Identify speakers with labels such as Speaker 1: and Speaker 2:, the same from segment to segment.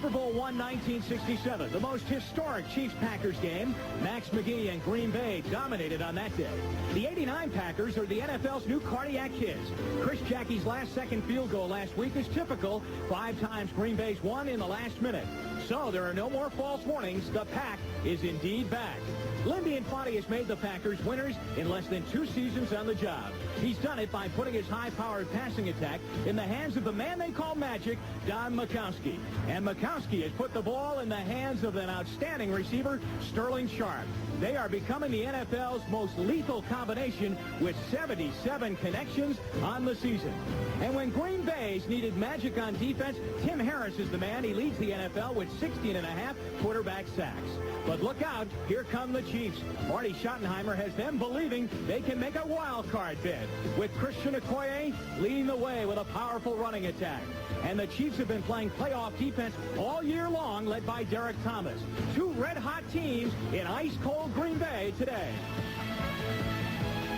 Speaker 1: Super Bowl I, 1967, the most historic Chiefs-Packers game. Max McGee and Green Bay dominated on that day. The '89 Packers are the NFL's new cardiac kids. Chris Jackie's last-second field goal last week is typical. 5 times Green Bay's won in the last minute. So there are no more false warnings. The Pack is indeed back. Lindy Infante has made the Packers winners in less than 2 seasons on the job. He's done it by putting his high-powered passing attack in the hands of the man they call Magic, Don Majkowski. And Majkowski has put the ball in the hands of an outstanding receiver, Sterling Sharp. They are becoming the NFL's most lethal combination with 77 connections on the season. And when Green Bay's needed magic on defense, Tim Harris is the man. He leads the NFL with 16.5 quarterback sacks. But look out, here come the Chiefs. Marty Schottenheimer has them believing they can make a wild card bid, with Christian Okoye leading the way with a powerful running attack. And the Chiefs have been playing playoff defense all year long, led by Derek Thomas. 2 red-hot teams in ice-cold Green Bay today.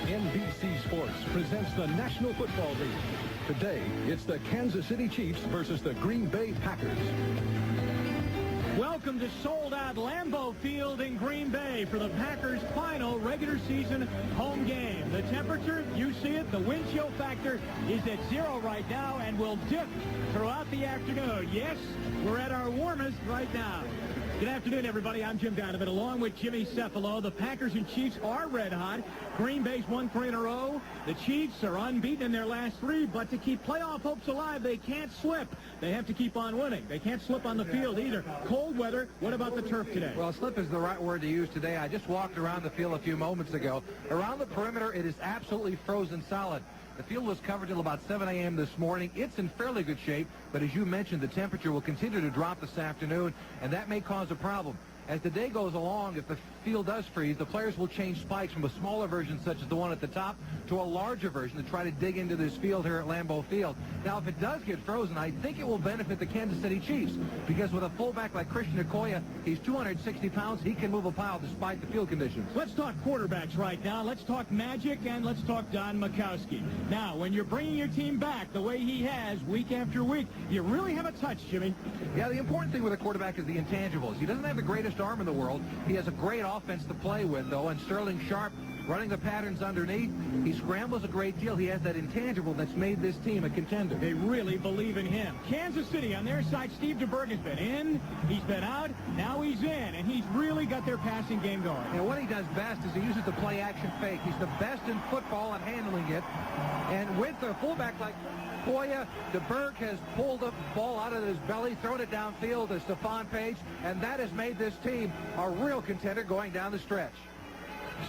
Speaker 2: NBC Sports presents the National Football League. Today, it's the Kansas City Chiefs versus the Green Bay Packers.
Speaker 1: Welcome to sold-out Lambeau Field in Green Bay for the Packers' final regular season home game. The temperature, you see it, the wind chill factor is at 0 right now and will dip throughout the afternoon. Yes, we're at our warmest right now. Good afternoon, everybody. I'm Jim Donovan, along with Jimmy Cefalo. The Packers and Chiefs are red hot. Green Bay's won 3 in a row. The Chiefs are unbeaten in their last 3, but to keep playoff hopes alive, they can't slip. They have to keep on winning. They can't slip on the field either. Cold weather. What about the turf today?
Speaker 3: Well, slip is the right word to use today. I just walked around the field a few moments ago. Around the perimeter, it is absolutely frozen solid. The field was covered till about 7 a.m. this morning. It's in fairly good shape, but as you mentioned, the temperature will continue to drop this afternoon, and that may cause a problem. As the day goes along, if the field does freeze, the players will change spikes from a smaller version, such as the one at the top, to a larger version to try to dig into this field here at Lambeau Field. Now, if it does get frozen, I think it will benefit the Kansas City Chiefs, because with a fullback like Christian Okoye, he's 260 pounds. He can move a pile despite the field conditions.
Speaker 1: Let's talk quarterbacks right now. Let's talk Magic, and let's talk Don Majkowski. Now, when you're bringing your team back the way he has week after week, you really have a touch, Jimmy.
Speaker 3: Yeah, the important thing with a quarterback is the intangibles. He doesn't have the greatest arm in the world. He has a great offense to play with, though, and Sterling Sharp running the patterns underneath. He scrambles a great deal. He has that intangible that's made this team a contender.
Speaker 1: They really believe in him. Kansas City on their side, Steve DeBerg has been in, he's been out, now he's in, and he's really got their passing game going.
Speaker 3: And what he does best is he uses the play-action fake. He's the best in football at handling it. And with a fullback like Okoye, DeBerg has pulled the ball out of his belly, thrown it downfield to Stephon Page, and that has made this team a real contender going down the stretch.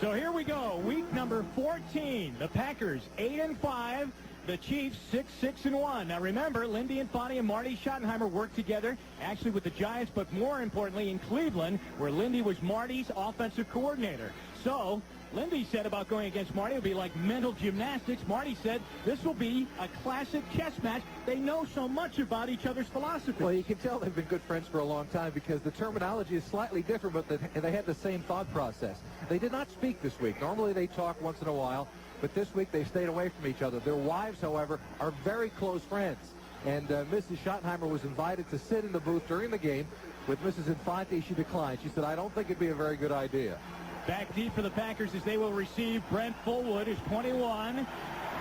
Speaker 1: So here we go, week number 14. The Packers 8-5, the Chiefs 6-1. Now remember, Lindy Infante and Marty Schottenheimer worked together, actually with the Giants, but more importantly in Cleveland, where Lindy was Marty's offensive coordinator. So Lindy said about going against Marty, it would be like mental gymnastics. Marty said this will be a classic chess match. They know so much about each other's philosophy.
Speaker 3: Well, you can tell they've been good friends for a long time because the terminology is slightly different, but they had the same thought process. They did not speak this week. Normally they talk once in a while, but this week they stayed away from each other. Their wives, however, are very close friends. And Mrs. Schottenheimer was invited to sit in the booth during the game with Mrs. Infante. She declined. She said, "I don't think it'd be a very good idea."
Speaker 1: Back deep for the Packers as they will receive Brent Fullwood is 21.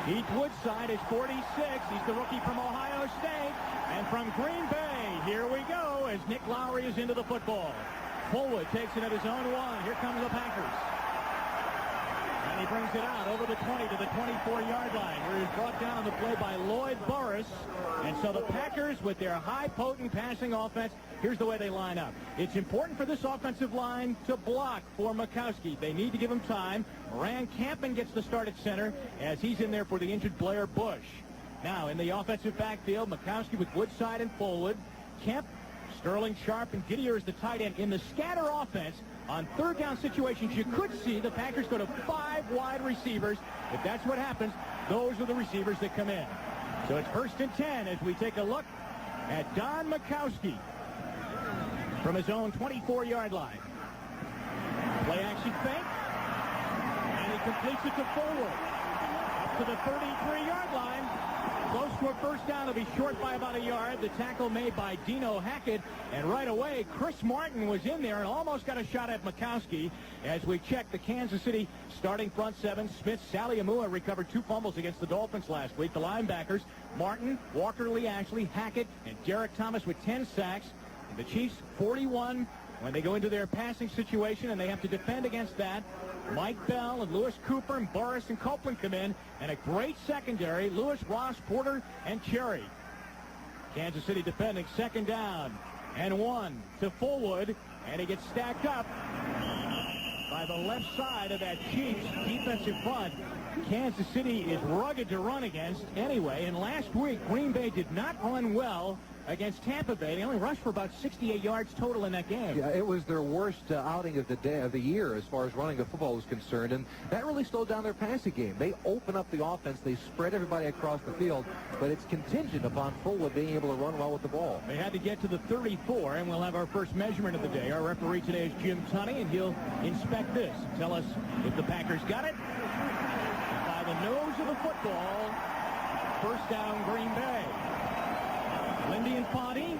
Speaker 1: Heath Woodside is 46. He's the rookie from Ohio State. And from Green Bay, here we go as Nick Lowry is into the football. Fullwood takes it at his own 1. Here comes the Packers. And he brings it out over the 20 to the 24-yard line, where he's brought down on the play by Lloyd Burris. And so the Packers, with their high, potent passing offense, here's the way they line up. It's important for this offensive line to block for Majkowski. They need to give him time. Moran Campen gets the start at center as he's in there for the injured Blair Bush. Now, in the offensive backfield, Majkowski with Woodside and Fullwood. Kemp, Sterling Sharp, and Gideon is the tight end. In the scatter offense, on third down situations, you could see the Packers go to 5 wide receivers. If that's what happens, those are the receivers that come in. So it's 1st and 10 as we take a look at Don Majkowski from his own 24-yard line. Play action fake, and he completes it to Fullwood. Up to the 33-yard line. Close for first down. It'll be short by about a yard. The tackle made by Dino Hackett. And right away, Chris Martin was in there and almost got a shot at Mikowski. As we check the Kansas City starting front seven, Smith, Sally Amua recovered 2 fumbles against the Dolphins last week. The linebackers, Martin, Walker Lee Ashley, Hackett, and Derek Thomas with 10 sacks. And the Chiefs, 41 when they go into their passing situation, and they have to defend against that. Mike Bell and Lewis Cooper and Burris and Copeland come in, and a great secondary, Lewis, Ross, Porter, and Cherry. Kansas City defending second down and 1 to Fullwood, and he gets stacked up by the left side of that Chiefs defensive front. Kansas City is rugged to run against anyway, and last week Green Bay did not run well against Tampa Bay. They only rushed for about 68 yards total in that game.
Speaker 3: Yeah, it was their worst outing of the year as far as running the football is concerned, and that really slowed down their passing game. They open up the offense, they spread everybody across the field, but it's contingent upon Fullwood being able to run well with the ball.
Speaker 1: They had to get to the 34, and we'll have our first measurement of the day. Our referee today is Jim Tunney, and he'll inspect this and tell us if the Packers got it. By the nose of the football, first down Green Bay. Lindy Infante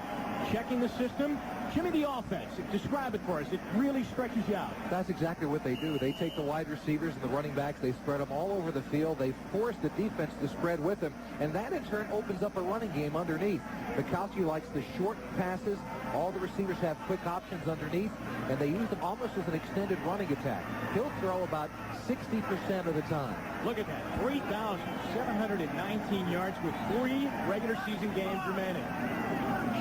Speaker 1: checking the system. Jimmy, the offense, describe it for us. It really stretches you out.
Speaker 3: That's exactly what they do. They take the wide receivers and the running backs, they spread them all over the field. They force the defense to spread with them, and that in turn opens up a running game underneath. Mikowski likes the short passes. All the receivers have quick options underneath, and they use them almost as an extended running attack. He'll throw about 60% of the time.
Speaker 1: Look at that, 3,719 yards with 3 regular season games remaining.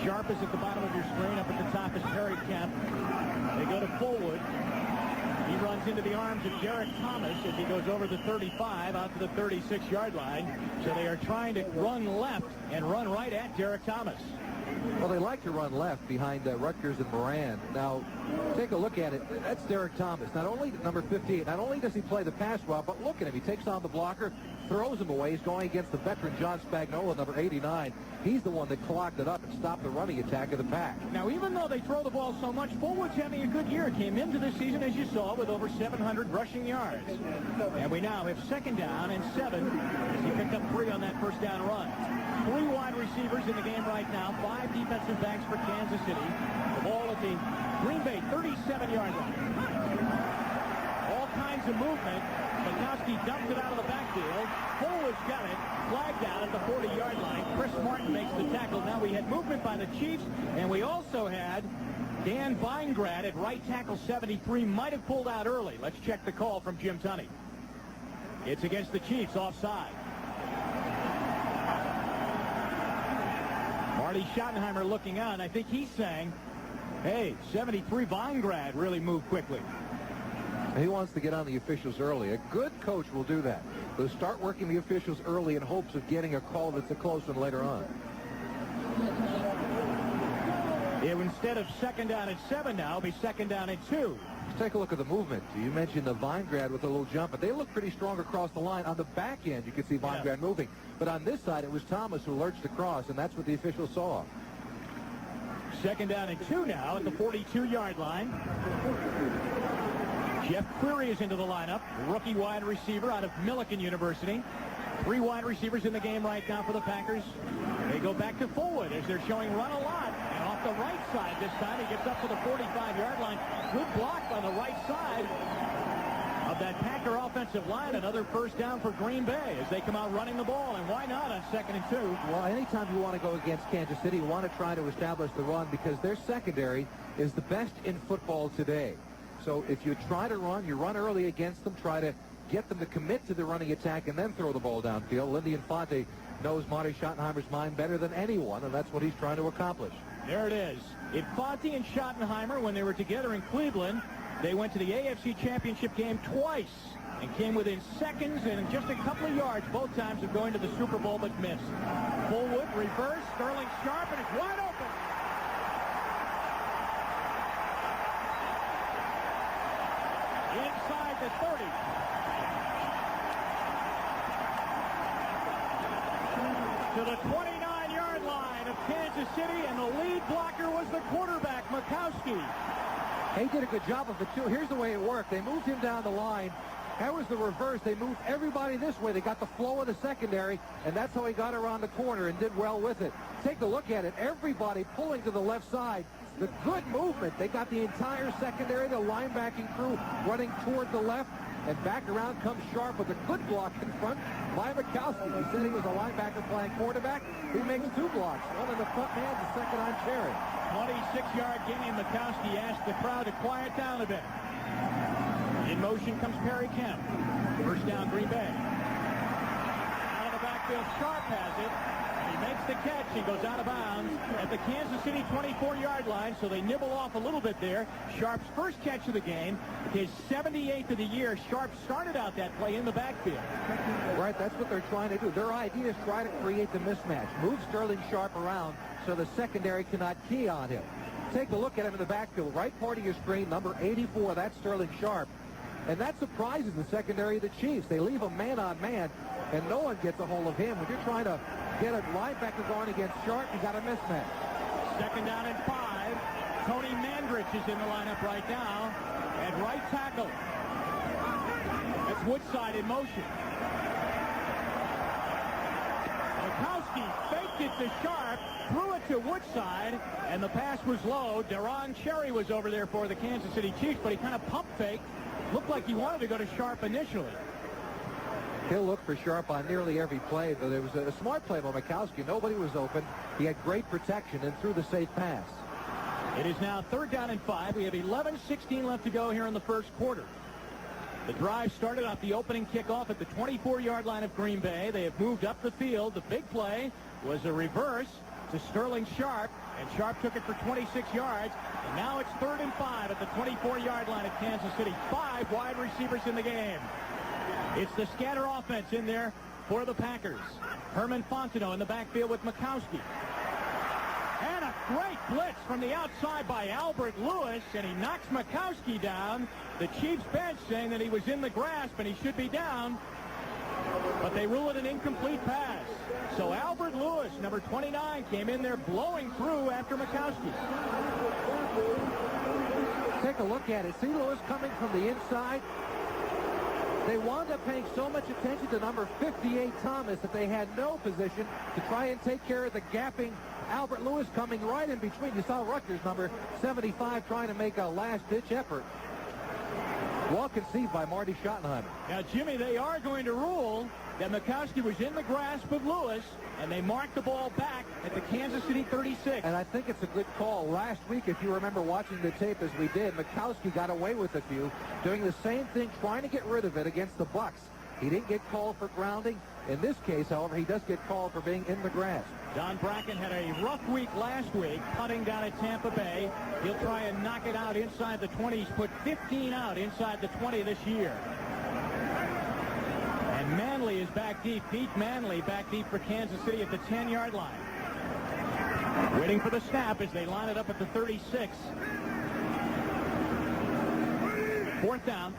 Speaker 1: Sharp is at the bottom of your screen. Up at the top is Terry Kemp. They go to Fullwood. He runs into the arms of Derek Thomas as he goes over the 35 out to the 36-yard line. So they are trying to run left and run right at Derek Thomas.
Speaker 3: Well, they like to run left behind Rutgers and Moran. Now, take a look at it. That's Derek Thomas. Not only number 58, not only does he play the pass well, but look at him. He takes on the blocker, throws him away. He's going against the veteran John Spagnuolo, number 89. He's the one that clogged it up and stopped the running attack of the Pack.
Speaker 1: Now, even though they throw the ball so much, Fullwood's having a good year. Came into the season, as you saw, with over 700 rushing yards. And we now have second down and 7 as he picked up 3 on that first down run. 3 wide receivers in the game right now, 5 defensive backs for Kansas City. The ball at the Green Bay 37-yard line. All kinds of movement. Mikowski dumps it out of the backfield. Fullwood's got it. Flag down at the 40-yard line. Chris Martin makes the tackle. Now we had movement by the Chiefs, and we also had Dan Weingrad at right tackle 73. Might have pulled out early. Let's check the call from Jim Tunney. It's against the Chiefs, offside. Marty Schottenheimer looking on. I think he's saying, hey, 73 Weingrad really moved quickly.
Speaker 3: He wants to get on the officials early. A good coach will do that. They'll start working the officials early in hopes of getting a call that's a close one later on.
Speaker 1: Instead of second down at 7 now, it'll be second down at 2.
Speaker 3: Let's take a look at the movement. You mentioned the Weingrad with a little jump, but they look pretty strong across the line. On the back end, you could see Weingrad moving. But on this side, it was Thomas who lurched across, and that's what the officials saw.
Speaker 1: Second down and 2 now at the 42-yard line. Jeff Query is into the lineup, rookie wide receiver out of Millikan University. 3 wide receivers in the game right now for the Packers. They go back to Fullwood as they're showing run a lot. And off the right side this time, he gets up to the 45-yard line. Good block on the right side of that Packer offensive line. Another first down for Green Bay as they come out running the ball. And why not on second and 2?
Speaker 3: Well, anytime you want to go against Kansas City, you want to try to establish the run because their secondary is the best in football today. So if you try to run, you run early against them, try to get them to commit to the running attack and then throw the ball downfield. Lindy Infante knows Marty Schottenheimer's mind better than anyone, and that's what he's trying to accomplish.
Speaker 1: There it is. Infante and Schottenheimer, when they were together in Cleveland, they went to the AFC Championship game twice and came within seconds and just a couple of yards both times of going to the Super Bowl but missed. Fullwood, reverse, Sterling Sharp, and it's wide open. Inside the 30. To the 29-yard line of Kansas City, and the lead blocker was the quarterback, Mikowski.
Speaker 3: He did a good job of it, too. Here's the way it worked. They moved him down the line. That was the reverse. They moved everybody this way. They got the flow of the secondary, and that's how he got around the corner and did well with it. Take a look at it. Everybody pulling to the left side. The good movement. They got the entire secondary, the linebacking crew running toward the left, and back around comes Sharp with a good block in front by Mikowski. He said he was a linebacker playing quarterback. He makes 2 blocks. One in the front man, the second on Cherry.
Speaker 1: 26-yard gain. Mikowski asked the crowd to quiet down a bit. In motion comes Perry Kemp. First down, Green Bay. Out of the backfield, Sharp has it. He makes the catch. He goes out of bounds at the Kansas City 24-yard line, so they nibble off a little bit there. Sharp's first catch of the game, his 78th of the year. Sharp started out that play in the backfield.
Speaker 3: Right, that's what they're trying to do. Their idea is try to create the mismatch. Move Sterling Sharp around so the secondary cannot key on him. Take a look at him in the backfield. Right part of your screen, number 84, that's Sterling Sharp. And that surprises the secondary of the Chiefs. They leave him man-on-man, and no one gets a hold of him. When you're trying to get a linebacker going against Sharp, you got a mismatch.
Speaker 1: Second down and 5. Tony Mandrich is in the lineup right now at right tackle. That's Woodside in motion. Mikowski faked it to Sharp, threw it to Woodside, and the pass was low. Deron Cherry was over there for the Kansas City Chiefs, but he kind of pump faked. Looked like he wanted to go to Sharp initially.
Speaker 3: He'll look for Sharp on nearly every play, but it was a smart play by Mikowski. Nobody was open. He had great protection and threw the safe pass.
Speaker 1: It is now third down and 5. We have 11:16 left to go here in the first quarter. The drive started off the opening kickoff at the 24-yard line of Green Bay. They have moved up the field. The big play was a reverse to Sterling Sharp, and Sharp took it for 26 yards. And now it's third and 5 at the 24-yard line of Kansas City. 5 wide receivers in the game. It's the scatter offense in there for the Packers. Herman Fontenot in the backfield with Mikowski. And a great blitz from the outside by Albert Lewis, and he knocks Mikowski down. The Chiefs bench saying that he was in the grasp and he should be down, but they rule it an incomplete pass. So Albert Lewis, number 29, came in there blowing through after Mikowski.
Speaker 3: Take a look at it. See Lewis coming from the inside. They wound up paying so much attention to number 58, Thomas, that they had no position to try and take care of the gapping Albert Lewis coming right in between. You saw Rutgers, number 75, trying to make a last-ditch effort. Well conceived by Marty Schottenheimer.
Speaker 1: Now, Jimmy, they are going to rule that Mikowski was in the grasp of Lewis, and they marked the ball back at the Kansas City 36.
Speaker 3: And I think it's a good call. Last week, if you remember watching the tape as we did, Mikowski got away with a few, doing the same thing, trying to get rid of it against the Bucs. He didn't get called for grounding. In this case, however, he does get called for being in the grasp.
Speaker 1: Don Bracken had a rough week last week, punting down at Tampa Bay. He'll try and knock it out inside the 20. He's put 15 out inside the 20 this year. And Manley is back deep. Pete Manley back deep for Kansas City at the 10-yard line. Waiting for the snap as they line it up at the 36. Fourth down.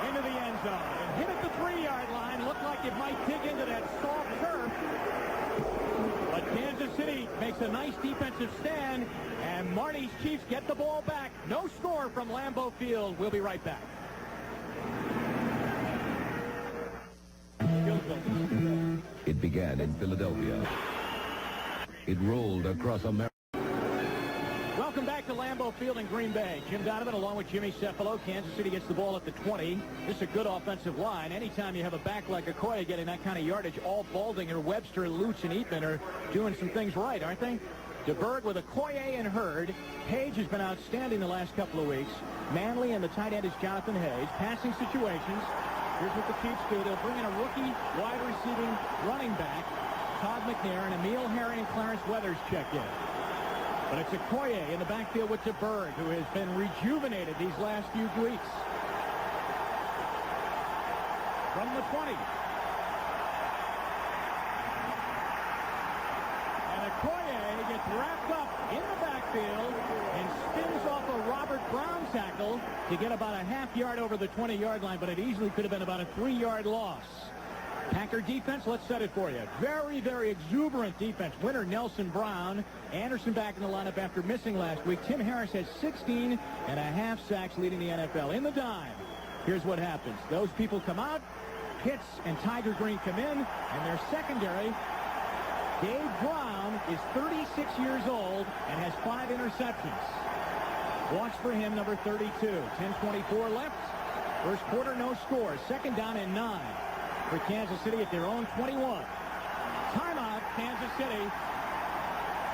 Speaker 1: Into the end zone. And hit at the 3-yard line. Looked like it might dig into that soft turf. But Kansas City makes a nice defensive stand, and Marty's Chiefs get the ball back. No score from Lambeau Field. We'll be right back.
Speaker 4: It began in Philadelphia. It rolled across America.
Speaker 1: Welcome back to Lambeau Field in Green Bay. Jim Donovan along with Jimmy Cefalo. Kansas City gets the ball at the 20. This is a good offensive line. Anytime you have a back like Okoye getting that kind of yardage, all Baldinger, Webster, Lutz, and Eatman are doing some things right, aren't they? DeBerg with Okoye and Hurd. Page has been outstanding the last couple of weeks. Manley and the tight end is Jonathan Hayes. Passing situations. Here's what the Chiefs do. They'll bring in a rookie wide receiving running back, Todd McNair, and Emil Harry and Clarence Weathers check in. But it's Okoye in the backfield with DeBerg, who has been rejuvenated these last few weeks. From the 20. And Okoye gets wrapped up in the backfield and spins off a Robert Brown tackle to get about a half yard over the 20-yard line, but it easily could have been about a 3-yard loss. Packer defense, let's set it for you. Very, very exuberant defense. Winner Nelson Brown. Anderson back in the lineup after missing last week. Tim Harris has 16.5 sacks, leading the NFL. In the dime, here's what happens. Those people come out. Pitts and Tiger Green come in, and their secondary, Dave Brown, is 36 years old and has 5 interceptions. Watch for him, number 32. 10:24 left. First quarter, no score. Second down and 9 for Kansas City at their own 21. Timeout, Kansas City.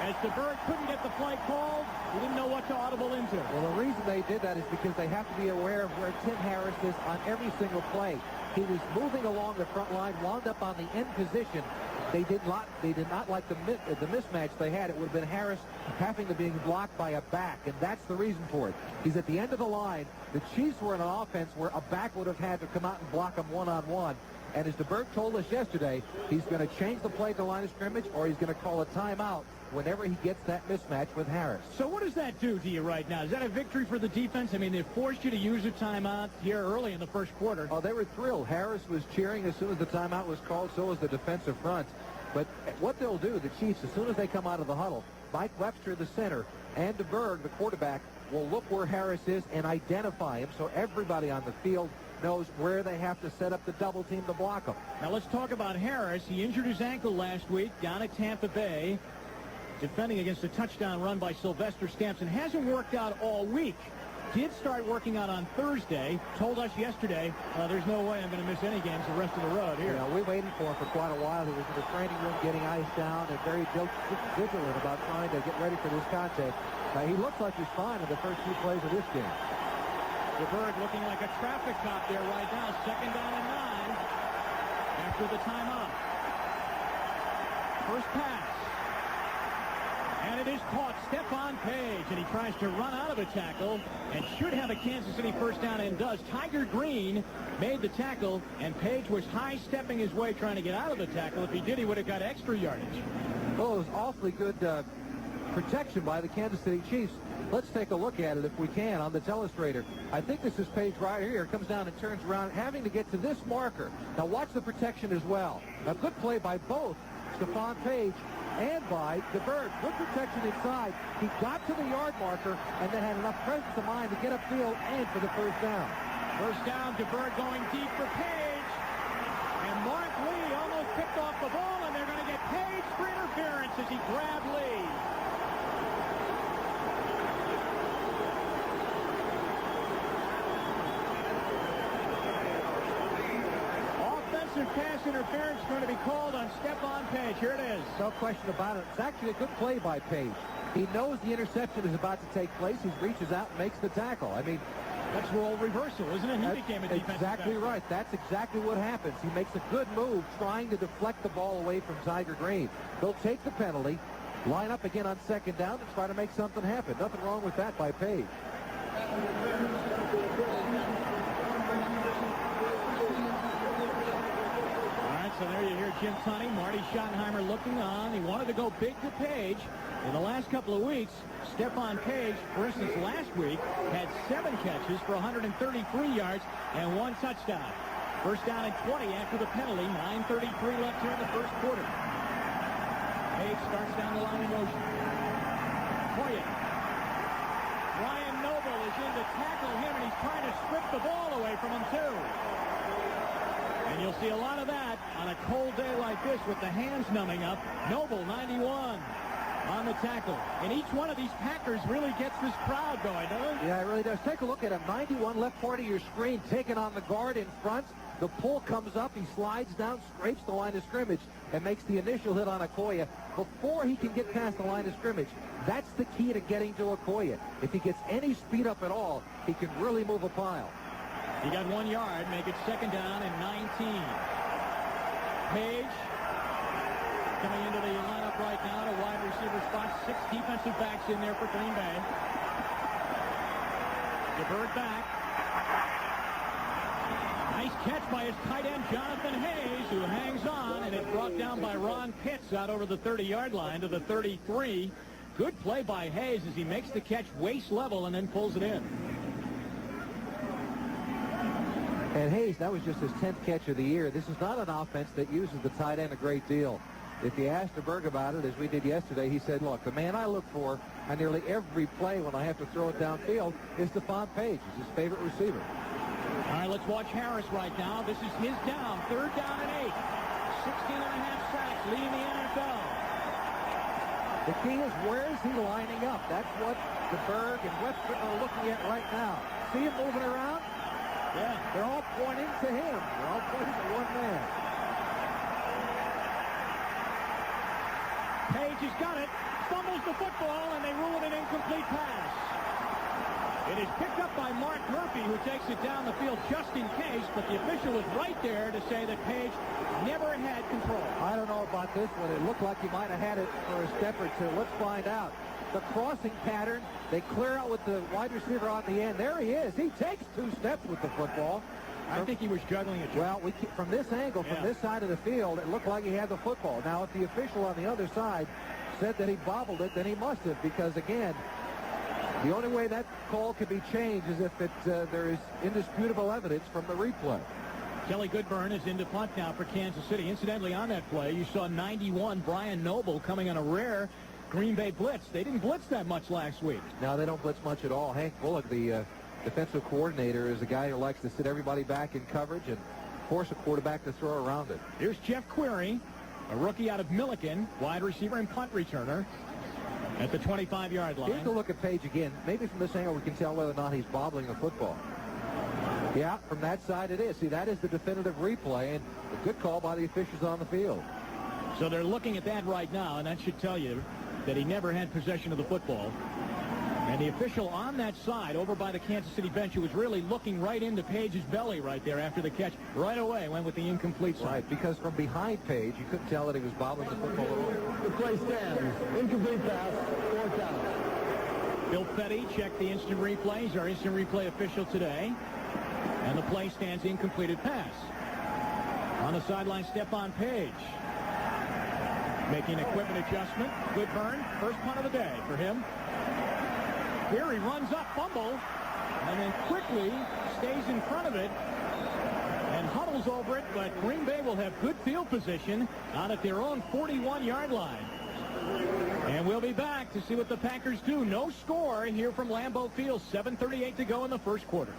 Speaker 1: As DeBerg couldn't get the play called, he didn't know what to audible into.
Speaker 3: Well, the reason they did that is because they have to be aware of where Tim Harris is on every single play. He was moving along the front line, wound up on the end position. They did not like the mismatch they had. It would have been Harris having to be blocked by a back, and that's the reason for it. He's at the end of the line. The Chiefs were in an offense where a back would have had to come out and block him one-on-one. And as DeBerg told us yesterday, he's going to change the play to line of scrimmage, or he's going to call a timeout whenever he gets that mismatch with Harris.
Speaker 1: So what does that do to you right now? Is that a victory for the defense? I mean, they forced you to use a timeout here early in the first quarter.
Speaker 3: Oh, they were thrilled. Harris was cheering as soon as the timeout was called. So was the defensive front. But what they'll do, the Chiefs, as soon as they come out of the huddle, Mike Webster, the center, and DeBerg, the quarterback, will look where Harris is and identify him so everybody on the field knows where they have to set up the double team to block him.
Speaker 1: Now let's talk about Harris. He injured his ankle last week down at Tampa Bay, defending against a touchdown run by Sylvester Stamps, and hasn't worked out all week. Did start working out on Thursday. Told us yesterday, there's no way I'm going to miss any games the rest of the road here.
Speaker 3: You know, we waited for him for quite a while. He was in the training room getting ice down and very vigilant about trying to get ready for this contest. He looks like he's fine in the first few plays of this game.
Speaker 1: DeBerg looking like a traffic cop there right now. Second down and 9 after the timeout. First pass. And it is caught. Stephon Page, and he tries to run out of a tackle and should have a Kansas City first down, and does. Tiger Green made the tackle, and Page was high-stepping his way trying to get out of the tackle. If he did, he would have got extra yardage.
Speaker 3: Well, it was awfully good protection by the Kansas City Chiefs. Let's take a look at it, if we can, on the telestrator. I think this is Page right here. Comes down and turns around, having to get to this marker. Now watch the protection as well. A good play by both Stephon Page and by DeBerg. Good protection inside. He got to the yard marker and then had enough presence of mind to get upfield and for the first down.
Speaker 1: First down, DeBerg going deep for Page. And Mark Lee almost picked off the ball, and they're going to get Page for interference as he grabbed Lee. Pass interference going to be called on Stephon Page. Here it is.
Speaker 3: No question about it. It's actually a good play by Page. He knows the interception is about to take place. He reaches out and makes the tackle. I mean,
Speaker 1: that's role reversal, isn't it? He became a defensive
Speaker 3: exactly back. Right. That's exactly what happens. He makes a good move trying to deflect the ball away from Tiger Green. They'll take the penalty, line up again on second down, and try to make something happen. Nothing wrong with that by Page.
Speaker 1: So there you hear Jim Tunney, Marty Schottenheimer looking on. He wanted to go big to Page. In the last couple of weeks, Stephon Page, for instance, last week, had 7 catches for 133 yards and 1 touchdown. First down and 20 after the penalty. 9:33 left here in the first quarter. Page starts down the line in motion. Koya. Ryan Noble is in to tackle him, and he's trying to strip the ball away from him, too. And you'll see a lot of that on a cold day like this with the hands numbing up. Noble, 91, on the tackle. And each one of these Packers really gets this crowd going, doesn't it?
Speaker 3: Yeah, it really does. Take a look at him. 91, left part of your screen, taking on the guard in front. The pull comes up. He slides down, scrapes the line of scrimmage, and makes the initial hit on Okoye before he can get past the line of scrimmage. That's the key to getting to Okoye. If he gets any speed up at all, he can really move a pile.
Speaker 1: He got 1 yard, make it second down and 19. Page coming into the lineup right now to wide receiver spot. 6 defensive backs in there for Green Bay. DeBerg back. Nice catch by his tight end, Jonathan Hayes, who hangs on, and it's brought down by Ron Pitts out over the 30-yard line to the 33. Good play by Hayes as he makes the catch waist level and then pulls it in.
Speaker 3: And Hayes, that was just his 10th catch of the year. This is not an offense that uses the tight end a great deal. If you asked DeBerg about it, as we did yesterday, he said, look, the man I look for on nearly every play when I have to throw it downfield is Stephon Page. He's his favorite receiver.
Speaker 1: All right, let's watch Harris right now. This is his down, 3rd down and 8. 16.5 sacks, leading the NFL.
Speaker 3: The key is where is he lining up? That's what DeBerg and Westbrook are looking at right now. See him moving around?
Speaker 1: Yeah.
Speaker 3: They're all pointing to him. They're all pointing to one man.
Speaker 1: Page has got it, fumbles the football, and they rule it an incomplete pass. It is picked up by Mark Murphy, who takes it down the field just in case, but the official was right there to say that Page never had control.
Speaker 3: I don't know about this one. It looked like he might have had it for a step or two. Let's find out. The crossing pattern, they clear out with the wide receiver on the end. There he is. He takes 2 steps with the football.
Speaker 1: I think he was juggling it.
Speaker 3: Well, from this angle, from this side of the field, it looked like he had the football. Now, if the official on the other side said that he bobbled it, then he must have, because, again, the only way that call could be changed is if there is indisputable evidence from the replay.
Speaker 1: Kelly Goodburn is into punt now for Kansas City. Incidentally, on that play, you saw 91 Brian Noble coming on a rare Green Bay blitz. They didn't blitz that much last week.
Speaker 3: No, they don't blitz much at all. Hank Bullock, the defensive coordinator, is a guy who likes to sit everybody back in coverage and force a quarterback to throw around it.
Speaker 1: Here's Jeff Query, a rookie out of Milliken, wide receiver and punt returner at the 25-yard line.
Speaker 3: Here's a look at Page again. Maybe from this angle we can tell whether or not he's bobbling the football. Yeah, from that side it is. See, that is the definitive replay, and a good call by the officials on the field.
Speaker 1: So they're looking at that right now, and that should tell you that he never had possession of the football. And the official on that side, over by the Kansas City bench, who was really looking right into Page's belly right there after the catch, right away went with the incomplete side.
Speaker 3: Right, because from behind Page, you couldn't tell that he was bobbling the football at all.
Speaker 5: The play stands. Incomplete pass, 4th down.
Speaker 1: Bill Fetty checked the instant replay. He's our instant replay official today. And the play stands incompleted pass. On the sideline, Stephon Page making equipment adjustment. Goodburn, first punt of the day for him. Here he runs up, fumble, and then quickly stays in front of it and huddles over it, but Green Bay will have good field position out at their own 41-yard line. And we'll be back to see what the Packers do. No score here from Lambeau Field. 7:38 to go in the first quarter.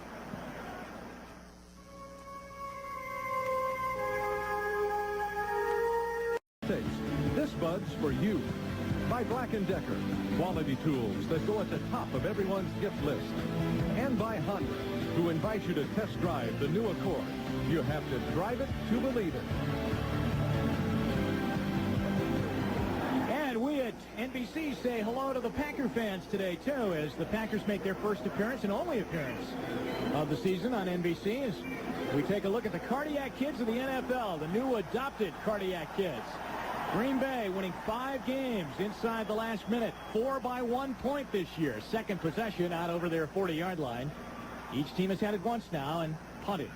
Speaker 2: This Bud's for you. By Black & Decker, quality tools that go at the top of everyone's gift list. And by Honda, who invite you to test drive the new Accord. You have to drive it to believe it.
Speaker 1: And we at NBC say hello to the Packer fans today, too, as the Packers make their first appearance and only appearance of the season on NBC as we take a look at the Cardiac Kids of the NFL, the new adopted Cardiac Kids. Green Bay winning 5 games inside the last minute, 4 by 1 point this year. Second possession out over their 40-yard line. Each team has had it once now and punted.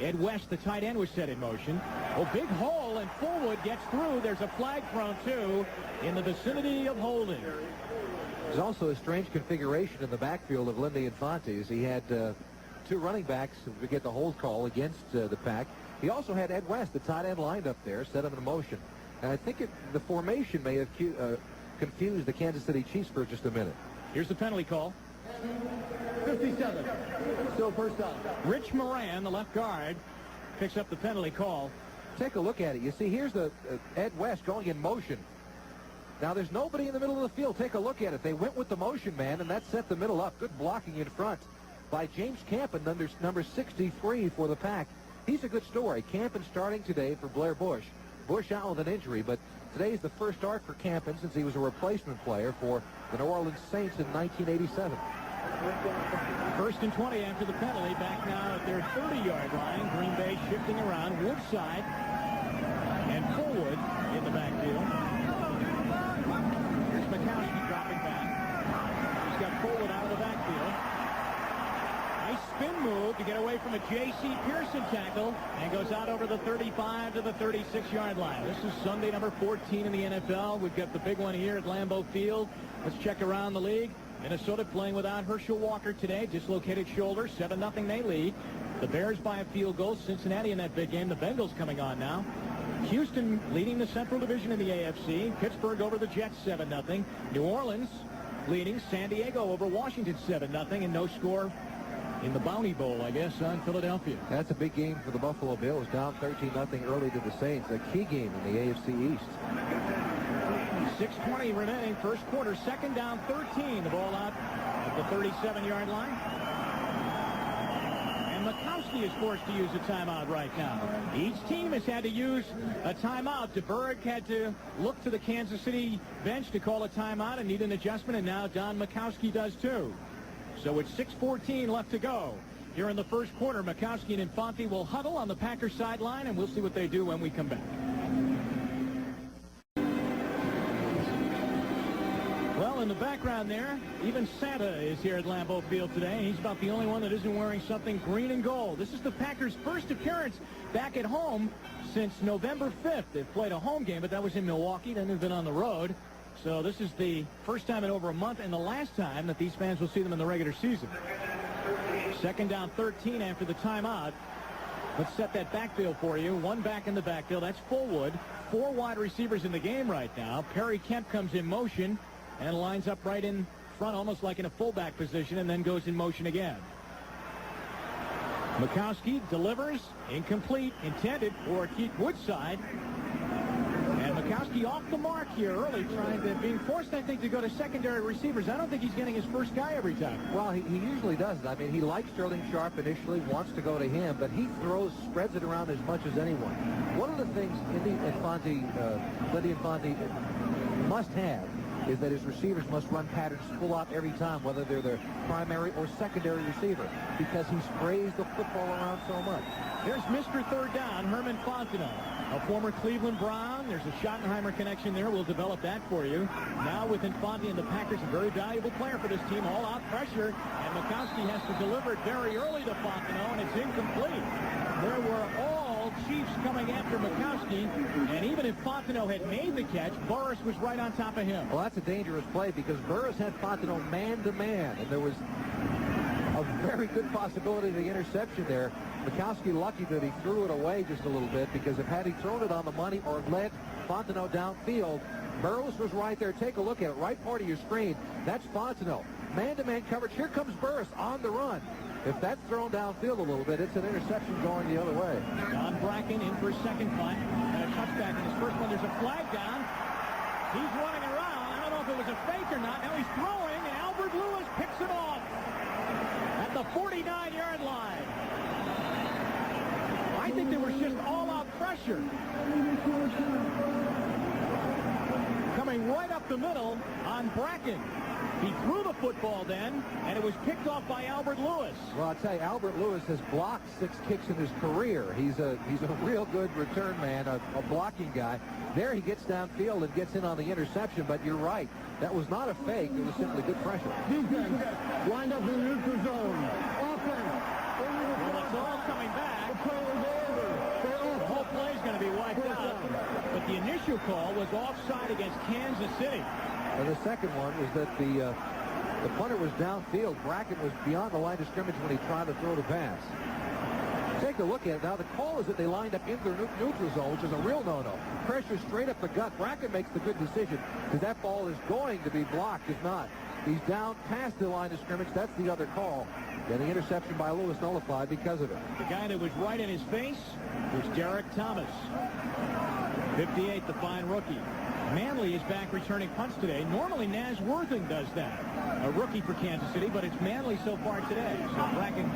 Speaker 1: Ed West, the tight end, was set in motion. Oh, big hole, and Fullwood gets through. There's a flag thrown, too, in the vicinity of holding.
Speaker 3: There's also a strange configuration in the backfield of Lindy Infantes. He had 2 running backs to get the hold call against the Pack. He also had Ed West, the tight end, lined up there, set him in motion. And I think the formation may have confused the Kansas City Chiefs for just a minute.
Speaker 1: Here's the penalty call.
Speaker 5: 57. Still first down.
Speaker 1: Rich Moran, the left guard, picks up the penalty call.
Speaker 3: Take a look at it. You see, here's the Ed West going in motion. Now, there's nobody in the middle of the field. Take a look at it. They went with the motion man, and that set the middle up. Good blocking in front by James Campen, number 63 for the Pack. He's a good story. Campen starting today for Blair Bush. Bush out with an injury, but today's the first start for Campen since he was a replacement player for the New Orleans Saints in 1987.
Speaker 1: First and 20 after the penalty. Back now at their 30-yard line. Green Bay shifting around. Woodside and Fullwood in the backfield. Here's Mikowski dropping back. He's got Fullwood out of the backfield. Nice spin move to get away from a J.C. Pearson tackle and goes out over the 35 to the 36-yard line. This is Sunday number 14 in the NFL. We've got the big one here at Lambeau Field. Let's check around the league. Minnesota playing without Herschel Walker today. Dislocated shoulder. 7-0 they lead. The Bears by a field goal. Cincinnati in that big game. The Bengals coming on now. Houston leading the Central Division in the AFC. Pittsburgh over the Jets 7-0. New Orleans leading San Diego over Washington 7-0. And no score in the Bounty Bowl, I guess, on Philadelphia.
Speaker 3: That's a big game for the Buffalo Bills, down 13-0 early to the Saints. A key game in the AFC East.
Speaker 1: 6:20 remaining, first quarter, second down, 13. The ball out at the 37-yard line. And Mikowski is forced to use a timeout right now. Each team has had to use a timeout. DeBerg had to look to the Kansas City bench to call a timeout and need an adjustment, and now Don Mikowski does too. So it's 6:14 left to go. Here in the first quarter, Mikowski and Infante will huddle on the Packers sideline, and we'll see what they do when we come back. Well, in the background there, even Santa is here at Lambeau Field today. He's about the only one that isn't wearing something green and gold. This is the Packers' first appearance back at home since November 5th. They've played a home game, but that was in Milwaukee. Then they've been on the road. So this is the first time in over a month and the last time that these fans will see them in the regular season. Second down, 13 after the timeout. Let's set that backfield for you. One back in the backfield. That's Fullwood. 4 wide receivers in the game right now. Perry Kemp comes in motion and lines up right in front, almost like in a fullback position, and then goes in motion again. Mikowski delivers. Incomplete. Intended for Keith Woodside. And Mikowski off the mark here early, being forced, I think, to go to secondary receivers. I don't think he's getting his first guy every time.
Speaker 3: Well, he usually does. I mean, he likes Sterling Sharp initially, wants to go to him, but he spreads it around as much as anyone. One of the things Lindy Infante must have is that his receivers must run patterns full out every time, whether they're their primary or secondary receiver, because he sprays the football around so much.
Speaker 1: There's Mr. Third Down, Herman Fontenot, a former Cleveland Brown. There's a Schottenheimer connection there. We'll develop that for you. Now with Infante and the Packers, a very valuable player for this team. All-out pressure, and Mikowski has to deliver it very early to Fontenot, and it's incomplete. There were all Chiefs coming after Mikowski, and even if Fontenot had made the catch, Burris was right on top of him.
Speaker 3: Well, that's a dangerous play because Burris had Fontenot man-to-man, and there was a very good possibility of the interception there. Mikowski lucky that he threw it away just a little bit, because if had he thrown it on the money or led Fontenot downfield, Burris was right there. Take a look at it, right part of your screen. That's Fontenot. Man-to-man coverage. Here comes Burris on the run. If that's thrown downfield a little bit, it's an interception going the other way.
Speaker 1: Don Bracken in for his second punt and a touchback in his first one. There's a flag down. He's running around. I don't know if it was a fake or not. Now he's throwing, and Albert Lewis picks it off at the 49-yard line. I think there was just all-out pressure coming right up the middle on Bracken. He threw the football then, and it was picked off by Albert Lewis.
Speaker 3: Well, I'll tell you, Albert Lewis has blocked 6 kicks in his career. He's a real good return man, a blocking guy. There he gets downfield and gets in on the interception, but you're right. That was not a fake. It was simply good pressure.
Speaker 5: Defense lined up in the neutral zone. Offense.
Speaker 1: Well, it's all coming back.
Speaker 5: The play is over.
Speaker 1: The whole play is going to be wiped out. But the initial call was offside against Kansas City.
Speaker 3: And the second one was that the punter was downfield. Bracken was beyond the line of scrimmage when he tried to throw the pass. Take a look at it. Now, the call is that they lined up in their neutral zone, which is a real no-no. Pressure straight up the gut. Bracken makes the good decision because that ball is going to be blocked if not. He's down past the line of scrimmage. That's the other call. And the interception by Lewis nullified because of it.
Speaker 1: The guy that was right in his face was Derek Thomas. 58, the fine rookie. Manley is back returning punts today. Normally, Naz Worthing does that. A rookie for Kansas City, but it's Manley so far today. So Bracken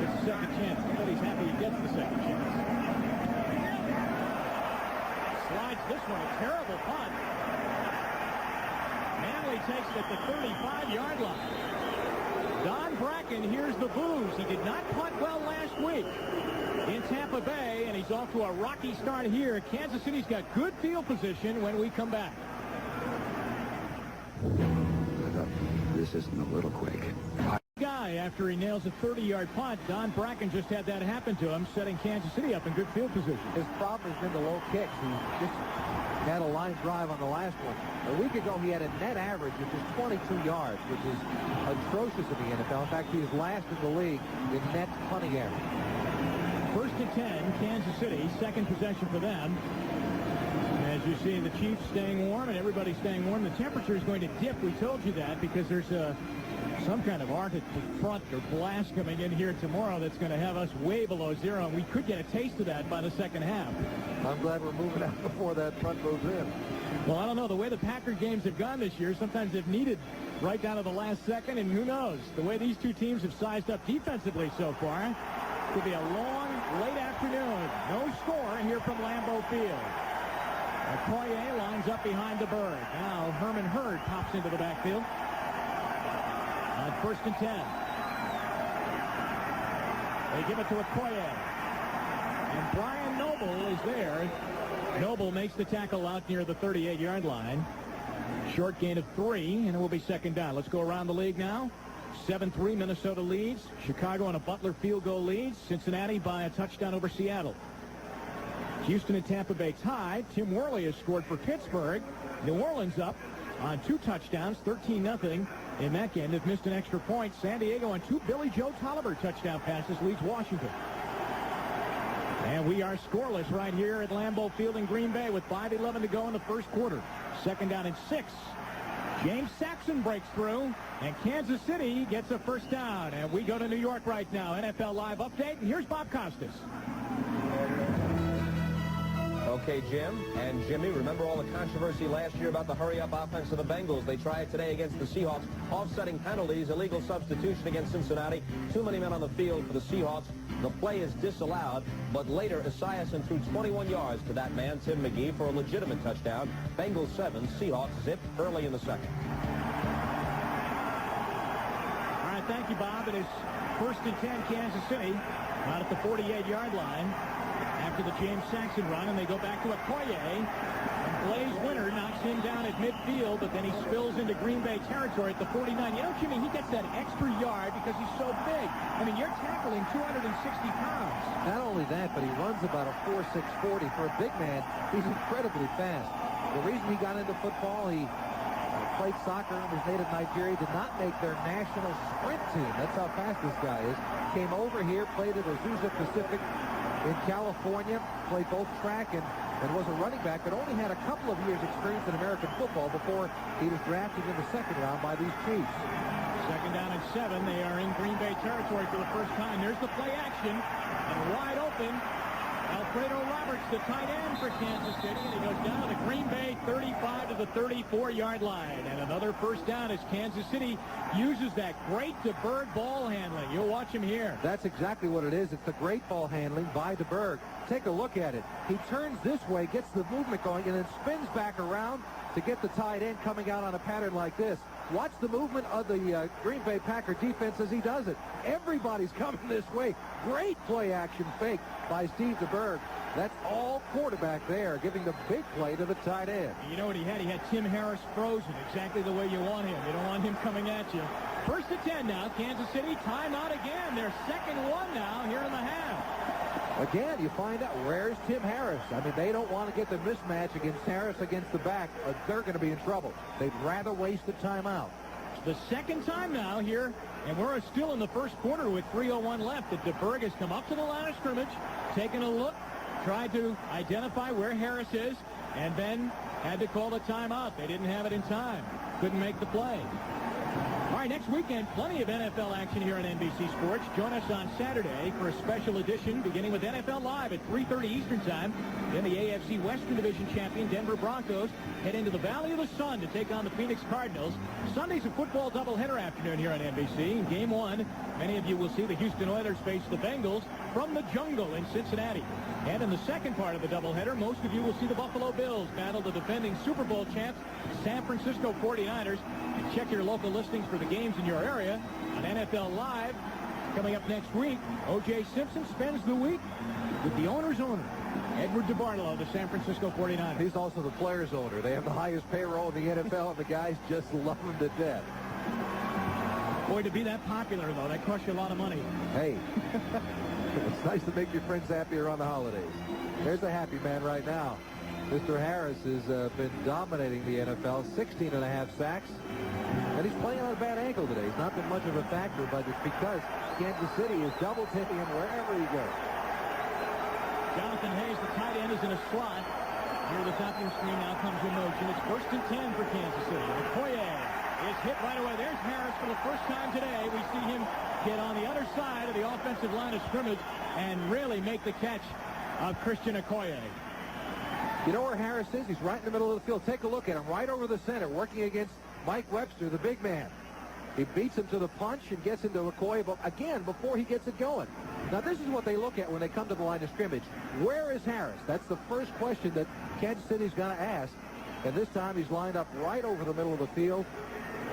Speaker 1: gets a second chance. But he's happy he gets the second chance. Slides this one, a terrible punt. Manley takes it at the 35-yard line. Don Bracken hears the boos. He did not punt well last week in Tampa Bay, and he's off to a rocky start here. Kansas City's got good field position when we come back.
Speaker 6: This isn't a little quick.
Speaker 1: Guy after he nails a 30-yard punt. Don Bracken just had that happen to him, setting Kansas City up in good field position.
Speaker 3: His problem has been the low kicks. He just had a line drive on the last one. A week ago, he had a net average, which is 22 yards, which is atrocious in the NFL. In fact, he is last in the league in net punting average.
Speaker 1: First and 10, Kansas City, second possession for them. As you see, the Chiefs staying warm and everybody staying warm. The temperature is going to dip. We told you that because there's some kind of Arctic front or blast coming in here tomorrow that's going to have us way below zero, and we could get a taste of that by the second half.
Speaker 3: I'm glad we're moving out before that front goes in.
Speaker 1: Well, I don't know. The way the Packer games have gone this year, sometimes they've needed right down to the last second, and who knows? The way these two teams have sized up defensively so far, could be a long, late afternoon. No score here from Lambeau Field. Okoye lines up behind the bird. Now Herman Hurd pops into the backfield. On first and 10. They give it to Okoye. And Brian Noble is there. Noble makes the tackle out near the 38-yard line. Short gain of 3, and it will be second down. Let's go around the league now. 7-3, Minnesota leads. Chicago on a Butler field goal lead. Cincinnati by a touchdown over Seattle. Houston and Tampa Bay tied. Tim Worley has scored for Pittsburgh. New Orleans up on 2 touchdowns, 13-0 in that game. They've missed an extra point. San Diego on 2 Billy Joe Tolliver touchdown passes leads Washington. And we are scoreless right here at Lambeau Field in Green Bay with 5:11 to go in the first quarter. Second down and 6. James Saxon breaks through, and Kansas City gets a first down. And we go to New York right now. NFL Live update, and here's Bob Costas.
Speaker 7: Okay, Jim and Jimmy, remember all the controversy last year about the hurry-up offense of the Bengals. They try it today against the Seahawks. Offsetting penalties, illegal substitution against Cincinnati. Too many men on the field for the Seahawks. The play is disallowed, but later Esiason threw 21 yards to that man, Tim McGee, for a legitimate touchdown. Bengals 7, Seahawks zip early in the second.
Speaker 1: All right, thank you, Bob. It is first and 10, Kansas City, out at the 48-yard line. After the James Saxon run, and they go back to Okoye. And Blaze Winter knocks him down at midfield, but then he spills into Green Bay territory at the 49. You know, Jimmy, he gets that extra yard because he's so big. I mean, you're tackling 260 pounds.
Speaker 3: Not only that, but he runs about a 4.6 40. For a big man, he's incredibly fast. The reason he got into football, he played soccer in his native Nigeria, did not make their national sprint team. That's how fast this guy is. Came over here, played at Azusa Pacific in California, played both track and was a running back, but only had a couple of years experience in American football before he was drafted in the second round by these Chiefs.
Speaker 1: Second down and 7. They are in Green Bay territory for the first time. There's the play action, and wide open. Alfredo Roberts, the tight end for Kansas City, and he goes down to the Green Bay 35 to the 34-yard line. And another first down as Kansas City uses that great DeBerg ball handling. You'll watch him here.
Speaker 3: That's exactly what it is. It's the great ball handling by DeBerg. Take a look at it. He turns this way, gets the movement going, and then spins back around to get the tight end coming out on a pattern like this. Watch the movement of the Green Bay Packer defense as he does it. Everybody's coming this way. Great play action fake by Steve DeBerg. That's all quarterback there, giving the big play to the tight end.
Speaker 1: You know what he had? He had Tim Harris frozen exactly the way you want him. You don't want him coming at you. First and 10 now. Kansas City timeout again. Their second one now here in the half.
Speaker 3: Again, you find out, where's Tim Harris? I mean, they don't want to get the mismatch against Harris against the back, or they're going to be in trouble. They'd rather waste the timeout.
Speaker 1: The second time now here, and we're still in the first quarter with 3:01 left, that DeBerg has come up to the line of scrimmage, taken a look, tried to identify where Harris is, and then had to call the timeout. They didn't have it in time. Couldn't make the play. All right, next weekend, plenty of NFL action here on NBC Sports. Join us on Saturday for a special edition beginning with NFL Live at 3:30 Eastern Time. Then the AFC Western Division champion Denver Broncos head into the Valley of the Sun to take on the Phoenix Cardinals. Sunday's a football doubleheader afternoon here on NBC. In Game 1, many of you will see the Houston Oilers face the Bengals from the jungle in Cincinnati. And in the second part of the doubleheader, most of you will see the Buffalo Bills battle the defending Super Bowl champs, San Francisco 49ers. And check your local listings for the games in your area on NFL Live. Coming up next week, O.J. Simpson spends the week with the owner's owner, Edward DeBartolo of the San Francisco 49ers.
Speaker 3: He's also the player's owner. They have the highest payroll in the NFL, and the guys just love him to death.
Speaker 1: Boy, to be that popular, though, that costs you a lot of money.
Speaker 3: Hey, it's nice to make your friends happy around the holidays. There's a happy man right now. Mr. Harris has been dominating the NFL, 16.5 sacks. And he's playing on a bad ankle today. He's not been much of a factor, but it's because Kansas City is double-tipping him wherever he goes.
Speaker 1: Jonathan Hayes, the tight end, is in a slot. Here the top of your screen now comes in motion. It's 1st and 10 for Kansas City. Okoye is hit right away. There's Harris for the first time today. We see him get on the other side of the offensive line of scrimmage and really make the catch of Christian Okoye.
Speaker 3: You know where Harris is? He's right in the middle of the field. Take a look at him, right over the center, working against Mike Webster, the big man. He beats him to the punch and gets into Okoye, but again, before he gets it going. Now, this is what they look at when they come to the line of scrimmage. Where is Harris? That's the first question that Kansas City's going to ask. And this time he's lined up right over the middle of the field,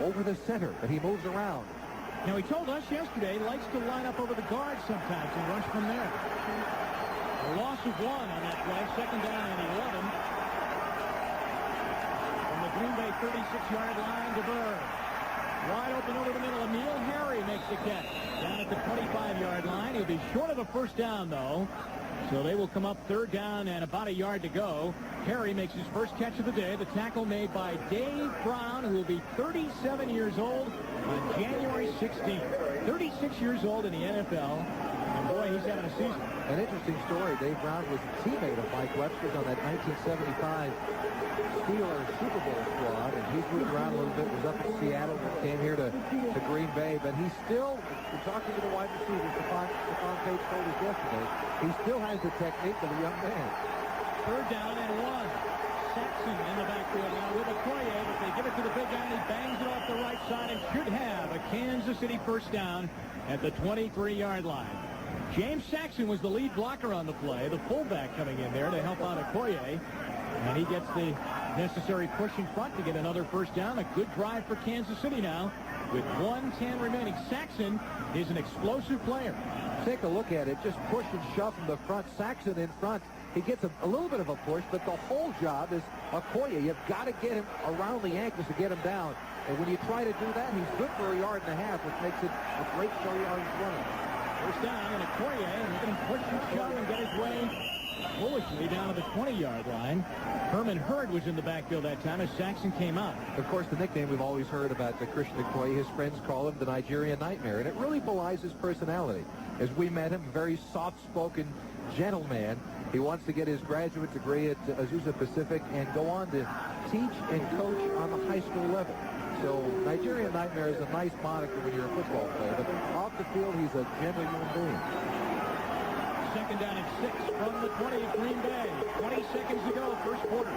Speaker 3: over the center, but he moves around.
Speaker 1: Now, he told us yesterday he likes to line up over the guard sometimes and rush from there. A loss of 1 on that play, 2nd down and 11. From the Green Bay 36-yard line, DeBerg. Wide open over the middle. Emil Harry makes the catch. Down at the 25-yard line. He'll be short of a first down, though. So they will come up 3rd down and about a yard to go. Harry makes his first catch of the day. The tackle made by Dave Brown, who will be 37 years old on January 16th. 36 years old in the NFL. And boy, he's having a season.
Speaker 3: An interesting story. Dave Brown was a teammate of Mike Webster's on that 1975 Steelers Super Bowl squad, and he's moved around a little bit. Was up in Seattle, came here to Green Bay, but he still, we're talking to the wide receivers, Stephon Page told us yesterday, he still has the technique of a young man.
Speaker 1: 3rd down and 1. Saxon in the backfield now with Okoye, but they give it to the big guy, and he bangs it off the right side and should have a Kansas City first down at the 23-yard line. James Saxon was the lead blocker on the play, the fullback coming in there to help out Okoye, and he gets the necessary push in front to get another first down. A good drive for Kansas City now with 1:10 remaining. Saxon is an explosive player.
Speaker 3: Take a look at it. Just push and shove from the front. Saxon in front. He gets a little bit of a push, but the whole job is Okoye. You've got to get him around the ankles to get him down. And when you try to do that, he's good for a yard and a half, which makes it a great show yards running.
Speaker 1: First down, and Okoye, and he can push and shove and get his way bullishly down to the 20-yard line. Herman Hurd was in the backfield that time as Saxon came out.
Speaker 3: Of course, the nickname we've always heard about the Christian Okoye, his friends call him the Nigerian Nightmare, and it really belies his personality. As we met him, a very soft-spoken gentleman. He wants to get his graduate degree at Azusa Pacific and go on to teach and coach on the high school level. So Nigerian Nightmare is a nice moniker when you're a football player, but off the field, he's a gentle human being.
Speaker 1: 2nd down and 6 from the 20 of Green Bay. 20 seconds to go, first quarter.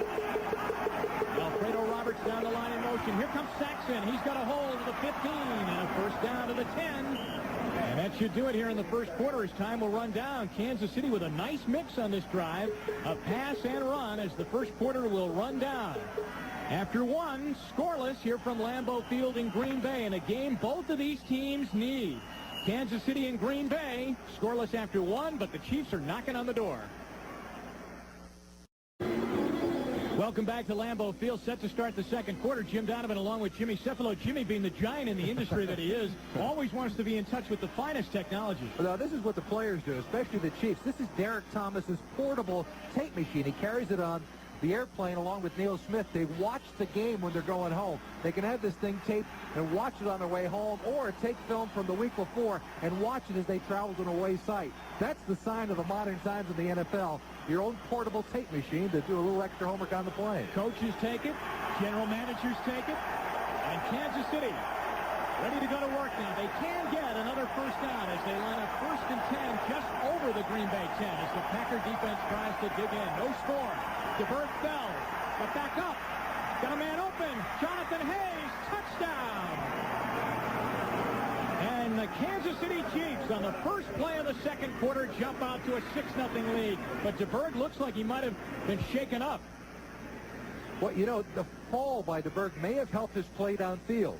Speaker 1: Alfredo Roberts down the line in motion. Here comes Saxon. He's got a hold of the 15 and a first down to the 10. And that should do it here in the first quarter as time will run down. Kansas City with a nice mix on this drive. A pass and run as the first quarter will run down. After 1, scoreless here from Lambeau Field in Green Bay in a game both of these teams need. Kansas City and Green Bay, scoreless after 1, but the Chiefs are knocking on the door. Welcome back to Lambeau Field, set to start the second quarter. Jim Donovan along with Jimmy Cefalo. Jimmy, being the giant in the industry that he is, always wants to be in touch with the finest technology.
Speaker 3: Well, now, this is what the players do, especially the Chiefs. This is Derek Thomas's portable tape machine. He carries it on the airplane along with Neil Smith. They watch the game when they're going home. They can have this thing taped and watch it on their way home, or take film from the week before and watch it as they travel to an away site. That's the sign of the modern times in the NFL. Your own portable tape machine to do a little extra homework on the play.
Speaker 1: Coaches take it, general managers take it, and Kansas City ready to go to work now. They can get another first down as they line up 1st and 10 just over the Green Bay 10 as the Packer defense tries to dig in. No score. DeBerg fell, but back up. Got a man open. Jonathan Hayes, touchdown. And the Kansas City Chiefs on the first play of the second quarter jump out to a 6-0 lead. But DeBerg looks like he might have been shaken up.
Speaker 3: Well, you know, the fall by DeBerg may have helped his play downfield.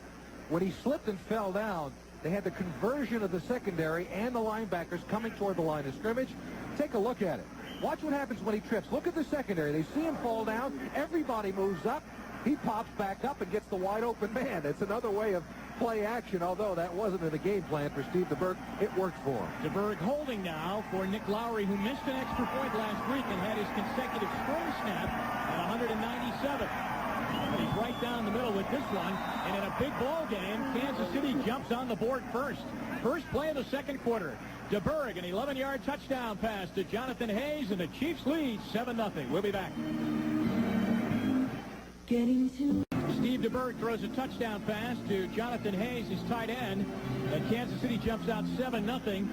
Speaker 3: When he slipped and fell down, they had the conversion of the secondary and the linebackers coming toward the line of scrimmage. Take a look at it. Watch what happens when he trips. Look at the secondary. They see him fall down. Everybody moves up. He pops back up and gets the wide open man. It's another way of play action, although that wasn't in the game plan for Steve DeBerg. It worked for him.
Speaker 1: DeBerg holding now for Nick Lowry, who missed an extra point last week and had his consecutive spring snap at 197. and he's right down the middle with this one. And in a big ball game, Kansas City jumps on the board first. First play of the second quarter. DeBerg, an 11-yard touchdown pass to Jonathan Hayes, and the Chiefs lead 7-0. We'll be back. Steve DeBerg throws a touchdown pass to Jonathan Hayes, his tight end, and Kansas City jumps out 7-0.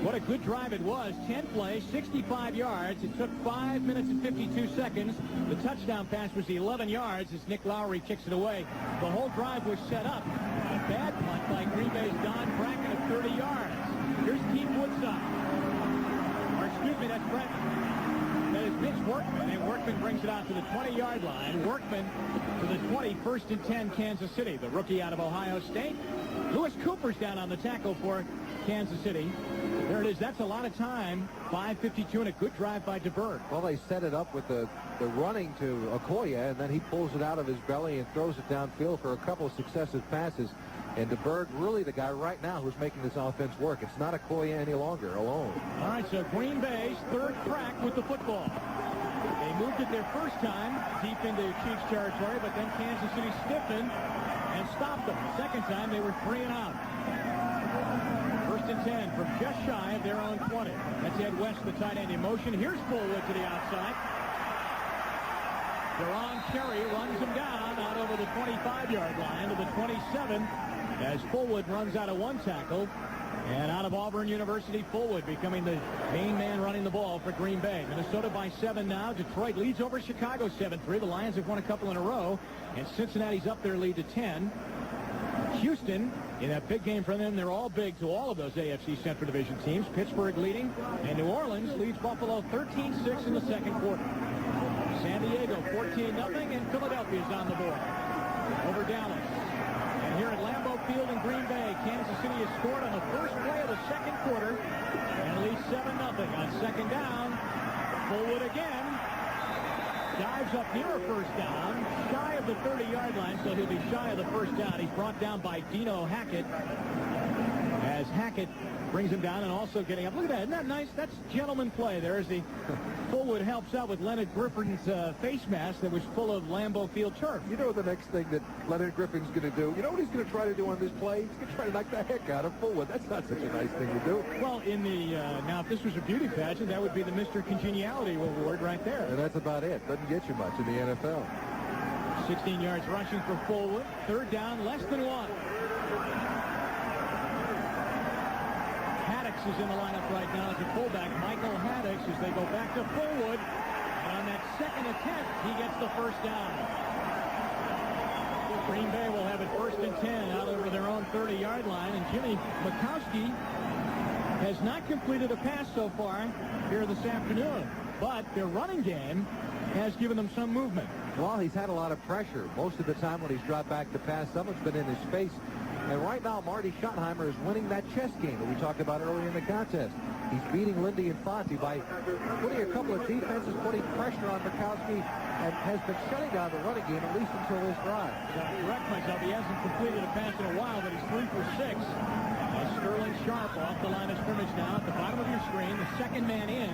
Speaker 1: What a good drive it was. 10 plays, 65 yards. It took 5 minutes and 52 seconds. The touchdown pass was 11 yards as Nick Lowry kicks it away. The whole drive was set up. A bad punt by Green Bay's Don Bracken of 30 yards. Here's Keith Woodside. Or excuse me, that's Brett. That is Mitch Workman, and Workman brings it out to the 20-yard line. Workman to the 20, 1st and 10, Kansas City. The rookie out of Ohio State. Lewis Cooper's down on the tackle for Kansas City. There it is. That's a lot of time. 5:52 and a good drive by DeBerg.
Speaker 3: Well, they set it up with the running to Okoye, and then he pulls it out of his belly and throws it downfield for a couple of successive passes. And DeBerg, really the guy right now who's making this offense work. It's not Okoye any longer alone.
Speaker 1: All right, so Green Bay's third crack with the football. They moved it their first time deep into Chiefs territory, but then Kansas City stiffened and stopped them. Second time, they were 3 and out. 1st and 10 from just shy of their own 20. That's Ed West, the tight end in motion. Here's Fullwood to the outside. Deron Cherry runs him down out over the 25-yard line to the 27 as Fullwood runs out of one tackle. And out of Auburn University, Fullwood becoming the main man running the ball for Green Bay. Minnesota by 7 now. Detroit leads over Chicago 7-3. The Lions have won a couple in a row. And Cincinnati's up their lead to 10. Houston, in that big game for them, they're all big to all of those AFC Central Division teams. Pittsburgh leading, and New Orleans leads Buffalo 13-6 in the second quarter. San Diego 14-0, and Philadelphia's on the board over Dallas. And here at Lambeau Field in Green Bay, Kansas City has scored on the first play of the second quarter and leads 7-0. On second down, Fullwood again. Dives up near a first down, shy of the 30-yard line, so he'll be shy of the first down. He's brought down by Dino Hackett as Hackett brings him down and also getting up. Look at that. Isn't that nice? That's gentleman play. There's the Fullwood helps out with Leonard Griffin's face mask that was full of Lambeau Field turf.
Speaker 3: You know the next thing that Leonard Griffin's going to do? You know what he's going to try to do on this play? He's going to try to knock the heck out of Fullwood. That's not such a nice thing to do.
Speaker 1: Well, in the now, if this was a beauty pageant, that would be the Mr. Congeniality award right there.
Speaker 3: And that's about it. Doesn't get you much in the NFL.
Speaker 1: 16 yards rushing for Fullwood. Third down, less than 1. Haddix is in the lineup right now as a fullback. Michael Haddix as they go back to Fullwood. And on that second attempt, he gets the first down. Green Bay will have it 1st and 10 out over their own 30-yard line. And Jimmy Mikowski has not completed a pass so far here this afternoon. But their running game has given them some movement.
Speaker 3: Well, he's had a lot of pressure. Most of the time when he's dropped back to pass, someone's been in his face. And right now, Marty Schottenheimer is winning that chess game that we talked about earlier in the contest. He's beating Lindy and Fonte by putting a couple of defenses, putting pressure on Mikowski, and has been shutting down the running game at least until this drive.
Speaker 1: I'll correct myself. He hasn't completed a pass in a while, but he's 3 for 6. As Sterling Sharp off the line of scrimmage now at the bottom of your screen. The second man in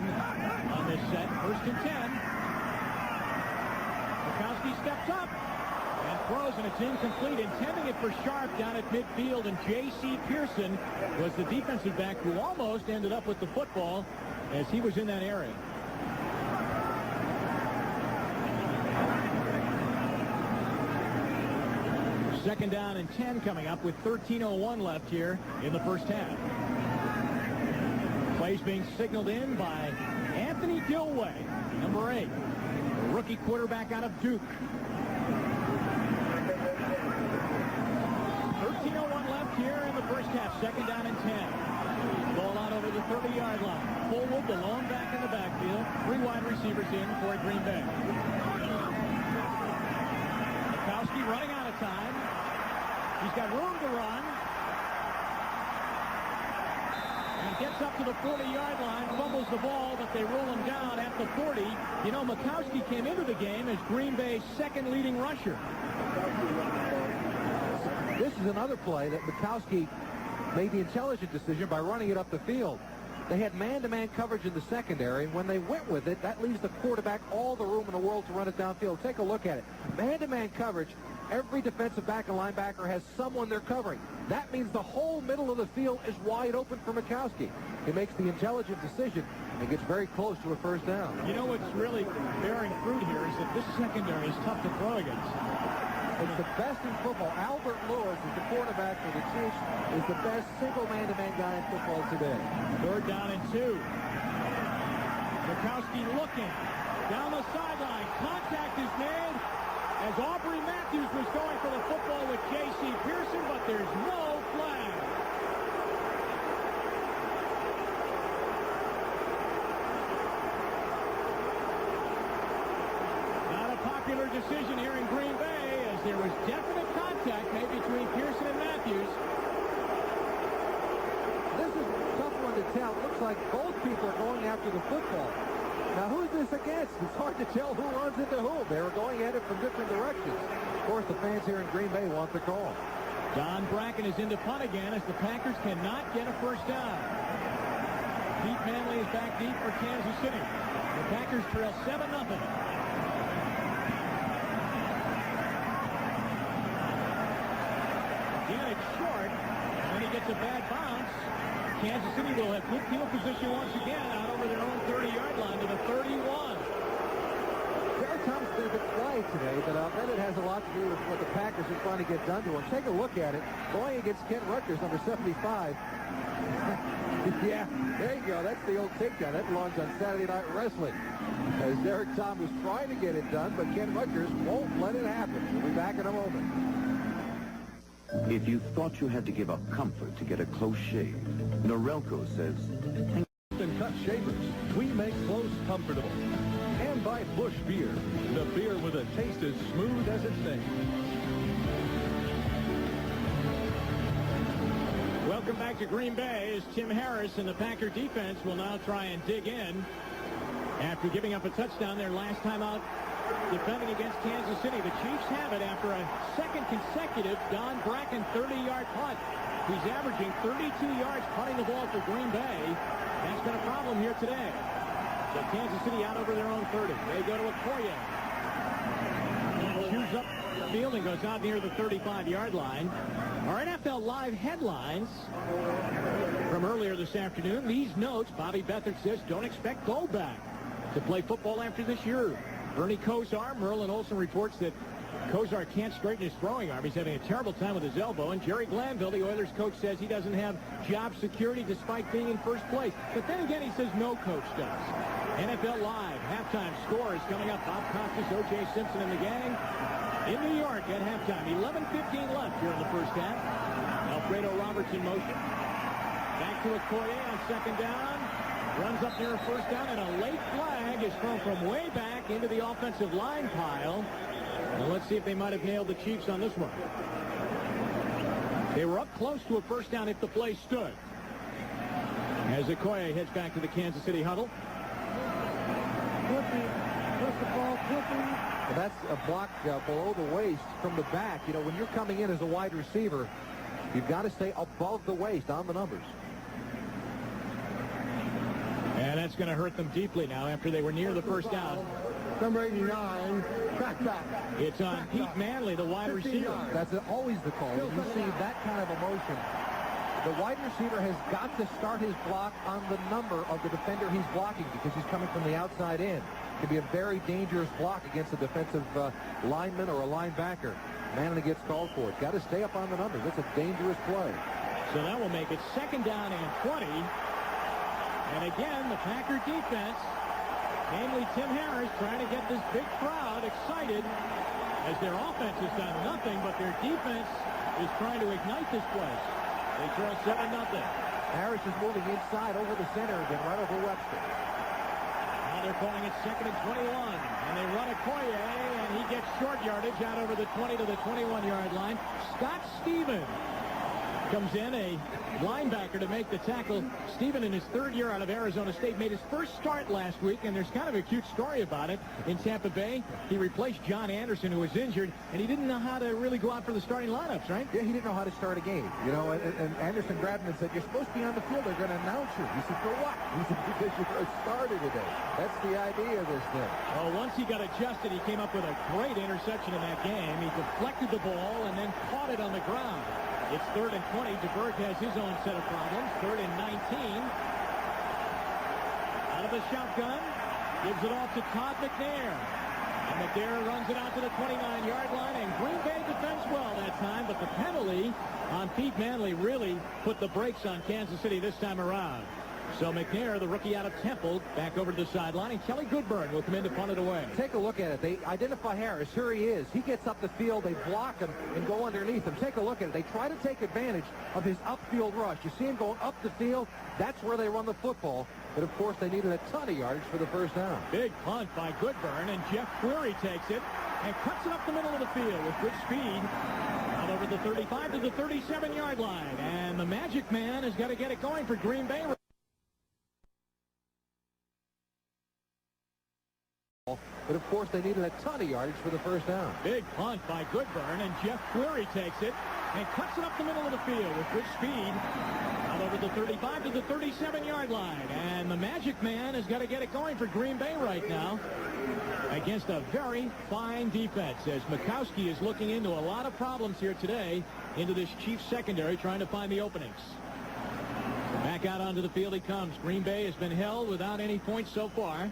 Speaker 1: on this set. 1st and 10. Mikowski steps up and throws, and it's incomplete, intending it for Sharp down at midfield, and J.C. Pearson was the defensive back who almost ended up with the football as he was in that area. Second down and 10 coming up with 13:01 left here in the first half. Plays being signaled in by Anthony Dillway, number 8, a rookie quarterback out of Duke. 13:01 left here in the first half. Second down and 10. Ball out over the 30-yard line. Fullwood, the lone back in the backfield. 3 wide receivers in for Green Bay. Mikowski running out of time. He's got room to run. And he gets up to the 40-yard line, fumbles the ball, but they roll him down at the 40. You know, Mikowski came into the game as Green Bay's second leading rusher.
Speaker 3: This is another play that Mikowski made the intelligent decision by running it up the field. They had man-to-man coverage in the secondary, and when they went with it, that leaves the quarterback all the room in the world to run it downfield. Take a look at it. Man-to-man coverage, every defensive back and linebacker has someone they're covering. That means the whole middle of the field is wide open for Mikowski. He makes the intelligent decision and gets very close to a first down.
Speaker 1: You know what's really bearing fruit here is that this secondary is tough to throw against.
Speaker 3: It's the best in football. Albert Lewis is the quarterback for the Chiefs, is the best single man-to-man guy in football today.
Speaker 1: 3rd down and 2. Mikowski looking down the sideline. Contact is made as Aubrey Matthews was going for the football with J.C. Pearson, but there's no flag. Not a popular decision here in Green Bay, as there was definite contact made between Pearson and Matthews.
Speaker 3: This is a tough one to tell. It looks like both people are going after the football. Now, who's this against? It's hard to tell who runs into who. They were going at it from different directions. Of course, the fans here in Green Bay want the call.
Speaker 1: Don Bracken is into punt again as the Packers cannot get a first down. Pete Manley is back deep for Kansas City. The Packers trail 7-0. Again, it's short, and then he gets a bad bounce. Kansas City will have good field position once again out over their own 30-yard line to the 31.
Speaker 3: Derek Thomas been a bit quiet today, but I'll bet it has a lot to do with what the Packers are trying to get done to him. Take a look at it. Going against Ken Rutgers, number 75. Yeah, there you go. That's the old takedown. That belongs on Saturday Night Wrestling. As Derek Thomas trying to get it done, but Ken Rutgers won't let it happen. We'll be back in a moment.
Speaker 6: If you thought you had to give up comfort to get a close shave, Norelco says...
Speaker 2: And cut shavers, we make close comfortable. And by Busch Beer, the beer with a taste as smooth as its name.
Speaker 1: Welcome back to Green Bay as Tim Harris and the Packer defense will now try and dig in after giving up a touchdown their last time out defending against Kansas City. The Chiefs have it after a second consecutive Don Bracken 30-yard punt. He's averaging 32 yards punting the ball for Green Bay. That's been a problem here today. So Kansas City out over their own 30. They go to Okoye. Chews up the field and goes out near the 35-yard line. Our NFL Live headlines from earlier this afternoon. These notes, Bobby Beathard says, don't expect Goldback to play football after this year. Bernie Kosar, Merlin Olsen reports that Kosar can't straighten his throwing arm. He's having a terrible time with his elbow. And Jerry Glanville, the Oilers coach, says he doesn't have job security despite being in first place. But then again, he says no coach does. NFL Live halftime score is coming up. Bob Costas, O.J. Simpson, and the gang in New York at halftime. 11:15 left here in the first half. Alfredo Roberts in motion. Back to Okoye on second down. Runs up near a first down, and a late flag is thrown from way back into the offensive line pile. And let's see if they might have nailed the Chiefs on this one. They were up close to a first down if the play stood. As Okoye heads back to the Kansas City huddle.
Speaker 3: Well, that's a block below the waist from the back. You know, when you're coming in as a wide receiver, you've got to stay above the waist on the numbers.
Speaker 1: And that's going to hurt them deeply now after they were near the first down.
Speaker 5: Number 89, crack back.
Speaker 1: It's on Pete Manley, the wide receiver.
Speaker 3: That's always the call. When you see that kind of emotion, the wide receiver has got to start his block on the number of the defender he's blocking because he's coming from the outside in. It can be a very dangerous block against a defensive lineman or a linebacker. Manley gets called for it. Got to stay up on the numbers. That's a dangerous play.
Speaker 1: So that will make it second down and 20. And again, the Packer defense, namely Tim Harris, trying to get this big crowd excited as their offense has done nothing, but their defense is trying to ignite this place. They trail 7-0.
Speaker 3: Harris is moving inside over the center again, right over Webster.
Speaker 1: Now they're calling it second and 21. And they run Okoye, and he gets short yardage out over the 20 to the 21-yard line. Scott Stevens Comes in a linebacker to make the tackle. Steven, in his third year out of Arizona State, made his first start last week, and there's kind of a cute story about it. In Tampa Bay, he replaced John Anderson, who was injured, and he didn't know how to really go out for the starting lineups, right?
Speaker 3: Yeah, he didn't know how to start a game. You know, and Anderson grabbed him and said, "You're supposed to be on the field. They're going to announce you." He said, "For what?" He said, "Because you're a starter today." That's the idea of this thing.
Speaker 1: Well, once he got adjusted, he came up with a great interception in that game. He deflected the ball and then caught it on the ground. It's 3rd and 20. DeBerg has his own set of problems. 3rd and 19. Out of the shotgun. Gives it off to Todd McNair. And McNair runs it out to the 29-yard line. And Green Bay defends well that time. But the penalty on Pete Manley really put the brakes on Kansas City this time around. So McNair, the rookie out of Temple, back over to the sideline, and Kelly Goodburn will come in to punt it away.
Speaker 3: Take a look at it. They identify Harris. Here he is. He gets up the field. They block him and go underneath him. Take a look at it. They try to take advantage of his upfield rush. You see him going up the field. That's where they run the football. But, of course, they needed a ton of yardage for the first down.
Speaker 1: Big punt by Goodburn, and Jeff Query takes it and cuts it up the middle of the field with good speed. Out over the 35 to the 37-yard line. And the Magic Man has got to get it going for Green Bay.
Speaker 3: But, of course, they needed a ton of yardage for the first down.
Speaker 1: Big punt by Goodburn, and Jeff Query takes it and cuts it up the middle of the field with good speed. Out over the 35 to the 37-yard line. And the Magic Man has got to get it going for Green Bay right now against a very fine defense, as Mikowski is looking into a lot of problems here today into this Chiefs secondary, trying to find the openings. Back out onto the field he comes. Green Bay has been held without any points so far.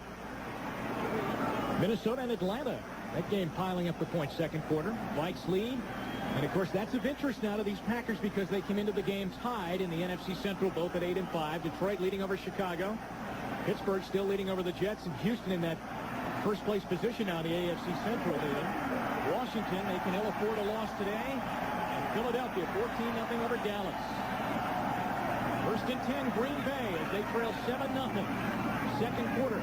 Speaker 1: Minnesota and Atlanta. That game piling up the points second quarter. Vikes lead. And, of course, that's of interest now to these Packers because they came into the game tied in the NFC Central, both at 8-5. Detroit leading over Chicago. Pittsburgh still leading over the Jets. And Houston in that first-place position now in the AFC Central leading. Washington, they can ill afford a loss today. And Philadelphia, 14-0 over Dallas. 1st and 10, Green Bay as they trail 7-0. Second quarter.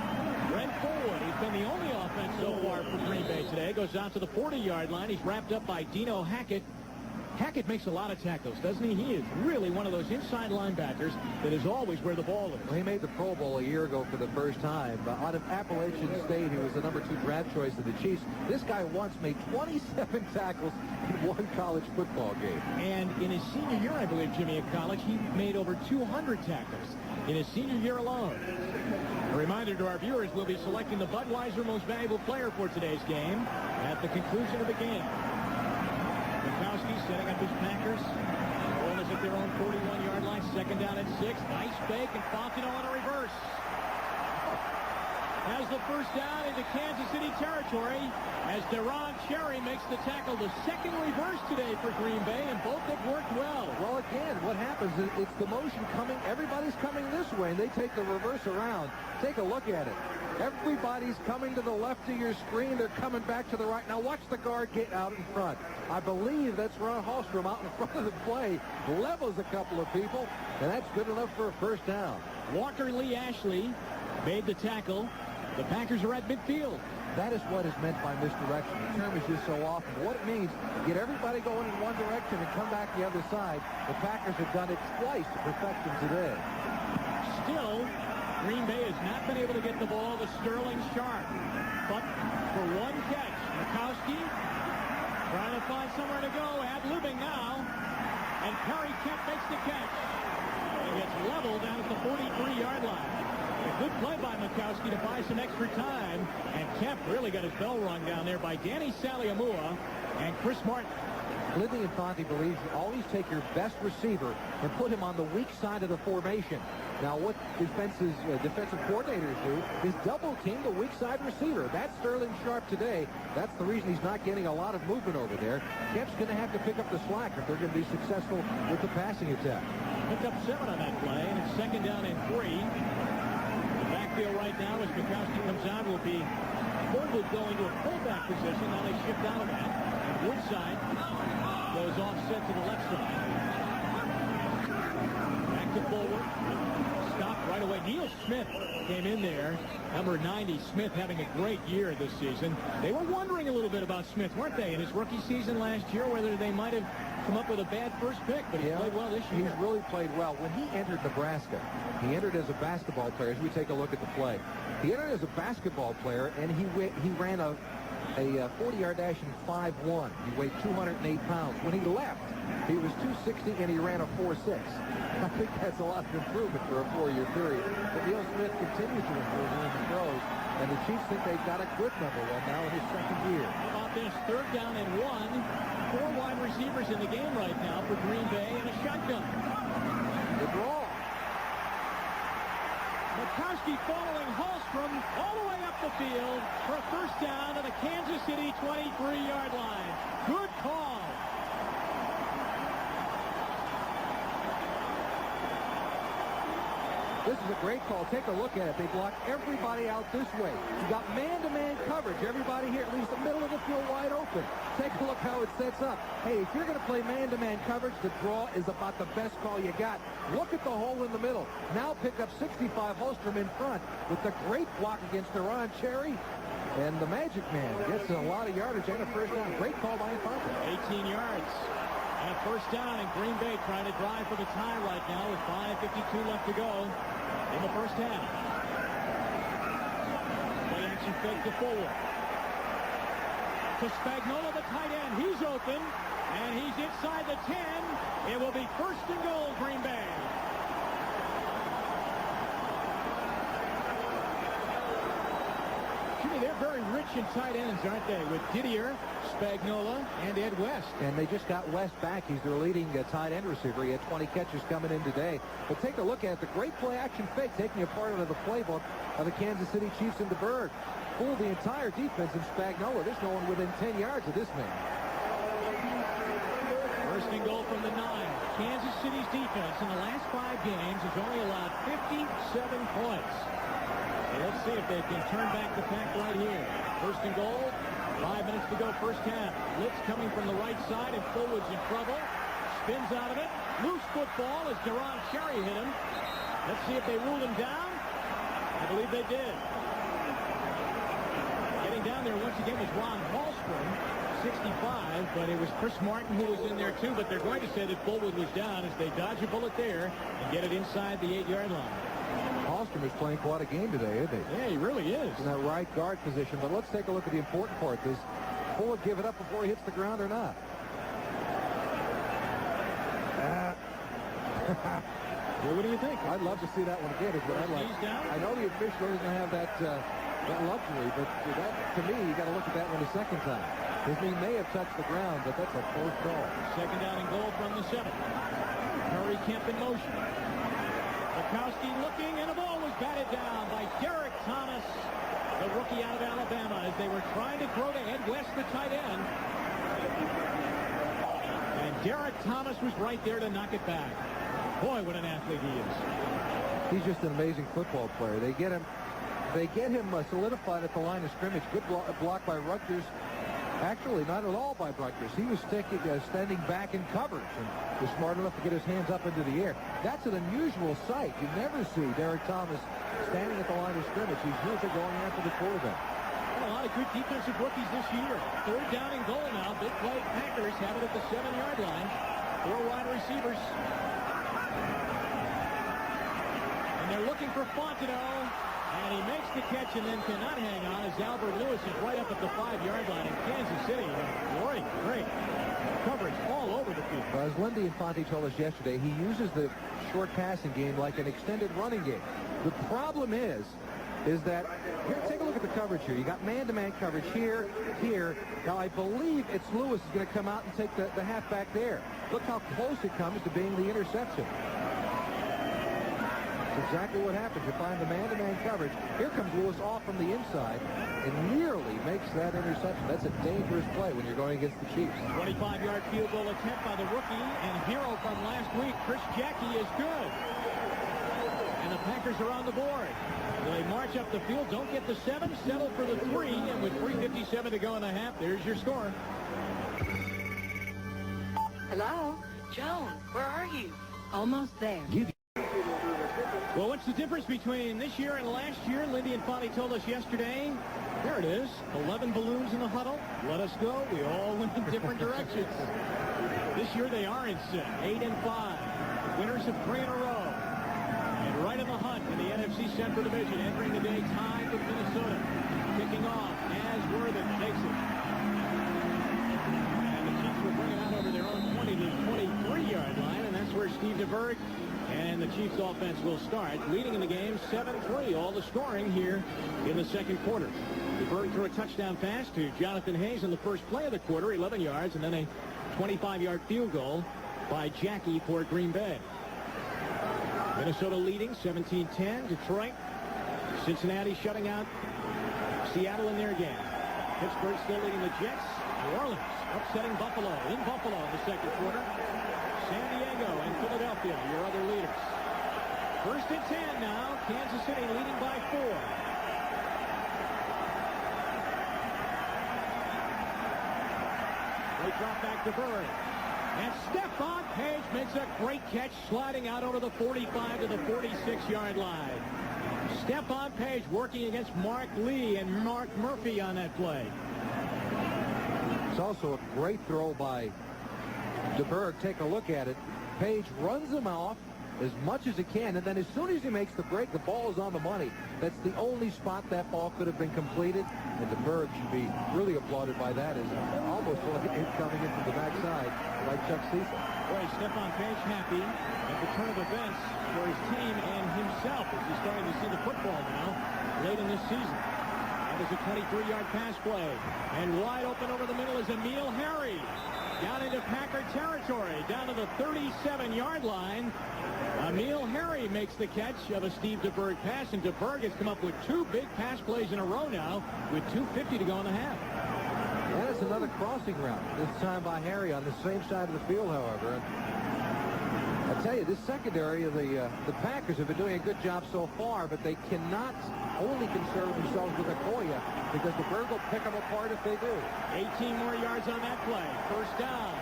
Speaker 1: Brent Forward, he's been the only offense so far for Green Bay today. Goes out to the 40-yard line. He's wrapped up by Dino Hackett. Hackett makes a lot of tackles, doesn't he? He is really one of those inside linebackers that is always where the ball is.
Speaker 3: Well, he made the Pro Bowl a year ago for the first time. Out of Appalachian State, he was the number 2 draft choice of the Chiefs. This guy once made 27 tackles in one college football game.
Speaker 1: And in his senior year, I believe, Jimmy, at college, he made over 200 tackles in his senior year alone. A reminder to our viewers, we'll be selecting the Budweiser Most Valuable Player for today's game at the conclusion of the game. Mikowski setting up his Packers. Ball is at their own 41-yard line. Second down at 6. Nice fake, and Fontenot on a reverse. Has the first down into Kansas City territory as Deron Cherry makes the tackle. The second reverse today for Green Bay, and both have worked well.
Speaker 3: Well, again, what happens is it's the motion coming. Everybody's coming this way, and they take the reverse around. Take a look at it. Everybody's coming to the left of your screen. They're coming back to the right. Now watch the guard get out in front. I believe that's Ron Hallstrom out in front of the play. Levels a couple of people, and that's good enough for a first down.
Speaker 1: Walker Lee Ashley made the tackle. The Packers are at midfield.
Speaker 3: That is what is meant by misdirection. The term is used so often. What it means, get everybody going in one direction and come back the other side. The Packers have done it twice to perfection today.
Speaker 1: Still, Green Bay has not been able to get the ball to Sterling Sharp. But for one catch, Mikowski trying to find somewhere to go. Ad-libbing now. And Perry Kemp makes the catch. And gets leveled down at the 43-yard line. A good play by Mikowski to buy some extra time. And Kemp really got his bell rung down there by Danny Saliamua and Chris Martin.
Speaker 3: Lindy Infante believes you always take your best receiver and put him on the weak side of the formation. Now, what defensive coordinators do is double team the weak side receiver. That's Sterling Sharp today. That's the reason he's not getting a lot of movement over there. Kemp's going to have to pick up the slack if they're going to be successful with the passing attack.
Speaker 1: Picked up 7 on that play, and it's second down and 3. The backfield right now as Mikowski comes out will be Forward going to a fullback position. Now they shift out of that. And Woodside goes offset to the left side. Back to Forward. Stopped right away. Neil Smith came in there. Number 90, Smith having a great year this season. They were wondering a little bit about Smith, weren't they, in his rookie season last year, whether they might have come up with a bad first pick, but he played well this year.
Speaker 3: He's really played well. When he entered Nebraska, he entered as a basketball player. As we take a look at the play, he entered as a basketball player, and he ran a 40-yard dash in 5.1. He weighed 208 pounds. When he left, he was 260, and he ran a 4.6. I think that's a lot of improvement for a 4-year period. But Neil Smith continues to improve in the throws, and the Chiefs think they've got a good number one now in his second year.
Speaker 1: How about this? 3rd down and 1. 4 wide receivers in the game right now for Green Bay and a shotgun.
Speaker 3: The draw.
Speaker 1: Mikowski following Hallstrom all the way up the field for a first down to the Kansas City 23-yard line. Good call.
Speaker 3: This is a great call. Take a look at it. They block everybody out this way. You got man-to-man coverage. Everybody here, at least the middle of the field, wide open. Take a look how it sets up. Hey, if you're going to play man-to-man coverage, the draw is about the best call you got. Look at the hole in the middle. Now pick up 65 Holstrom in front with the great block against Deron Cherry. And the Magic Man gets a lot of yardage and a first down. Great call by Infante.
Speaker 1: 18 yards. And a first down, and Green Bay trying to drive for the tie right now with 5:52 left to go in the first half. Play action fake to forward. To Spagnuolo, the tight end. He's open, and he's inside the 10. It will be first and goal, Green Bay. Jimmy, they're very rich in tight ends, aren't they? With Didier, Spagnuolo, and Ed West.
Speaker 3: And they just got West back. He's their leading tight end receiver. He had 20 catches coming in today. But take a look at the great play-action fake taking a part of the playbook of the Kansas City Chiefs in the bird. Fooled the entire defense in Spagnuolo. There's no one within 10 yards of this man.
Speaker 1: First and goal from the 9. Kansas City's defense in the last 5 games has only allowed 57 points. So let's see if they can turn back the pack right here. First and goal. 5 minutes to go first half. Blitz coming from the right side, and Fullwood's in trouble. Spins out of it. Loose football as Deron Cherry hit him. Let's see if they ruled him down. I believe they did. Getting down there once again was Ron Hallstrom, 65, but it was Chris Martin who was in there too, but they're going to say that Fullwood was down as they dodge a bullet there and get it inside the 8-yard line.
Speaker 3: Hallstrom is playing quite a game today, isn't he?
Speaker 1: Yeah, he really is.
Speaker 3: In that right guard position. But let's take a look at the important part. Does Fullwood give it up before he hits the ground or not?
Speaker 1: Well, what do you think?
Speaker 3: I'd love to see that one again. Is what I'd like. I know the official doesn't have that luxury, but that, to me, you got to look at that one a second time. His knee may have touched the ground, but that's a close call.
Speaker 1: Second down and goal from the 7. Curry Kemp in motion. Mikowski looking, and the ball was batted down by Derek Thomas, the rookie out of Alabama, as they were trying to throw to Ed West, the tight end. And Derek Thomas was right there to knock it back. Boy, what an athlete he is.
Speaker 3: He's just an amazing football player. They get him solidified at the line of scrimmage. Good block by Rutgers. Actually, not at all by Rutgers. He was standing back in coverage and was smart enough to get his hands up into the air. That's an unusual sight. You never see Derek Thomas standing at the line of scrimmage. He's usually going after the quarterback.
Speaker 1: A lot of good defensive rookies this year. Third down and goal now. Big play Packers have it at the 7-yard line. 4 wide receivers. And they're looking for Fontenot. And he makes the catch and then cannot hang on as Albert Lewis is right up at the 5-yard line in Kansas City. Great coverage all over the field.
Speaker 3: Well, as Lindy Infante told us yesterday, he uses the short passing game like an extended running game. The problem is that, here, take a look at the coverage here. You got man-to-man coverage here. Now, I believe it's Lewis is going to come out and take the halfback there. Look how close it comes to being the interception. That's exactly what happens. You find the man-to-man coverage. Here comes Lewis off from the inside and nearly makes that interception. That's a dangerous play when you're going against the Chiefs.
Speaker 1: 25-yard field goal attempt by the rookie and hero from last week. Chris Jackie is good. And the Packers are on the board. They march up the field, don't get the 7, settle for the 3, and with 3:57 to go in the half, there's your score.
Speaker 8: Hello? Joan, where are you? Almost there.
Speaker 1: Well, what's the difference between this year and last year? Lindy Infante told us yesterday. There it is. 11 balloons in the huddle. Let us go. We all went in different directions. This year they are in sync, 8-5. Winners of 3 in a row. And right in the hunt in the NFC Central Division, entering the day tied with Minnesota. Kicking off as Worthing takes it. And the Chiefs will bring it out over their own 20 to 23-yard line, and that's where Steve DeBerg and the Chiefs offense will start, leading in the game 7-3. All the scoring here in the second quarter. DeBerg threw a touchdown pass to Jonathan Hayes in the first play of the quarter, 11 yards, and then a 25-yard field goal by Jackie for Green Bay. Minnesota leading 17-10. Detroit, Cincinnati shutting out Seattle in their game. Pittsburgh still leading the Jets. New Orleans upsetting Buffalo in Buffalo in the second quarter. San Diego and Philadelphia, your other leaders. First and 10 now. Kansas City leading by 4. They drop back to Bird. And Stephon Page makes a great catch, sliding out over the 45 to the 46-yard line. Stephon Page working against Mark Lee and Mark Murphy on that play.
Speaker 3: It's also a great throw by DeBerg. Take a look at it. Page runs him off as much as he can, and then as soon as he makes the break, the ball is on the money. That's the only spot that ball could have been completed, and DeBerg should be really applauded by that. Is almost like it's coming in from the backside, like Chuck Cecil.
Speaker 1: Boy, Stephon Page happy at the turn of events for his team and himself as he's starting to see the football now late in this season. That is a 23-yard pass play, and wide open over the middle is Emil Harry. Down into Packer territory, down to the 37-yard line. Emil Harry makes the catch of a Steve DeBerg pass, and DeBerg has come up with 2 big pass plays in a row now with 2:50 to go in the half.
Speaker 3: That is another crossing route, this time by Harry on the same side of the field, however. I tell you, this secondary of the Packers have been doing a good job so far, but they cannot only concern themselves with Okoye because DeBerg will pick them apart if they do.
Speaker 1: 18 more yards on that play. First down.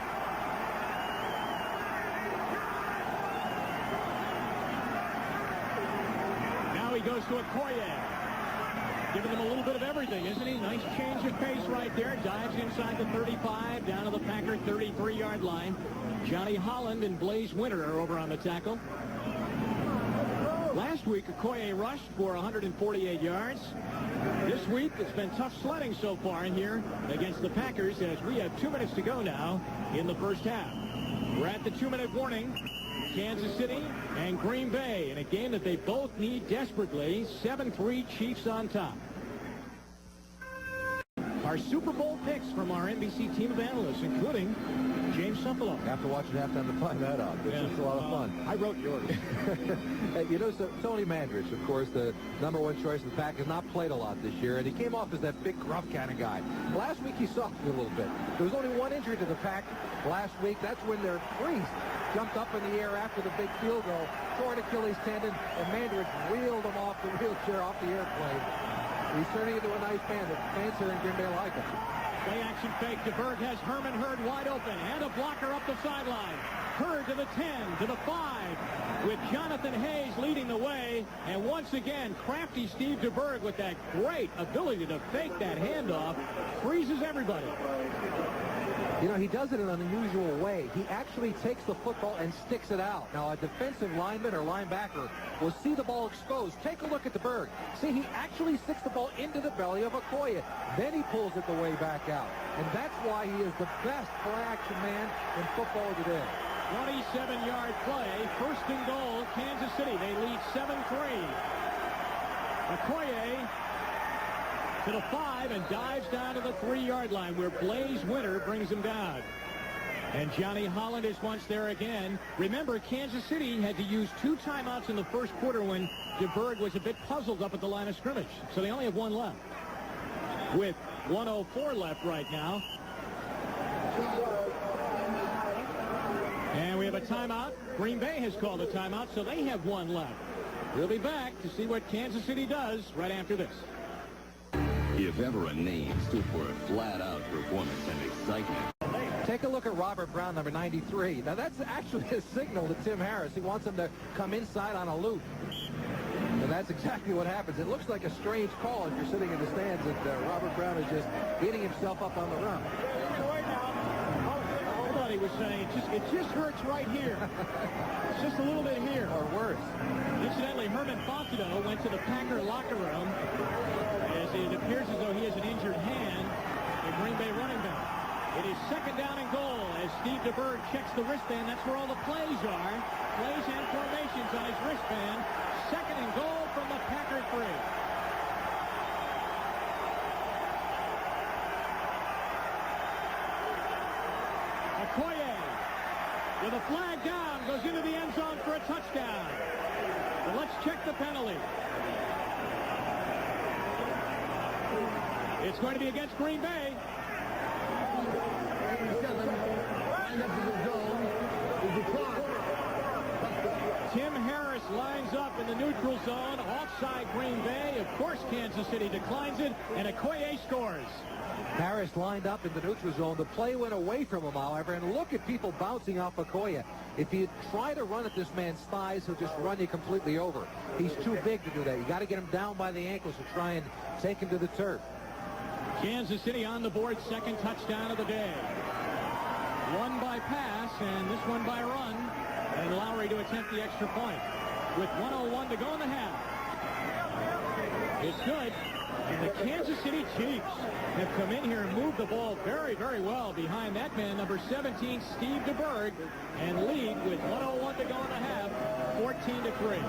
Speaker 1: Now he goes to Okoye. Giving them a little bit of everything, isn't he? Nice change of pace right there. Dives inside the 35, down to the Packer 33-yard line. Johnny Holland and Blaze Winter are over on the tackle. Last week, Okoye rushed for 148 yards. This week, it's been tough sledding so far in here against the Packers as we have 2 minutes to go now in the first half. We're at the 2-minute warning. Kansas City and Green Bay in a game that they both need desperately. 7-3 Chiefs on top. Our Super Bowl picks from our NBC team of analysts, including James Suffalo.
Speaker 3: Have to watch it halftime to find that out. It's just a lot of fun.
Speaker 1: I wrote yours.
Speaker 3: You know, so Tony Mandrich, of course, the #1 choice of the Pack, has not played a lot this year, and he came off as that big, gruff kind of guy. Last week, he softened a little bit. There was only 1 injury to the Pack last week. That's when their priest jumped up in the air after the big field goal, tore an Achilles tendon, and Mandrich wheeled him off the wheelchair off the airplane. He's turning into a nice man. The fans here in Green Bay like him.
Speaker 1: Play action fake. DeBerg has Herman Hurd wide open, and a blocker up the sideline. Hurd to the 10, to the 5, with Jonathan Hayes leading the way. And once again, crafty Steve DeBerg with that great ability to fake that handoff, freezes everybody.
Speaker 3: You know, he does it in an unusual way. He actually takes the football and sticks it out. Now, a defensive lineman or linebacker will see the ball exposed. Take a look at DeBerg. See, he actually sticks the ball into the belly of Okoye. Then he pulls it the way back out. And that's why he is the best play-action man in football today.
Speaker 1: 27-yard play, first and goal, Kansas City. They lead 7-3. Okoye to the 5 and dives down to the 3-yard line where Blaze Winter brings him down. And Johnny Holland is once there again. Remember, Kansas City had to use 2 timeouts in the first quarter when DeBerg was a bit puzzled up at the line of scrimmage. So they only have 1 left. With 1:04 left right now. And we have a timeout. Green Bay has called a timeout, so they have 1 left. We'll be back to see what Kansas City does right after this.
Speaker 4: If ever a name stood for a flat-out performance and excitement.
Speaker 3: Take a look at Robert Brown, number 93. Now, that's actually a signal to Tim Harris. He wants him to come inside on a loop. And that's exactly what happens. It looks like a strange call if you're sitting in the stands that Robert Brown is just beating himself up on the run.
Speaker 1: I thought he was saying, it just hurts right here. It's just a little bit here.
Speaker 3: Or worse.
Speaker 1: Incidentally, Herman Fontenot went to the Packer locker room as it appears as though he has an injured hand, the Green Bay running back. It is second down and goal as Steve DeBerg checks the wristband. That's where all the plays are. Plays and formations on his wristband. Second and goal from the Packer 3. Okoye with a flag down, goes into the end zone for a touchdown. Well, let's check the penalty. It's going to be against Green Bay. Tim Harris lines up in the neutral zone, offside Green Bay. Of course, Kansas City declines it, and Okoye scores.
Speaker 3: Harris lined up in the neutral zone. The play went away from him, however, and look at people bouncing off Okoye. If you try to run at this man's thighs, he'll just run you completely over. He's too big to do that. You got to get him down by the ankles to try and take him to the turf.
Speaker 1: Kansas City on the board, second touchdown of the day. One by pass, and this one by run. And Lowry to attempt the extra point. With 1:01 to go in the half. It's good. And the Kansas City Chiefs have come in here and moved the ball very, very well behind that man, number 17, Steve DeBerg, and lead with 1:01 to go in the half, 14-3.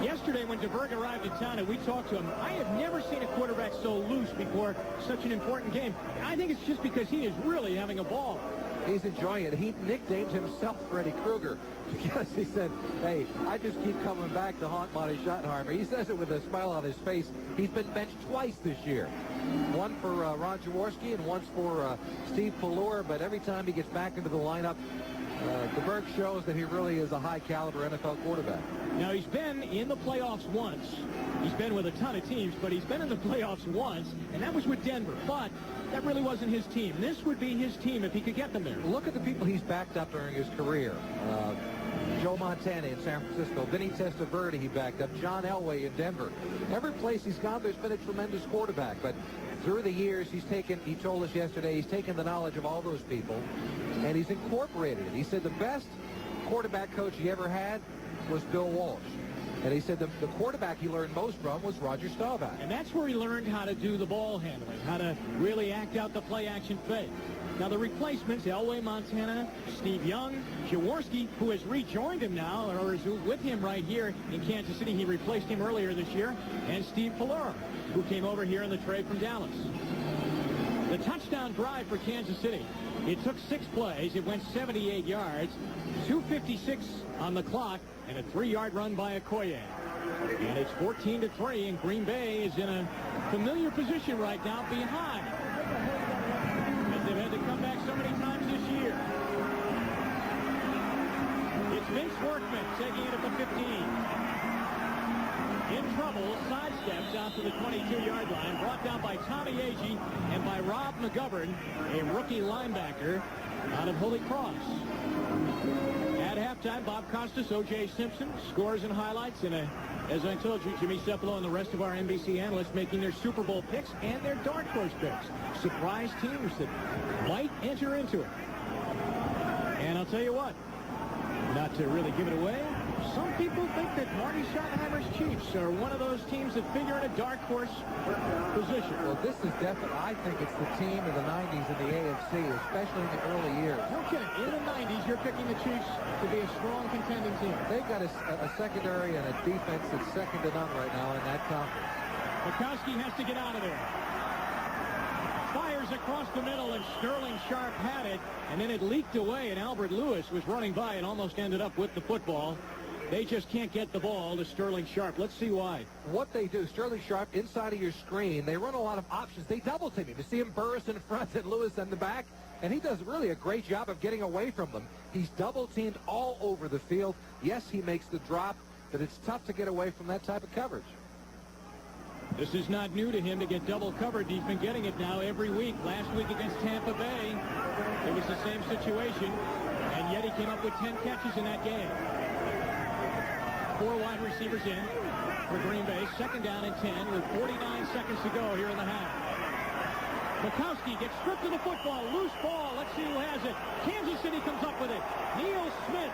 Speaker 1: Yesterday when DeBerg arrived in town and we talked to him, I have never seen a quarterback so loose before such an important game. I think it's just because he is really having a ball.
Speaker 3: He's enjoying it. He nicknamed himself Freddy Krueger because he said, hey, I just keep coming back to haunt Monty Schottenheimer. He says it with a smile on his face. He's been benched twice this year. One for Ron Jaworski and once for Steve Pallure, but every time he gets back into the lineup, DeBerg shows that he really is a high-caliber NFL quarterback.
Speaker 1: Now, he's been in the playoffs once. He's been with a ton of teams, but he's been in the playoffs once, and that was with Denver. But that really wasn't his team. This would be his team if he could get them there.
Speaker 3: Look at the people he's backed up during his career. Joe Montana in San Francisco. Vinny Testaverde he backed up. John Elway in Denver. Every place he's gone, there's been a tremendous quarterback. But through the years, he told us yesterday, he's taken the knowledge of all those people, and he's incorporated it. He said the best quarterback coach he ever had was Bill Walsh. And he said the quarterback he learned most from was Roger Staubach.
Speaker 1: And that's where he learned how to do the ball handling, how to really act out the play-action fake. Now, the replacements, Elway, Montana, Steve Young, Jaworski, who has rejoined him now, or is with him right here in Kansas City. He replaced him earlier this year. And Steve Pallure, who came over here in the trade from Dallas. The touchdown drive for Kansas City. It took 6 plays. It went 78 yards, 2:56 on the clock, and a 3-yard run by Okoye. And it's 14-3, and Green Bay is in a familiar position right now behind. As they've had to come back so many times this year. It's Vince Workman taking it at the 15. In trouble, sidesteps out to the 22-yard line, brought down by Tommy Agee and by Rob McGovern, a rookie linebacker out of Holy Cross. At halftime, Bob Costas, O.J. Simpson, scores and highlights, and as I told you, Jimmy Cepolo and the rest of our NBC analysts making their Super Bowl picks and their dark horse picks. Surprise teams that might enter into it. And I'll tell you what, not to really give it away, some people think that Marty Schottenheimer's Chiefs are one of those teams that figure in a dark horse position.
Speaker 3: Well, this is definitely, I think it's the team of the 90s in the AFC, especially in the early years.
Speaker 1: Okay, in the 90s, you're picking the Chiefs to be a strong contending team.
Speaker 3: They've got a secondary and a defense that's second to none right now in that conference.
Speaker 1: Bukowski has to get out of there. Fires across the middle, and Sterling Sharp had it, and then it leaked away, and Albert Lewis was running by and almost ended up with the football. They just can't get the ball to Sterling Sharp. Let's see why.
Speaker 3: What they do, Sterling Sharp inside of your screen, they run a lot of options. They double team him. You see him Burris in front and Lewis in the back, and he does really a great job of getting away from them. He's double teamed all over the field. Yes, he makes the drop, but it's tough to get away from that type of coverage.
Speaker 1: This is not new to him to get double covered. He's been getting it now every week. Last week against Tampa Bay, it was the same situation, and yet he came up with 10 catches in that game. 4 wide receivers in for Green Bay. Second down and 10 with 49 seconds to go here in the half. Mikowski gets stripped of the football. Loose ball. Let's see who has it. Kansas City comes up with it. Neil Smith.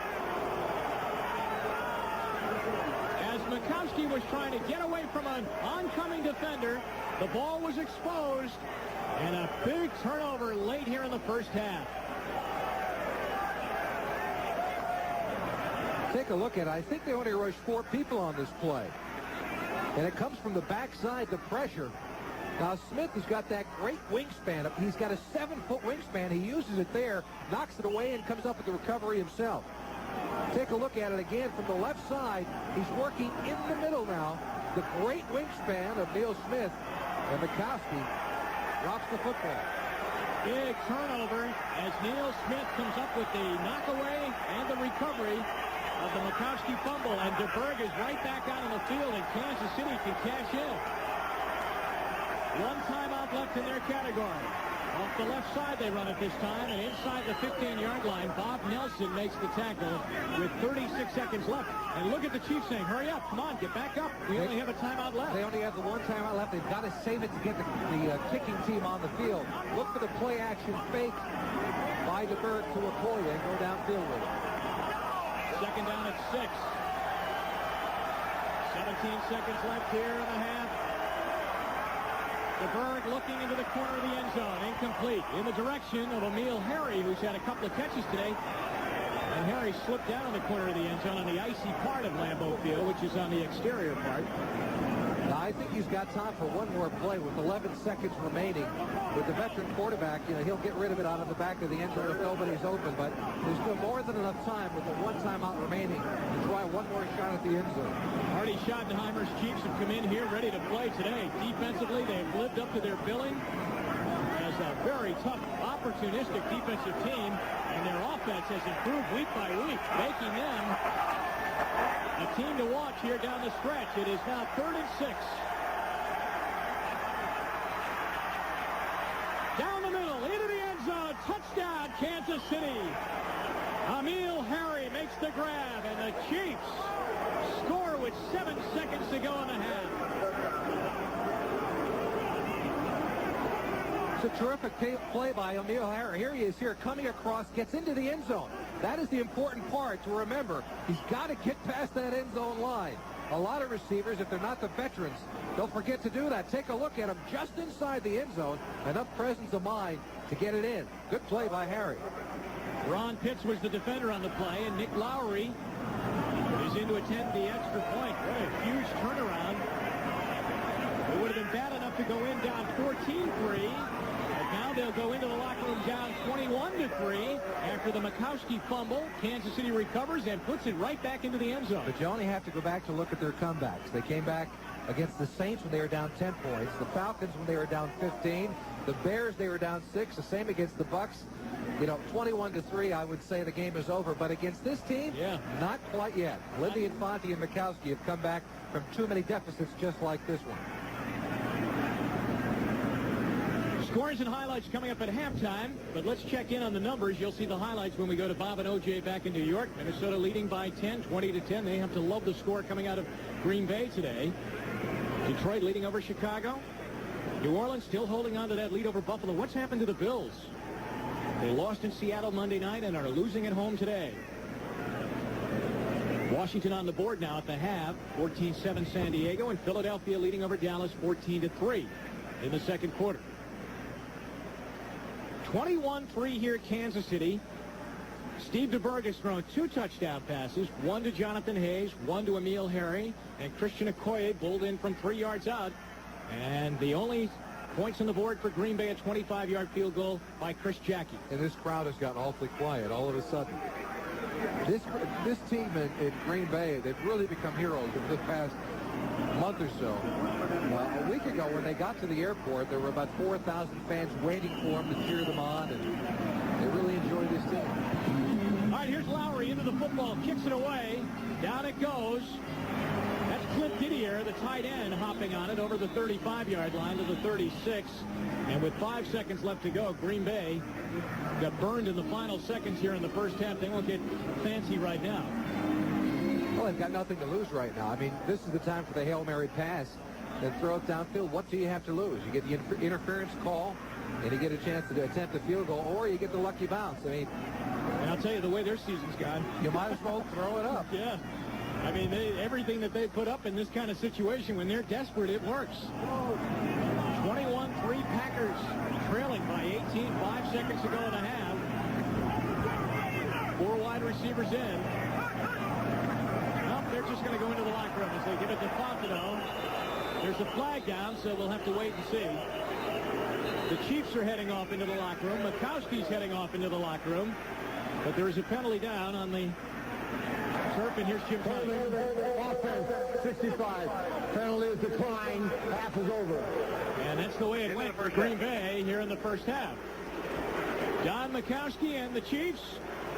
Speaker 1: As Mikowski was trying to get away from an oncoming defender, the ball was exposed, and a big turnover late here in the first half.
Speaker 3: Take a look at it. I think they only rushed 4 people on this play. And it comes from the backside, the pressure. Now, Smith has got that great wingspan. He's got a 7-foot wingspan. He uses it there, knocks it away, and comes up with the recovery himself. Take a look at it again from the left side. He's working in the middle now. The great wingspan of Neil Smith. And Mikowski drops the football.
Speaker 1: Big turnover as Neil Smith comes up with the knockaway and the recovery of the Mikowski fumble, and DeBerg is right back out on the field, and Kansas City can cash in. 1 timeout left in their category. Off the left side they run it this time, and inside the 15-yard line, Bob Nelson makes the tackle with 36 seconds left. And look at the Chiefs saying, hurry up, come on, get back up. We only have a timeout left.
Speaker 3: They only have the 1 timeout left. They've got to save it to get the kicking team on the field. Look for the play-action fake by DeBerg to Okoye and go downfield with it.
Speaker 1: Second down at 6. 17 seconds left here in the half. DeBerg looking into the corner of the end zone. Incomplete. In the direction of Emil Harry, who's had a couple of catches today. And Harry slipped down in the corner of the end zone on the icy part of Lambeau Field, which is on the exterior part.
Speaker 3: Now, I think he's got time for one more play with 11 seconds remaining. With the veteran quarterback, he'll get rid of it out of the back of the end zone if nobody's open. But there's still more than enough time with the 1 timeout remaining to try one more shot at the end zone.
Speaker 1: Artie Schottenheimer's Chiefs have come in here ready to play today. Defensively, they've lived up to their billing as a very tough, opportunistic defensive team, and their offense has improved week by week, making them a team to watch here down the stretch. It is now 3rd and 6. Down the middle, into the end zone, touchdown, Kansas City. Emil Harry makes the grab, and the Chiefs score with 7 seconds to go in the half.
Speaker 3: It's a terrific play by Emil Harry. Here he is here, coming across, gets into the end zone. That is the important part to remember. He's got to get past that end zone line. A lot of receivers, if they're not the veterans, don't forget to do that. Take a look at him just inside the end zone. Enough presence of mind to get it in. Good play by Harry.
Speaker 1: Ron Pitts was the defender on the play, and Nick Lowry is in to attempt the extra point. What a huge turnaround. It would have been bad enough to go in down 14-3. Now they'll go into the locker room down 21-3 after the Mikowski fumble. Kansas City recovers and puts it right back into the end zone.
Speaker 3: But you only have to go back to look at their comebacks. They came back against the Saints when they were down 10 points, the Falcons when they were down 15, the Bears they were down 6, the same against the Bucks. 21-3, I would say the game is over. But against this team, not quite yet. Lindy Infante and Mikowski have come back from too many deficits just like this one.
Speaker 1: Scores and highlights coming up at halftime, but let's check in on the numbers. You'll see the highlights when we go to Bob and OJ back in New York. Minnesota leading by 10, 20-10. They have to love the score coming out of Green Bay today. Detroit leading over Chicago. New Orleans still holding on to that lead over Buffalo. What's happened to the Bills? They lost in Seattle Monday night and are losing at home today. Washington on the board now at the half, 14-7 San Diego, and Philadelphia leading over Dallas 14-3 in the second quarter. 21-3 here at Kansas City. Steve DeBerg has thrown 2 touchdown passes, one to Jonathan Hayes, one to Emil Harry, and Christian Okoye bowled in from 3 yards out. And the only points on the board for Green Bay, a 25-yard field goal by Chris Jackie.
Speaker 3: And this crowd has gotten awfully quiet all of a sudden. This team in Green Bay, they've really become heroes over the past month or so. A week ago when they got to the airport, there were about 4,000 fans waiting for them to cheer them on, and they really enjoy this team.
Speaker 1: All right, here's Lowry into the football, kicks it away, down it goes. That's Clint Didier, the tight end, hopping on it over the 35-yard line to the 36. And with 5 seconds left to go, Green Bay got burned in the final seconds here in the first half. They won't get fancy right now.
Speaker 3: Well, they've got nothing to lose right now. I mean, this is the time for the Hail Mary pass and throw it downfield. What do you have to lose? You get the interference call. and you get a chance to attempt a field goal, or you get the lucky bounce. I mean,
Speaker 1: And I'll tell you, the way their season's gone,
Speaker 3: you might as well throw it up.
Speaker 1: yeah. I mean, everything that they put up in this kind of situation, when they're desperate, it works. 21-3 Packers trailing by 18, 5 seconds to go in the half. 4 wide receivers in. Well, they're just going to go into the locker room as they give it to Fontenot. There's a flag down, so we'll have to wait and see. The Chiefs are heading off into the locker room. Mikowski's heading off into the locker room. But there is a penalty down on the turf, and here's Jim Kelly.
Speaker 5: Offense, 65. Penalty is declined. Half is over.
Speaker 1: And that's the way it went for Green Bay here in the first half. Don Mikowski and the Chiefs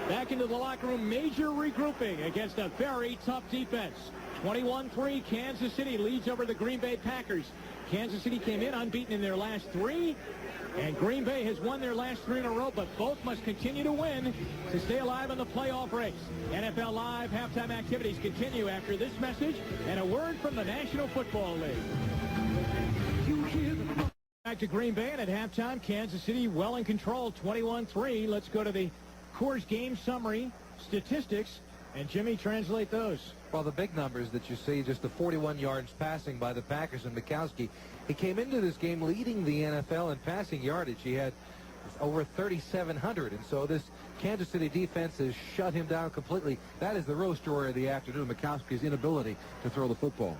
Speaker 1: back into the locker room. Major regrouping against a very tough defense. 21-3, Kansas City leads over the Green Bay Packers. Kansas City came in unbeaten in their last 3, and Green Bay has won their last 3 in a row, but both must continue to win to stay alive in the playoff race. NFL Live halftime activities continue after this message and a word from the National Football League. Back to Green Bay, and at halftime, Kansas City well in control, 21-3. Let's go to the Coors game summary statistics, and Jimmy, translate those.
Speaker 3: Well, the big numbers that you see, just the 41 yards passing by the Packers and Mikowski. He came into this game leading the NFL in passing yardage. He had over 3,700, and so this Kansas City defense has shut him down completely. That is the real story of the afternoon, Mikowski's inability to throw the football.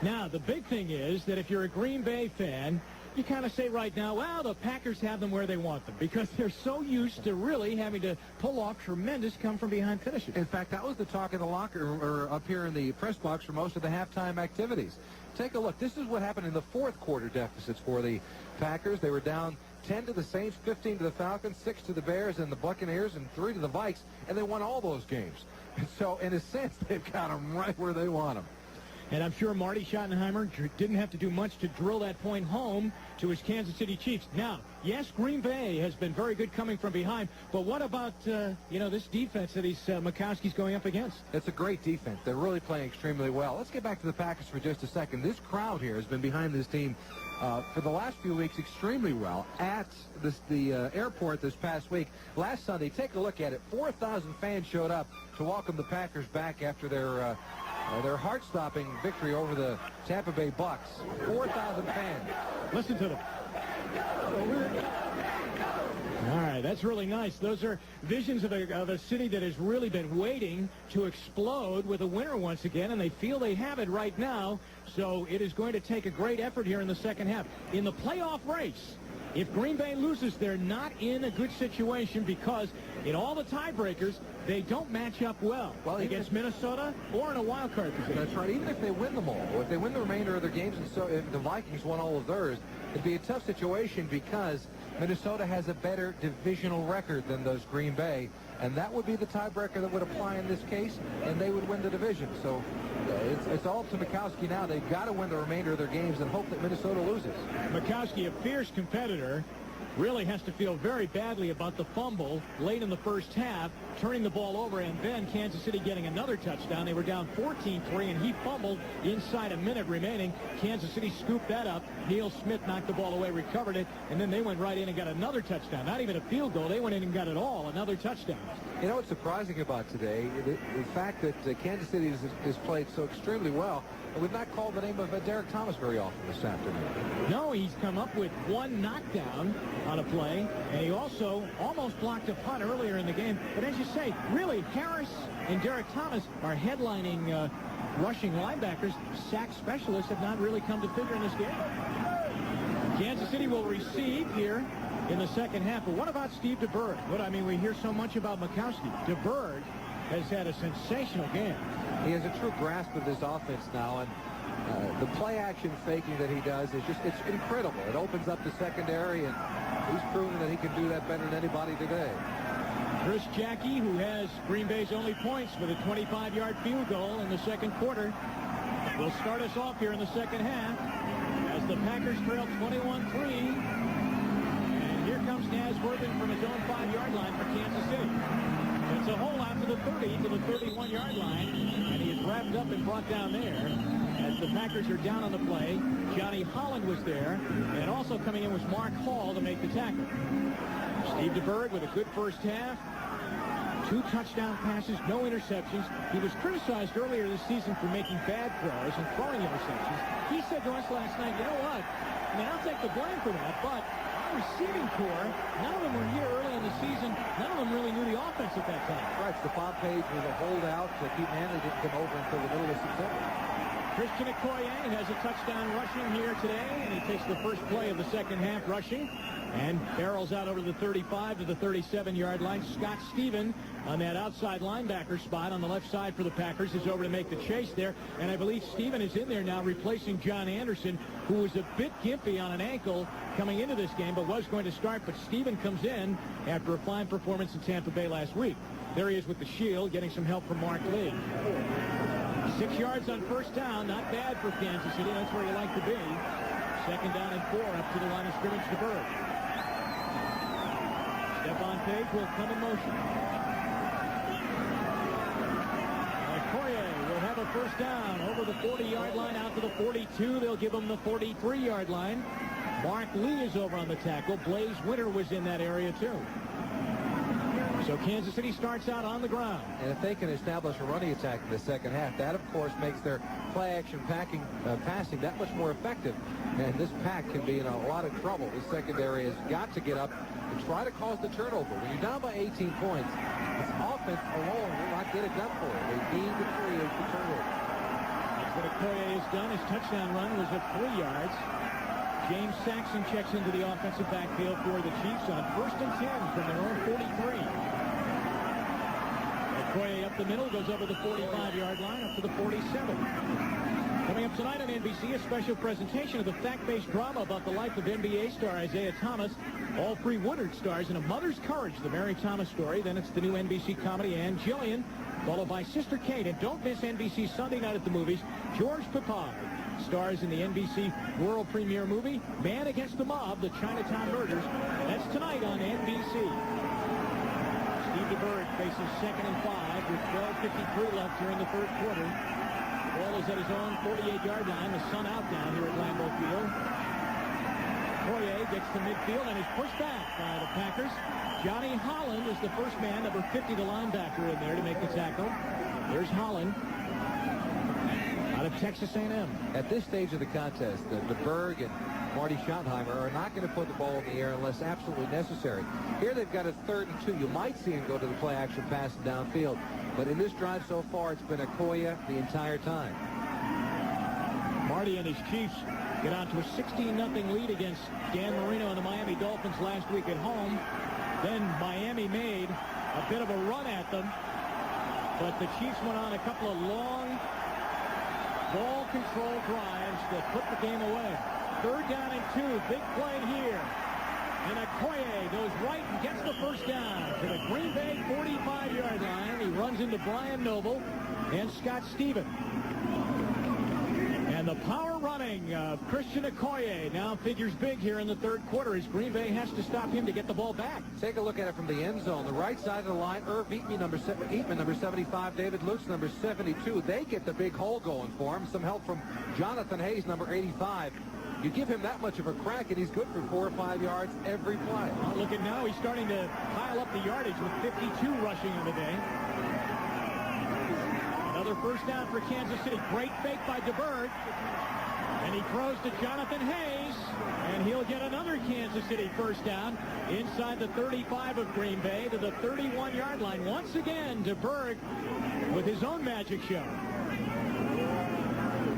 Speaker 1: Now, the big thing is that if you're a Green Bay fan, you kind of say right now, well, the Packers have them where they want them because they're so used to really having to pull off tremendous come-from-behind finishes.
Speaker 3: In fact, that was the talk in the locker room, or up here in the press box for most of the halftime activities. Take a look. This is what happened in the fourth quarter deficits for the Packers. They were down 10 to the Saints, 15 to the Falcons, 6 to the Bears and the Buccaneers, and 3 to the Vikes, and they won all those games. And so, in a sense, they've got them right where they want them.
Speaker 1: And I'm sure Marty Schottenheimer didn't have to do much to drill that point home to his Kansas City Chiefs. Now, yes, Green Bay has been very good coming from behind, but what about, this defense that Mikowski's going up against?
Speaker 3: It's a great defense. They're really playing extremely well. Let's get back to the Packers for just a second. This crowd here has been behind this team for the last few weeks extremely well. At the airport this past week, last Sunday, take a look at it. 4,000 fans showed up to welcome the Packers back after their heart-stopping victory over the Tampa Bay Bucks. 4,000 fans.
Speaker 1: Listen to them. All right, that's really nice. Those are visions of a city that has really been waiting to explode with a winner once again, and they feel they have it right now. So it is going to take a great effort here in the second half. In the playoff race, if Green Bay loses, they're not in a good situation because in all the tiebreakers, they don't match up well against Minnesota or in a wild card position.
Speaker 3: That's right. Even if they win them all, or if they win the remainder of their games, and so if the Vikings won all of theirs, it'd be a tough situation because Minnesota has a better divisional record than does Green Bay, and that would be the tiebreaker that would apply in this case, and they would win the division. So it's all up to Mikowski now. They've got to win the remainder of their games and hope that Minnesota loses.
Speaker 1: Mikowski, a fierce competitor, really has to feel very badly about the fumble late in the first half, turning the ball over, and then Kansas City getting another touchdown. They were down 14-3, and he fumbled inside a minute remaining. Kansas City scooped that up. Neil Smith knocked the ball away, recovered it, and then they went right in and got another touchdown. Not even a field goal. They went in and got it all, another touchdown.
Speaker 3: You know what's surprising about today? The fact that Kansas City has played so extremely well. We've not called the name of Derek Thomas very often this afternoon.
Speaker 1: No, he's come up with one knockdown on a play, and he also almost blocked a punt earlier in the game. But as you say, really, Harris and Derek Thomas are headlining rushing linebackers. Sack specialists have not really come to figure in this game. Kansas City will receive here in the second half. But what about Steve DeBerg? We hear so much about Mikowski. DeBerg has had a sensational game.
Speaker 3: He has a true grasp of this offense now, and the play-action faking that he does is it's incredible. It opens up the secondary, and he's proven that he can do that better than anybody today.
Speaker 1: Chris Jackie, who has Green Bay's only points with a 25-yard field goal in the second quarter, will start us off here in the second half as the Packers trail 21-3. And here comes Naz Worthen from his own 5-yard line for Kansas City. It's a hole out to the 30, to the 31-yard line, and he is wrapped up and brought down there. as the Packers are down on the play. Johnny Holland was there, and also coming in was Mark Hall to make the tackle. Steve DeBerg with a good first half. 2 touchdown passes, no interceptions. He was criticized earlier this season for making bad throws and throwing interceptions. He said to us last night, you know what? I mean, I'll take the blame for that, but our receiving corps, none of them were here early in the season. None of them really knew the offense at that time.
Speaker 3: Right, Stephon Page was a holdout. Pete Manley didn't come over until the middle of September.
Speaker 1: Christian Okoye has a touchdown rushing here today, and he takes the first play of the second half rushing and barrels out over the 35 to the 37-yard line. Scott Stephen on that outside linebacker spot on the left side for the Packers is over to make the chase there, and I believe Stephen is in there now replacing John Anderson, who was a bit gimpy on an ankle coming into this game but was going to start, but Stephen comes in after a fine performance in Tampa Bay last week. There he is with the shield, getting some help from Mark Lee. 6 yards on first down, not bad for Kansas City. That's where you like to be. Second down and 4 up to the line of scrimmage to Bird. Stephon Page will come in motion. Okoye will have a first down over the 40-yard line out to the 42. They'll give him the 43-yard line. Mark Lee is over on the tackle. Blaze Winter was in that area too. So Kansas City starts out on the ground.
Speaker 3: And if they can establish a running attack in the second half, that, of course, makes their play-action passing that much more effective. And this pack can be in a lot of trouble. The secondary has got to get up and try to cause the turnover. When you're down by 18 points, this offense alone will not get it done for you. They need to create the turnover.
Speaker 1: That's what Okoye has done. His touchdown run was at 3 yards. James Saxon checks into the offensive backfield for the Chiefs on 1st and 10 from their own 43. Okoye up the middle, goes over the 45-yard line up to the 47. Coming up tonight on NBC, a special presentation of the fact-based drama about the life of NBA star Isaiah Thomas. All 3 Woodard stars in A Mother's Courage, the Mary Thomas story. Then it's the new NBC comedy Ann Jillian, followed by Sister Kate. And don't miss NBC Sunday night at the movies. George Papad stars in the NBC world premiere movie Man Against the Mob, the Chinatown Murders. That's tonight on NBC. Steve DeBerg faces 2nd and 5 with 12:53 left here in the third quarter. The ball is at his own 48-yard line. The sun out down here at Lambeau Field. Okoye gets to midfield and is pushed back by the Packers. Johnny Holland is the first man, number 50, the linebacker, in there to make the tackle. There's Holland out of Texas A&M.
Speaker 3: At this stage of the contest, DeBerg and Marty Schottenheimer are not going to put the ball in the air unless absolutely necessary. Here they've got a 3rd and 2. You might see him go to the play-action pass downfield. But in this drive so far, it's been Okoye the entire time.
Speaker 1: Marty and his Chiefs get out to a 16-0 lead against Dan Marino and the Miami Dolphins last week at home. Then Miami made a bit of a run at them. But the Chiefs went on a couple of long ball control drives that put the game away. 3rd down and 2. Big play here. And Okoye goes right and gets the first down to the Green Bay 45-yard line. He runs into Brian Noble and Scott Stephen. And the power running of Christian Okoye now figures big here in the third quarter as Green Bay has to stop him to get the ball back.
Speaker 3: Take a look at it from the end zone. The right side of the line, Irv Eatman, number 75, David Lutz, number 72. They get the big hole going for him. Some help from Jonathan Hayes, number 85. You give him that much of a crack, and he's good for 4 or 5 yards every play.
Speaker 1: Well, look at now. He's starting to pile up the yardage with 52 rushing on the day. Another first down for Kansas City. Great fake by DeBerg. And he throws to Jonathan Hayes. And he'll get another Kansas City first down inside the 35 of Green Bay to the 31-yard line. Once again, DeBerg with his own magic show.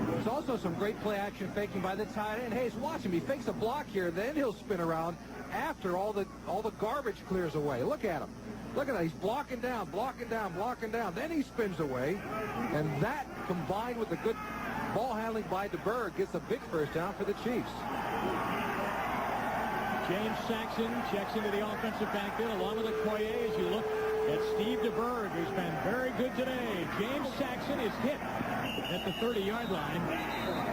Speaker 3: There's also some great play-action faking by the tight end. Hayes, watch him. He fakes a block here, then he'll spin around after all the garbage clears away. Look at him. Look at that. He's blocking down, blocking down, blocking down. Then he spins away. And that, combined with the good ball handling by DeBerg, gets a big first down for the Chiefs.
Speaker 1: James Saxon checks into the offensive backfield along with Okoye as you look at Steve DeBerg, who's been very good today. James Saxon is hit at the 30-yard line.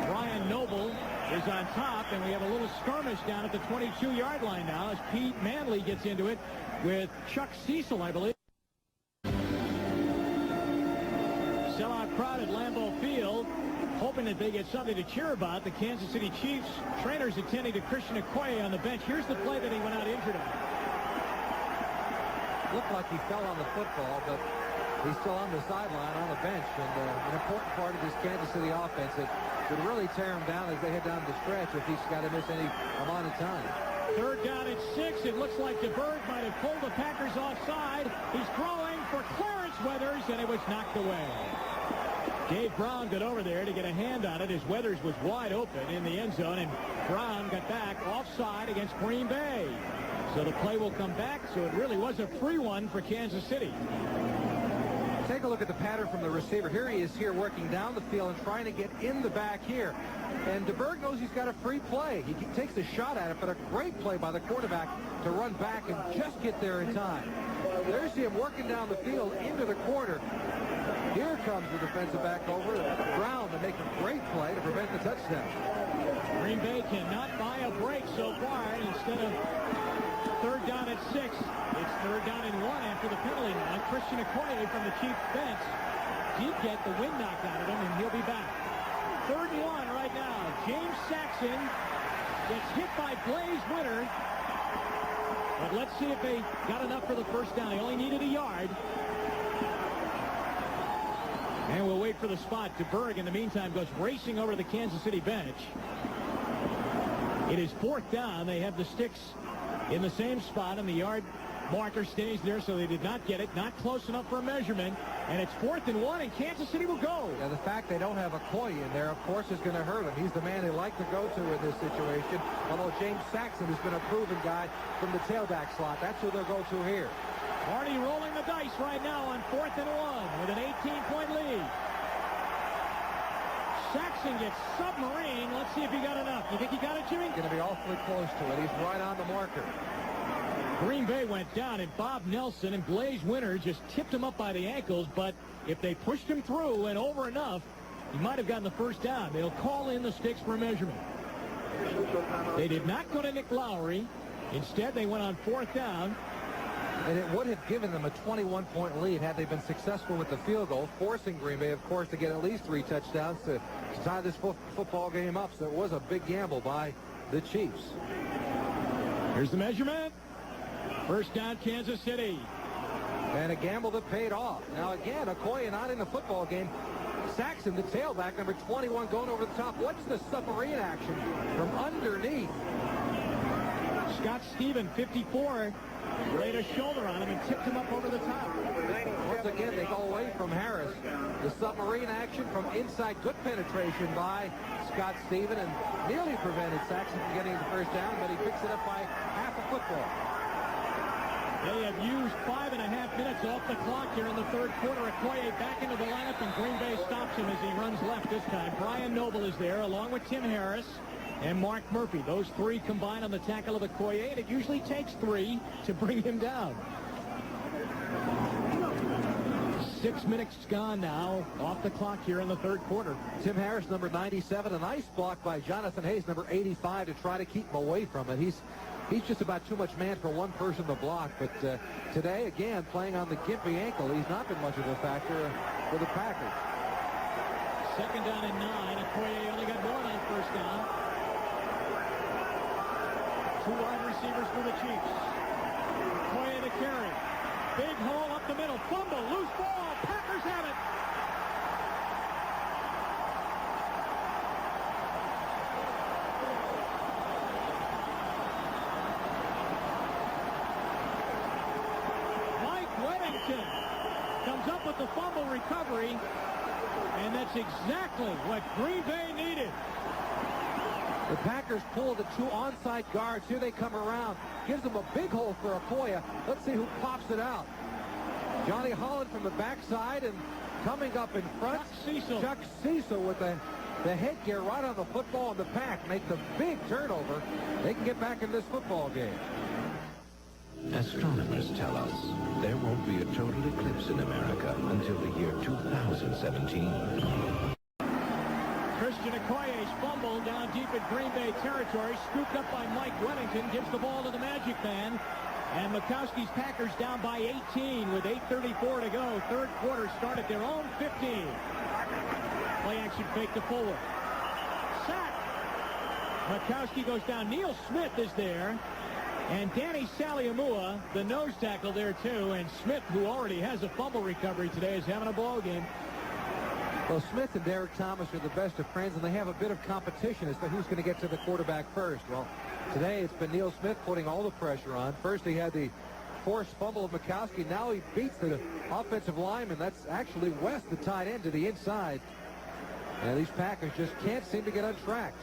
Speaker 1: Brian Noble is on top, and we have a little skirmish down at the 22-yard line now as Pete Manley gets into it with Chuck Cecil, I believe. Sellout crowd at Lambeau Field, hoping hoping that they get something to cheer about. The Kansas City Chiefs trainers attending to Christian Okoye on the bench. Here's the play that he went out injured on.
Speaker 3: Looked like he fell on the football, but he's still on the sideline on the bench. And an important part of this Kansas City offense that could really tear him down as they head down the stretch if he's got to miss any amount of time.
Speaker 1: Third down at 6. It looks like DeBerg might have pulled the Packers offside. He's throwing for Clarence Weathers, and it was knocked away. Dave Brown got over there to get a hand on it as Weathers was wide open in the end zone, and Brown got back offside against Green Bay. So the play will come back, so it really was a free one for Kansas City.
Speaker 3: Take a look at the pattern from the receiver. Here he is here working down the field and trying to get in the back here. And DeBerg knows he's got a free play. He takes a shot at it, but a great play by the quarterback to run back and just get there in time. There's him working down the field into the corner. Here comes the defensive back over Brown to make a great play to prevent the touchdown.
Speaker 1: Green Bay cannot buy a break so far. Instead of third down at 6, it's third down and 1 after the penalty line. Christian Okoye from the Chiefs bench did get the wind knocked out of him, and he'll be back. Third and 1 right now. James Saxon gets hit by Blaze Winter. But let's see if they got enough for the first down. They only needed a yard. And we'll wait for the spot. DeBerg, in the meantime, goes racing over to the Kansas City bench. It is fourth down. They have the sticks in the same spot, and the yard marker stays there, so they did not get it. Not close enough for a measurement. And it's 4th and 1, and Kansas City will go.
Speaker 3: Yeah, the fact they don't have Okoye in there, of course, is going to hurt him. He's the man they like to go to in this situation, although James Saxon has been a proven guy from the tailback slot. That's who they'll go to here.
Speaker 1: Marty rolling the dice right now on 4th and 1 with an 18-point lead. Saxon gets submarine. Let's see if he got enough. You think he got it, Jimmy?
Speaker 3: Going to be awfully close to it. He's right on the marker.
Speaker 1: Green Bay went down, and Bob Nelson and Blaze Winter just tipped him up by the ankles, but if they pushed him through and over enough, he might have gotten the first down. They'll call in the sticks for a measurement. They did not go to Nick Lowry. Instead, they went on 4th down.
Speaker 3: And it would have given them a 21-point lead had they been successful with the field goal, forcing Green Bay, of course, to get at least 3 touchdowns to tie this football game up. So it was a big gamble by the Chiefs.
Speaker 1: Here's the measurement. First down, Kansas City.
Speaker 3: And a gamble that paid off. Now, again, Okoye not in the football game. Saxon, the tailback, number 21, going over the top. What's the submarine action from underneath?
Speaker 1: Scott Stephen, 54, laid a shoulder on him and tipped him up over the top.
Speaker 3: Once again, they go away from Harris. The submarine action from inside. Good penetration by Scott Stephen and nearly prevented Saxon from getting the first down, but he picks it up by half a football.
Speaker 1: They have used 5.5 minutes off the clock here in the third quarter. Okoye back into the lineup, and Green Bay stops him as he runs left this time. Brian Noble is there, along with Tim Harris and Mark Murphy. Those 3 combine on the tackle of Okoye, and it usually takes 3 to bring him down. 6 minutes gone now off the clock here in the third quarter.
Speaker 3: Tim Harris, number 97, a nice block by Jonathan Hayes, number 85, to try to keep him away from it. He's just about too much man for one person to block, but today, again, playing on the gimpy ankle, he's not been much of a factor for the Packers.
Speaker 1: Second down and 9. Okoye only got 1 on first down. 2 wide receivers for the Chiefs. Okoye to carry. Big hole up the middle. Fumble. Loose ball. Packers have it. Comes up with the fumble recovery, and that's exactly what Green Bay needed.
Speaker 3: The Packers pull the 2 onside guards. Here they come around. Gives them a big hole for Okoye. Let's see who pops it out. Johnny Holland from the backside, and coming up in front, Chuck Cecil with the headgear right on the football, and the Pack make the big turnover. They can get back in this football game.
Speaker 9: Astronomers tell us there won't be a total eclipse in America until the year 2017.
Speaker 1: Christian Okoye's fumble down deep in Green Bay territory, scooped up by Mike Weddington, gives the ball to the Magic Man. And Mikowski's Packers down by 18 with 8:34 to go. Third quarter start at their own 15. Play action fake to forward. Sack. Mikowski goes down. Neil Smith is there. And Danny Saliamua, the nose tackle there too. And Smith, who already has a fumble recovery today, is having a ball game.
Speaker 3: Well, Smith and Derek Thomas are the best of friends, and they have a bit of competition as to who's going to get to the quarterback first. Well, today it's been Neil Smith putting all the pressure on. First he had the forced fumble of Mikowski. Now he beats the offensive lineman. That's actually West, the tight end, to the inside. And these Packers just can't seem to get untracked.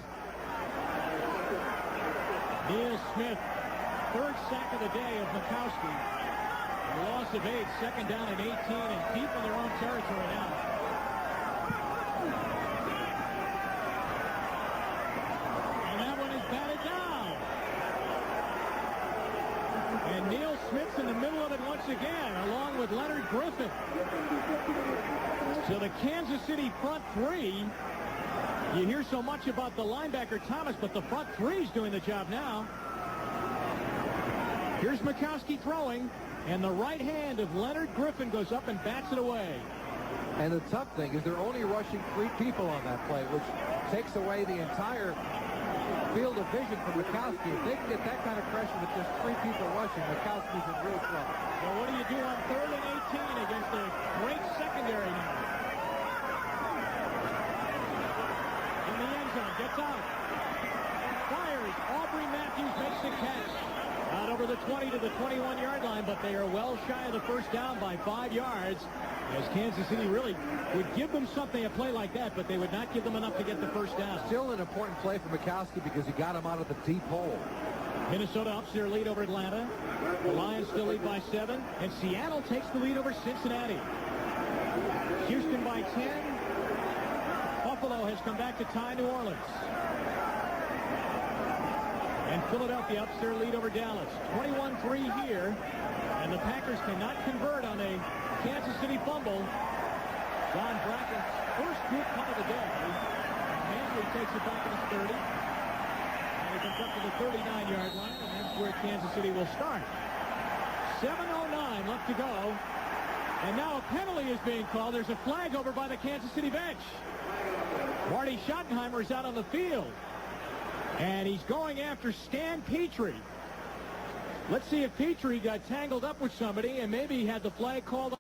Speaker 1: Neil Smith, third sack of the day of Mikowski. A loss of 8, second down and 18, and deep in their own territory now. And that one is batted down. And Neil Smith's in the middle of it once again, along with Leonard Griffin. So the Kansas City front three, you hear so much about the linebacker Thomas, but the front three's doing the job now. Here's Mikowski throwing, and the right hand of Leonard Griffin goes up and bats it away.
Speaker 3: And the tough thing is they're only rushing 3 people on that play, which takes away the entire field of vision from Mikowski. If they can get that kind of pressure with just 3 people rushing, Mikowski's in real trouble.
Speaker 1: Well, what do you do on 3rd and 18 against a great secondary now? In the end zone, gets out. Fires. Aubrey Matthews makes the catch. Out over the 20 to the 21-yard line, but they are well shy of the first down by 5 yards. As Kansas City really would give them something, a play like that, but they would not give them enough to get the first down.
Speaker 3: Still an important play for Mikowski because he got him out of the deep hole.
Speaker 1: Minnesota ups their lead over Atlanta. The Lions still lead by 7, and Seattle takes the lead over Cincinnati. Houston by 10. Buffalo has come back to tie New Orleans. And Philadelphia ups their lead over Dallas. 21-3 here, and the Packers cannot convert on a Kansas City fumble. John Bracken's first good punt of the day. Manley takes it back to the 30. And he comes up to the 39-yard line, and that's where Kansas City will start. 7:09 left to go. And now a penalty is being called. There's a flag over by the Kansas City bench. Marty Schottenheimer is out on the field. And he's going after Stan Petrie. Let's see if Petrie got tangled up with somebody and maybe he had the flag called.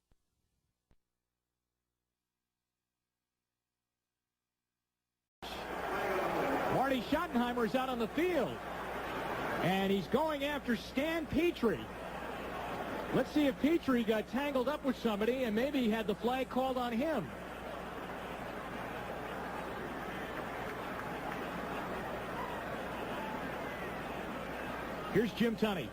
Speaker 1: Marty Schottenheimer is out on the field. And he's going after Stan Petrie. Let's see if Petrie got tangled up with somebody and maybe he had the flag called on him. Here's Jim Tunney.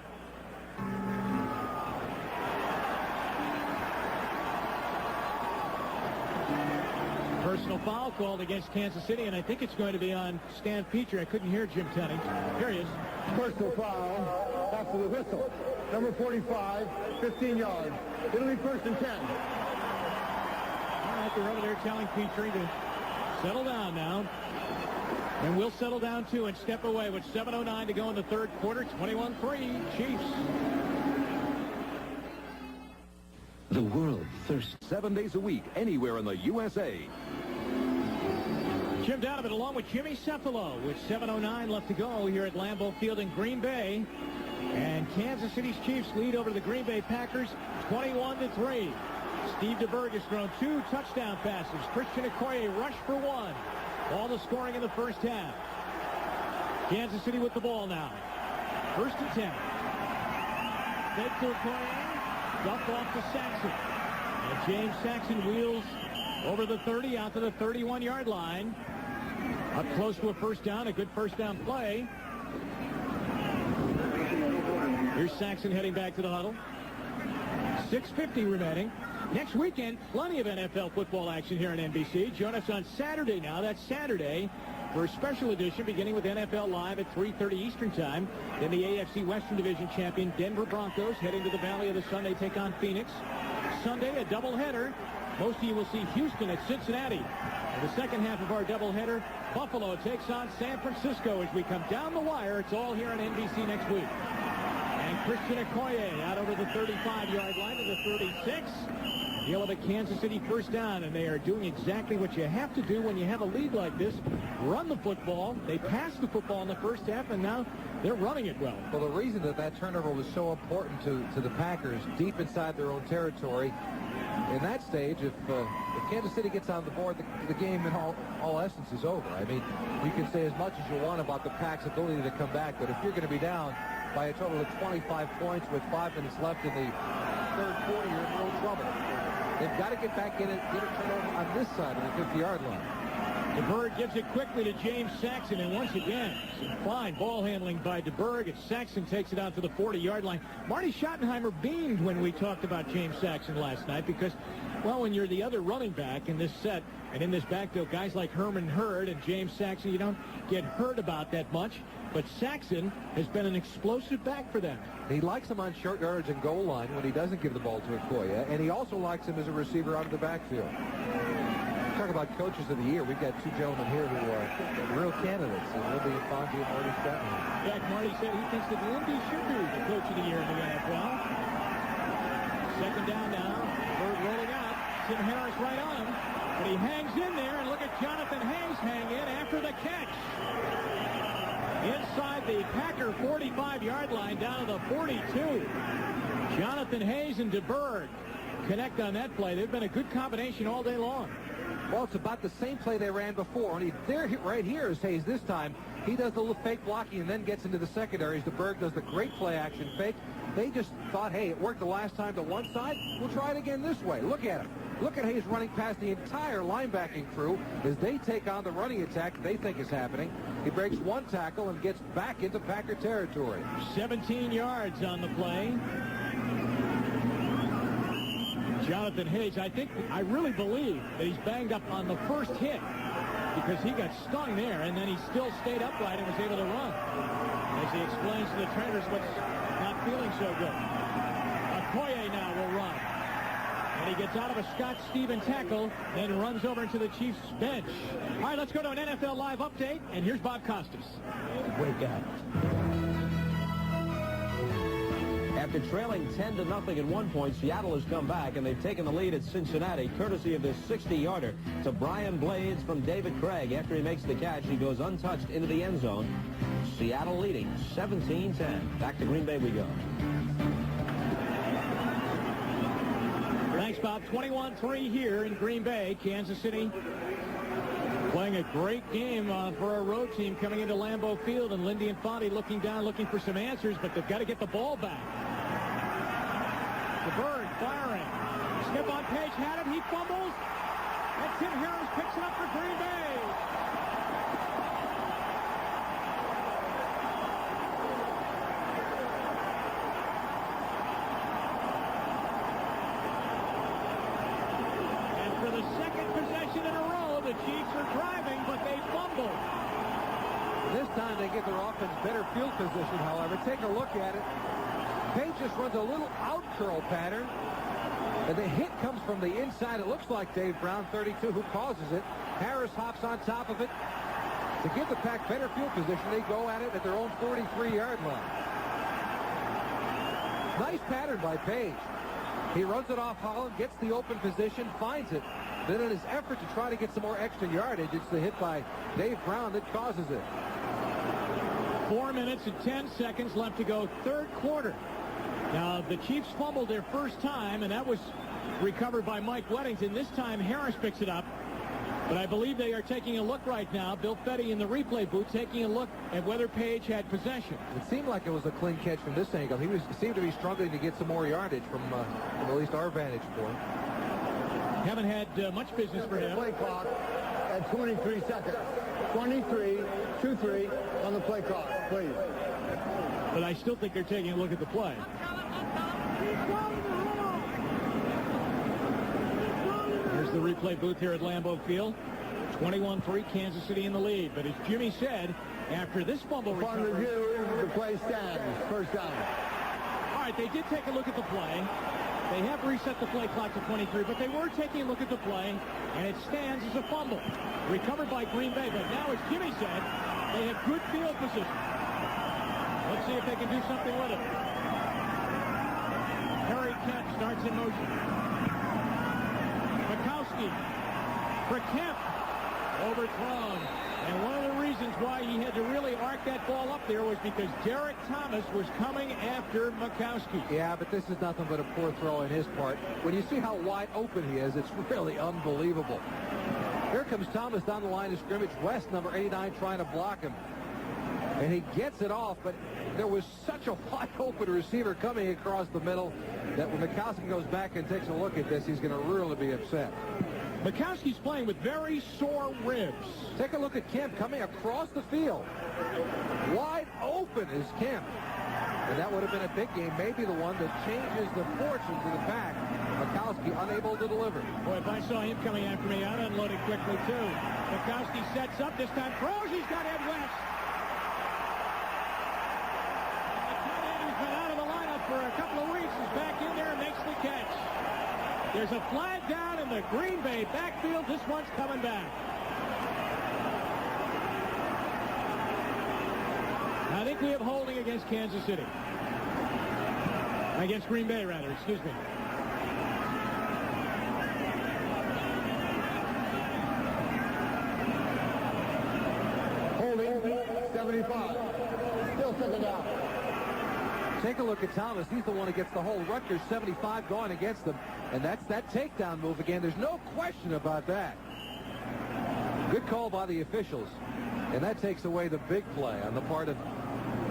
Speaker 1: Personal foul called against Kansas City, and I think it's going to be on Stan Petrie. I couldn't hear Jim Tunney. Here he is.
Speaker 5: Personal foul after the whistle. Number 45, 15 yards. It'll be 1st and 10.
Speaker 1: All right, they're over there telling Petrie to settle down now. And we'll settle down too and step away with 7:09 to go in the third quarter. 21-3 Chiefs.
Speaker 9: The world thirsts 7 days a week, anywhere in the USA.
Speaker 1: Jim Donovan along with Jimmy Cephalo with 7:09 left to go here at Lambeau Field in Green Bay. And Kansas City's Chiefs lead over the Green Bay Packers 21-3. Steve DeBerg has thrown 2 touchdown passes. Christian Okoye rushed for 1. All the scoring in the first half. Kansas City with the ball now. 1st and 10. Fed to Okoye. Dumped off to Saxon. And James Saxon wheels over the 30 out to the 31-yard line. Up close to a first down. A good first down play. Here's Saxon heading back to the huddle. 6:50 remaining. Next weekend, plenty of NFL football action here on NBC. Join us on Saturday now. That's Saturday for a special edition beginning with NFL Live at 3:30 Eastern Time. Then the AFC Western Division champion Denver Broncos heading to the Valley of the Sun. They take on Phoenix. Sunday, a doubleheader. Most of you will see Houston at Cincinnati. In the second half of our doubleheader, Buffalo takes on San Francisco as we come down the wire. It's all here on NBC next week. And Christian Okoye out over the 35-yard line to the 36. He'll have a Kansas City first down, and they are doing exactly what you have to do when you have a lead like this. Run the football. They passed the football in the first half, and now they're running it well.
Speaker 3: Well, the reason that turnover was so important to the Packers deep inside their own territory, in that stage, if Kansas City gets on the board, the game in all essence is over. I mean, you can say as much as you want about the Pack's ability to come back, but if you're going to be down by a total of 25 points with 5 minutes left in the third quarter, you're in real trouble. They've got to get back in it, get a turnover on this side of the 50-yard line.
Speaker 1: DeBerg gives it quickly to James Saxon, and once again, some fine ball handling by DeBerg, and Saxon takes it out to the 40-yard line. Marty Schottenheimer beamed when we talked about James Saxon last night because, well, when you're the other running back in this set and in this backfield, guys like Herman Hurd and James Saxon, you don't get heard about that much, but Saxon has been an explosive back for them.
Speaker 3: He likes him on short yardage and goal line when he doesn't give the ball to Okoye, and he also likes him as a receiver out of the backfield. Talk about coaches of the year. We've got two gentlemen here who are real candidates, Lindy Fonzie and Marty Schottenheimer.
Speaker 1: In fact, Marty said he thinks that Lindy should be the coach of the year in the NFL. Second down now. Bird rolling out. Tim Harris right on him. But he hangs in there, and look at Jonathan Hayes hang in after the catch. Inside the Packer 45-yard line down to the 42. Jonathan Hayes and DeBerg connect on that play. They've been a good combination all day long.
Speaker 3: Well, it's about the same play they ran before. Only right here is Hayes this time. He does the little fake blocking and then gets into the secondaries. DeBerg does the great play-action fake. They just thought, hey, it worked the last time to one side. We'll try it again this way. Look at him. Look at Hayes running past the entire linebacking crew as they take on the running attack they think is happening. He breaks one tackle and gets back into Packer territory.
Speaker 1: 17 yards on the play. Jonathan Hayes, I really believe that he's banged up on the first hit because he got stung there, and then he still stayed upright and was able to run. As he explains to the trainers what's not feeling so good. Okoye now will run. And he gets out of a Scott Stevens tackle, then runs over into the Chiefs bench. All right, let's go to an NFL Live update, and here's Bob Costas.
Speaker 7: Great guy. After trailing 10-0 at one point, Seattle has come back, and they've taken the lead at Cincinnati, courtesy of this 60-yarder to Brian Blades from David Craig. After he makes the catch, he goes untouched into the end zone. Seattle leading 17-10. Back to Green Bay we go.
Speaker 1: Thanks, Bob. 21-3 here in Green Bay. Kansas City playing a great game for a road team coming into Lambeau Field, and Lindy and Fonte looking down, looking for some answers, but they've got to get the ball back. DeBerg firing. Stephon Page had it. He fumbles. And Tim Harris picks it up for Green Bay. And for the second possession in a row, the Chiefs are driving, but they fumble.
Speaker 3: This time they give their offense better field position, however. Take a look at it. Page just runs a little out curl pattern, and the hit comes from the inside. It looks like Dave Brown, 32, who causes it. Harris hops on top of it. To give the Pack better field position, they go at it at their own 43-yard line. Nice pattern by Page. He runs it off Holland, gets the open position, finds it. Then in his effort to try to get some more extra yardage, it's the hit by Dave Brown that causes it.
Speaker 1: 4 minutes and 10 seconds left to go, third quarter. Now, the Chiefs fumbled their first time, and that was recovered by Mike Weddington. This time, Harris picks it up. But I believe they are taking a look right now. Bill Fetty in the replay booth taking a look at whether Page had possession.
Speaker 3: It seemed like it was a clean catch from this angle. He seemed to be struggling to get some more yardage from at least our vantage point.
Speaker 1: Haven't had much business for him.
Speaker 5: Play clock at 23 seconds. 23-2-3 on the play clock, please.
Speaker 1: But I still think they're taking a look at the play. Here's the replay booth here at Lambeau Field. 21-3, Kansas City in the lead. But as Jimmy said, after this fumble
Speaker 5: Upon
Speaker 1: recovery...
Speaker 5: review, the play stands. First down.
Speaker 1: All right, they did take a look at the play. They have reset the play clock to 23, but they were taking a look at the play, and it stands as a fumble. Recovered by Green Bay, but now, as Jimmy said, they have good field position. Let's see if they can do something with it. Harry Kent starts in motion. Mikowski for Kemp. Overthrown. And one of the reasons why he had to really arc that ball up there was because Derek Thomas was coming after Mikowski.
Speaker 3: Yeah, but this is nothing but a poor throw on his part. When you see how wide open he is, it's really unbelievable. Here comes Thomas down the line of scrimmage. West, number 89, trying to block him. And he gets it off, but there was such a wide open receiver coming across the middle that when Mikowski goes back and takes a look at this, he's going to really be upset.
Speaker 1: Mikowski's playing with very sore ribs.
Speaker 3: Take a look at Kemp coming across the field. Wide open is Kemp. And that would have been a big game, maybe the one that changes the fortunes of the pack. Mikowski unable to deliver.
Speaker 1: Boy, if I saw him coming after me, I'd unload it quickly, too. Mikowski sets up, this time throws, he's got Ed West. And the tight end who's been out of the lineup for a couple of weeks is back in there and makes the catch. There's a flag down in the Green Bay backfield. This one's coming back. I think we have holding against Kansas City. Against Green Bay, rather. Excuse me.
Speaker 5: Holding, 75. Still second down.
Speaker 3: Take a look at Thomas. He's the one who gets the hold. Rutgers 75 going against them. And that's that takedown move again. There's no question about that. Good call by the officials. And that takes away the big play on the part of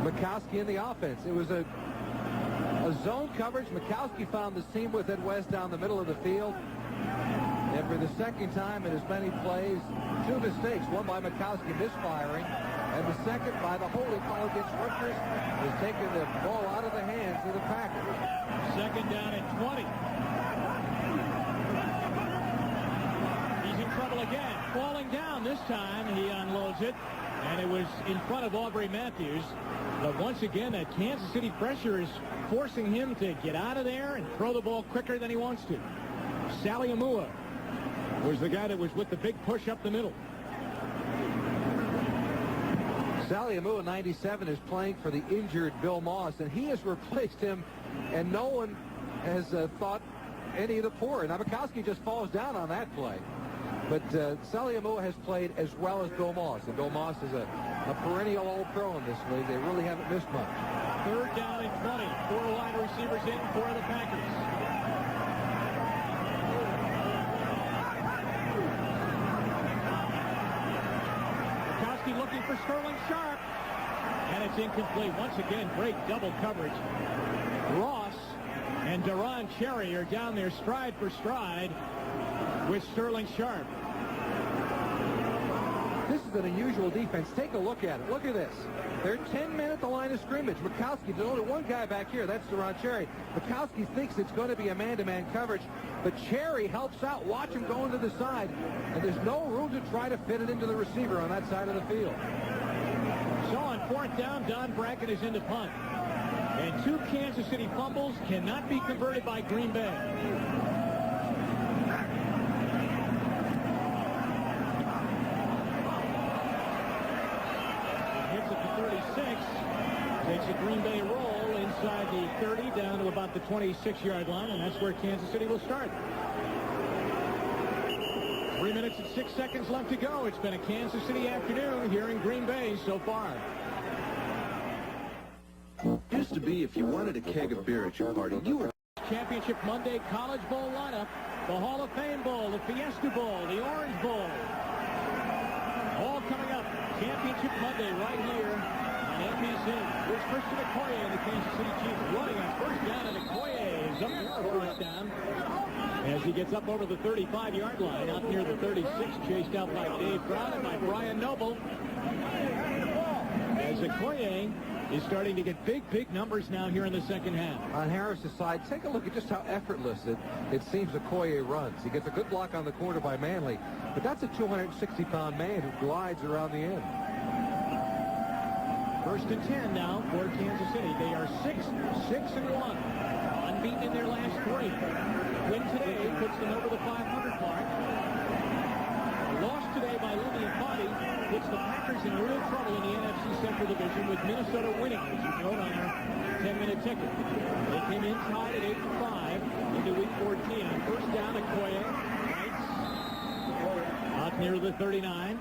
Speaker 3: Mikowski in the offense. It was a zone coverage. Mikowski found the seam with Ed West down the middle of the field. And for the second time in as many plays, two mistakes. One by Mikowski misfiring, and the second by the holding call against Rutgers, is taking the ball out of the hands of the Packers.
Speaker 1: Second down and 20. He's in trouble again. Falling down this time, he unloads it, and it was in front of Aubrey Matthews. But once again, that Kansas City pressure is forcing him to get out of there and throw the ball quicker than he wants to. Sally Amua was the guy that was with the big push up the middle.
Speaker 3: Sally Amua, 97, is playing for the injured Bill Moss, and he has replaced him, and no one has thought any of the poor. Now, Mikowski just falls down on that play. But Sally Amua has played as well as Bill Moss, and Bill Moss is a perennial All-Pro in this league. They really haven't missed much.
Speaker 1: Third down and 20. Four wide receivers in for the Packers. Mikowski looking for Sterling Sharp, and it's incomplete. Once again, great double coverage. Ross and Deron Cherry are down there stride for stride with Sterling Sharp.
Speaker 3: This is an unusual defense. Take a look at it. Look at this. They're 10 men at the line of scrimmage. Mikowski, there's only one guy back here. That's Deron Cherry. Mikowski thinks it's going to be a man-to-man coverage, but Cherry helps out. Watch him going to the side, and there's no room to try to fit it into the receiver on that side of the field.
Speaker 1: So on fourth down, Don Brackett is in to punt. And two Kansas City fumbles cannot be converted by Green Bay. Takes a Green Bay roll inside the 30 down to about the 26-yard line, and that's where Kansas City will start. 3 minutes and 6 seconds left to go. It's been a Kansas City afternoon here in Green Bay so far.
Speaker 9: Used to be if you wanted a keg of beer at your party, you were...
Speaker 1: Championship Monday College Bowl lineup, the Hall of Fame Bowl, the Fiesta Bowl, the Orange Bowl. All coming up. Championship Monday right here on NBC. Here's Christian Okoye and the Kansas City Chiefs running on first down, and Okoye is up there for first down as he gets up over the 35-yard line, out near the 36, chased out by Dave Brown and by Brian Noble. As Okoye is starting to get big numbers now here in the second half.
Speaker 3: On Harris's side, take a look at just how effortless it seems Okoye runs. He gets a good block on the corner by Manley, but that's a 260-pound man who glides around the end.
Speaker 1: First and 10 now for Kansas City. They are 6-1, unbeaten in their last three. Win today puts them over the 500 mark. Loss today by Louis and Body puts the Packers in real trouble in the NFC Central Division, with Minnesota winning, as you note on our 10-minute ticket. They came in tied at 8-5 into Week 14. On first down, Okoye near the 39.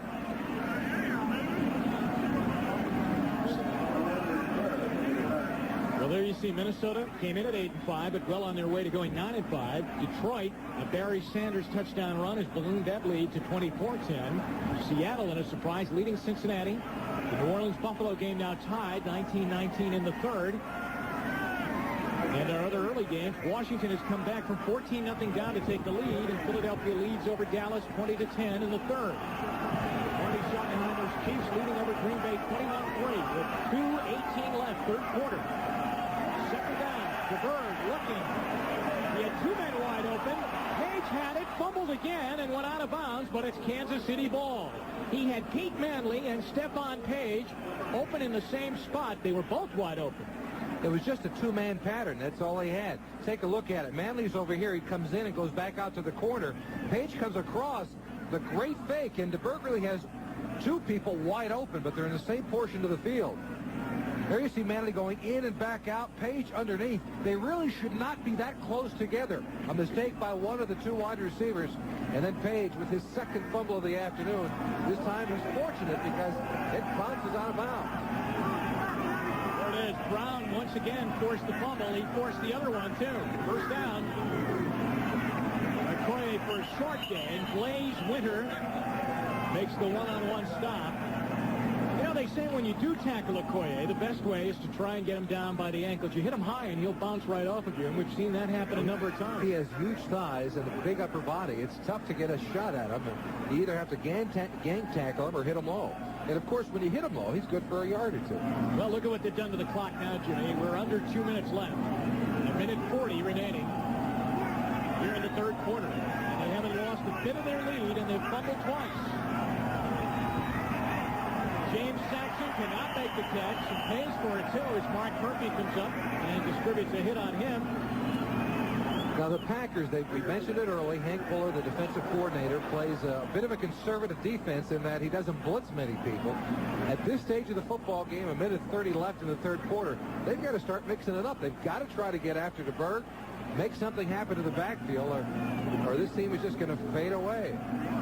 Speaker 1: Well, there you see Minnesota came in at 8-5, but well on their way to going 9-5. Detroit, a Barry Sanders touchdown run has ballooned that lead to 24-10. Seattle, in a surprise, leading Cincinnati. The New Orleans-Buffalo game now tied 19-19 in the third. And our other early games, Washington has come back from 14-0 down to take the lead, and Philadelphia leads over Dallas 20-10 in the third. 20 shot behind those Chiefs, leading over Green Bay 21-3 with 2:18 left, third quarter. Second down, DeBerg looking. He had two men wide open. Page had it, fumbled again, and went out of bounds, but it's Kansas City ball. He had Pete Manley and Stephon Page open in the same spot. They were both wide open.
Speaker 3: It was just a two-man pattern. That's all he had. Take a look at it. Manley's over here. He comes in and goes back out to the corner. Page comes across. The great fake, and DeBerg really has two people wide open, but they're in the same portion of the field. There you see Manley going in and back out, Page underneath. They really should not be that close together. A mistake by one of the two wide receivers. And then Page with his second fumble of the afternoon. This time he's fortunate because it bounces out of bounds.
Speaker 1: There it is. Brown once again forced the fumble. He forced the other one, too. First down. McCoy for a short gain. Blaze Winter makes the one-on-one stop. You know, they say when you do tackle Okoye, the best way is to try and get him down by the ankles. You hit him high, and he'll bounce right off of you, and we've seen that happen a number of times.
Speaker 3: He has huge thighs and a big upper body. It's tough to get a shot at him. You either have to gang tackle him or hit him low. And, of course, when you hit him low, he's good for a yard or two.
Speaker 1: Well, look at what they've done to the clock now, Jimmy. We're under 2 minutes left. A minute 40 remaining here in the third quarter. And they haven't lost a bit of their lead, and they've fumbled twice. James Saxon cannot make the catch and pays for it, too, as Mark Murphy comes up and distributes a hit on him.
Speaker 3: Now, the Packers, we mentioned it early, Hank Fuller, the defensive coordinator, plays a bit of a conservative defense in that he doesn't blitz many people. At this stage of the football game, a minute 30 left in the third quarter, they've got to start mixing it up. They've got to try to get after DeBerg, make something happen to the backfield, or this team is just going to fade away.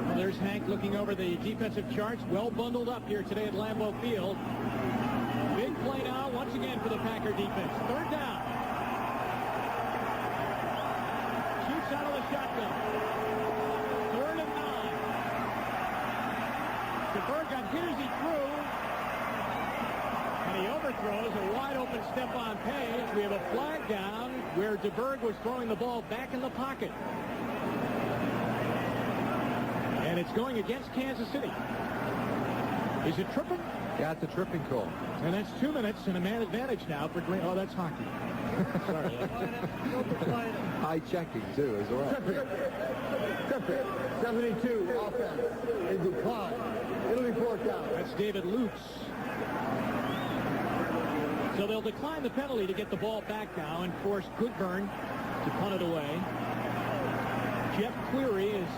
Speaker 1: Well, there's Hank looking over the defensive charts, well bundled up here today at Lambeau Field. Big play now, once again, for the Packer defense. Third down. Shoots out of the shotgun. 3rd and 9. DeBerg got hit as he threw. And he overthrows a wide-open Stephon Page. We have a flag down where DeBerg was throwing the ball back in the pocket. And it's going against Kansas City. Is it tripping?
Speaker 3: Yeah, it's a tripping call.
Speaker 1: And that's 2 minutes and a man advantage now for Green. Oh, that's hockey. Sorry.
Speaker 3: High checking, too, as well.
Speaker 5: Tripping. 72, offense. A decline. It'll be 4th down.
Speaker 1: That's David Lutz. So they'll decline the penalty to get the ball back now and force Goodburn to punt it away. Jeff Cleary is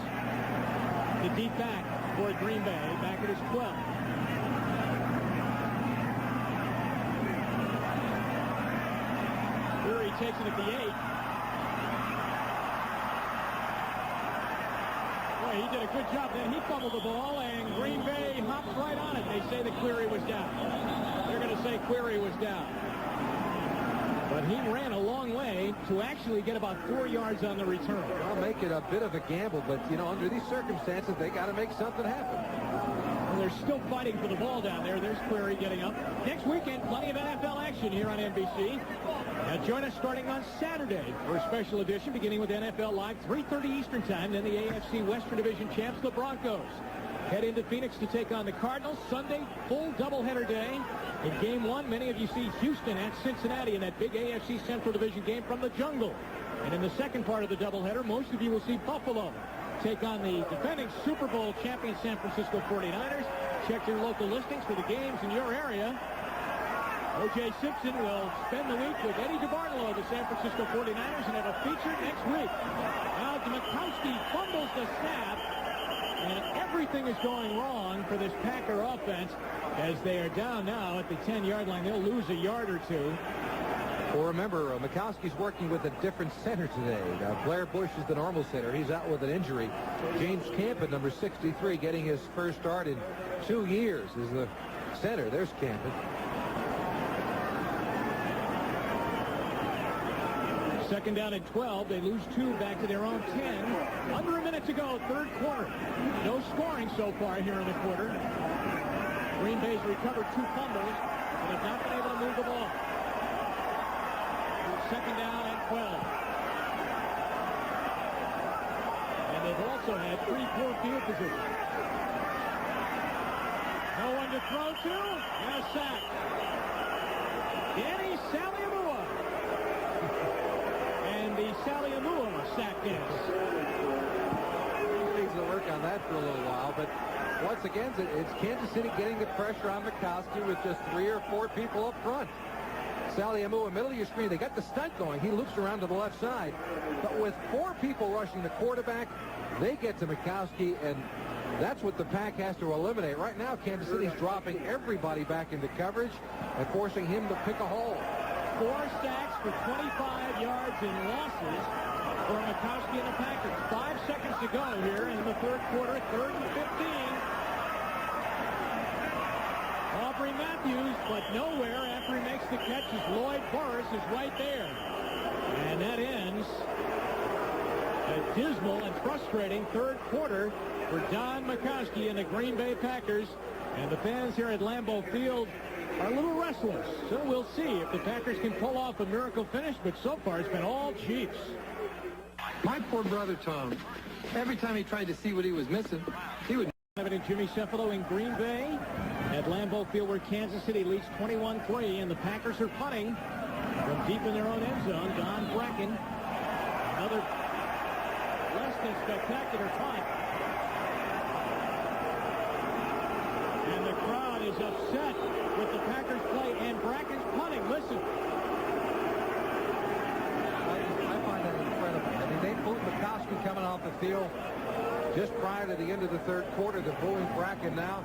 Speaker 1: the deep back for Green Bay, back at his 12. Cleary takes it at the 8. Boy, he did a good job then. He fumbled the ball, and Green Bay hopped right on it. They say that Cleary was down. They're going to say Cleary was down. But he ran a long way to actually get about 4 yards on the return.
Speaker 3: I'll make it a bit of a gamble, but, you know, under these circumstances, they got to make something happen.
Speaker 1: Well, they're still fighting for the ball down there. There's Cleary getting up. Next weekend, plenty of NFL action here on NBC. Now, join us starting on Saturday for a special edition, beginning with NFL Live, 3:30 Eastern Time. Then the AFC Western Division champs, the Broncos, head into Phoenix to take on the Cardinals. Sunday, full doubleheader day. In Game 1, many of you see Houston at Cincinnati in that big AFC Central Division game from the jungle. And in the second part of the doubleheader, most of you will see Buffalo take on the defending Super Bowl champion San Francisco 49ers. Check your local listings for the games in your area. O.J. Simpson will spend the week with Eddie DeBartolo of the San Francisco 49ers and have a feature next week. Now, Dmukowski fumbles the snap, and everything is going wrong for this Packer offense as they are down now at the 10-yard line. They'll lose a yard or two.
Speaker 3: Well, remember, Mikowski's working with a different center today. Blair Bush is the normal center. He's out with an injury. James Campen, number 63, getting his first start in 2 years, is the center. There's Campen.
Speaker 1: Second down at 12. They lose 2 back to their own 10. Under a minute to go, third quarter. No scoring so far here in the quarter. Green Bay's recovered 2 fumbles and have not been able to move the ball. Second down and 12. And they've also had 3 poor field positions. No one to throw to, and a sack. Danny Saliamua. And the Saliamua sack is.
Speaker 3: Things will work on that for a little while, but once again, it's Kansas City getting the pressure on Mikowski with just 3 or 4 people up front. Saliamua, middle of your screen. They got the stunt going. He loops around to the left side. But with 4 people rushing the quarterback, they get to Mikowski, and that's what the pack has to eliminate. Right now, Kansas City's dropping everybody back into coverage and forcing him to pick a hole.
Speaker 1: 4 sacks for 25 yards in losses for Mikowski and the Packers. 5 seconds to go here in the third quarter, 3rd and 15. Aubrey Matthews, but nowhere after he makes the catch as Lloyd Burris is right there. And that ends a dismal and frustrating third quarter for Don Mikowski and the Green Bay Packers. And the fans here at Lambeau Field are a little restless. So we'll see if the Packers can pull off a miracle finish, but so far it's been all Chiefs.
Speaker 5: My poor brother, Tom, every time he tried to see what he was missing, he would...
Speaker 1: Jimmy Cephalo in Green Bay at Lambeau Field, where Kansas City leads 21-3, and the Packers are punting from deep in their own end zone. Don Bracken, another less than spectacular punt. And the crowd is upset with the Packers play, and Bracken's punting. Listen.
Speaker 3: I find that incredible. I mean, they booed Mikowski coming off the field just prior to the end of the third quarter. They're booing Bracken now.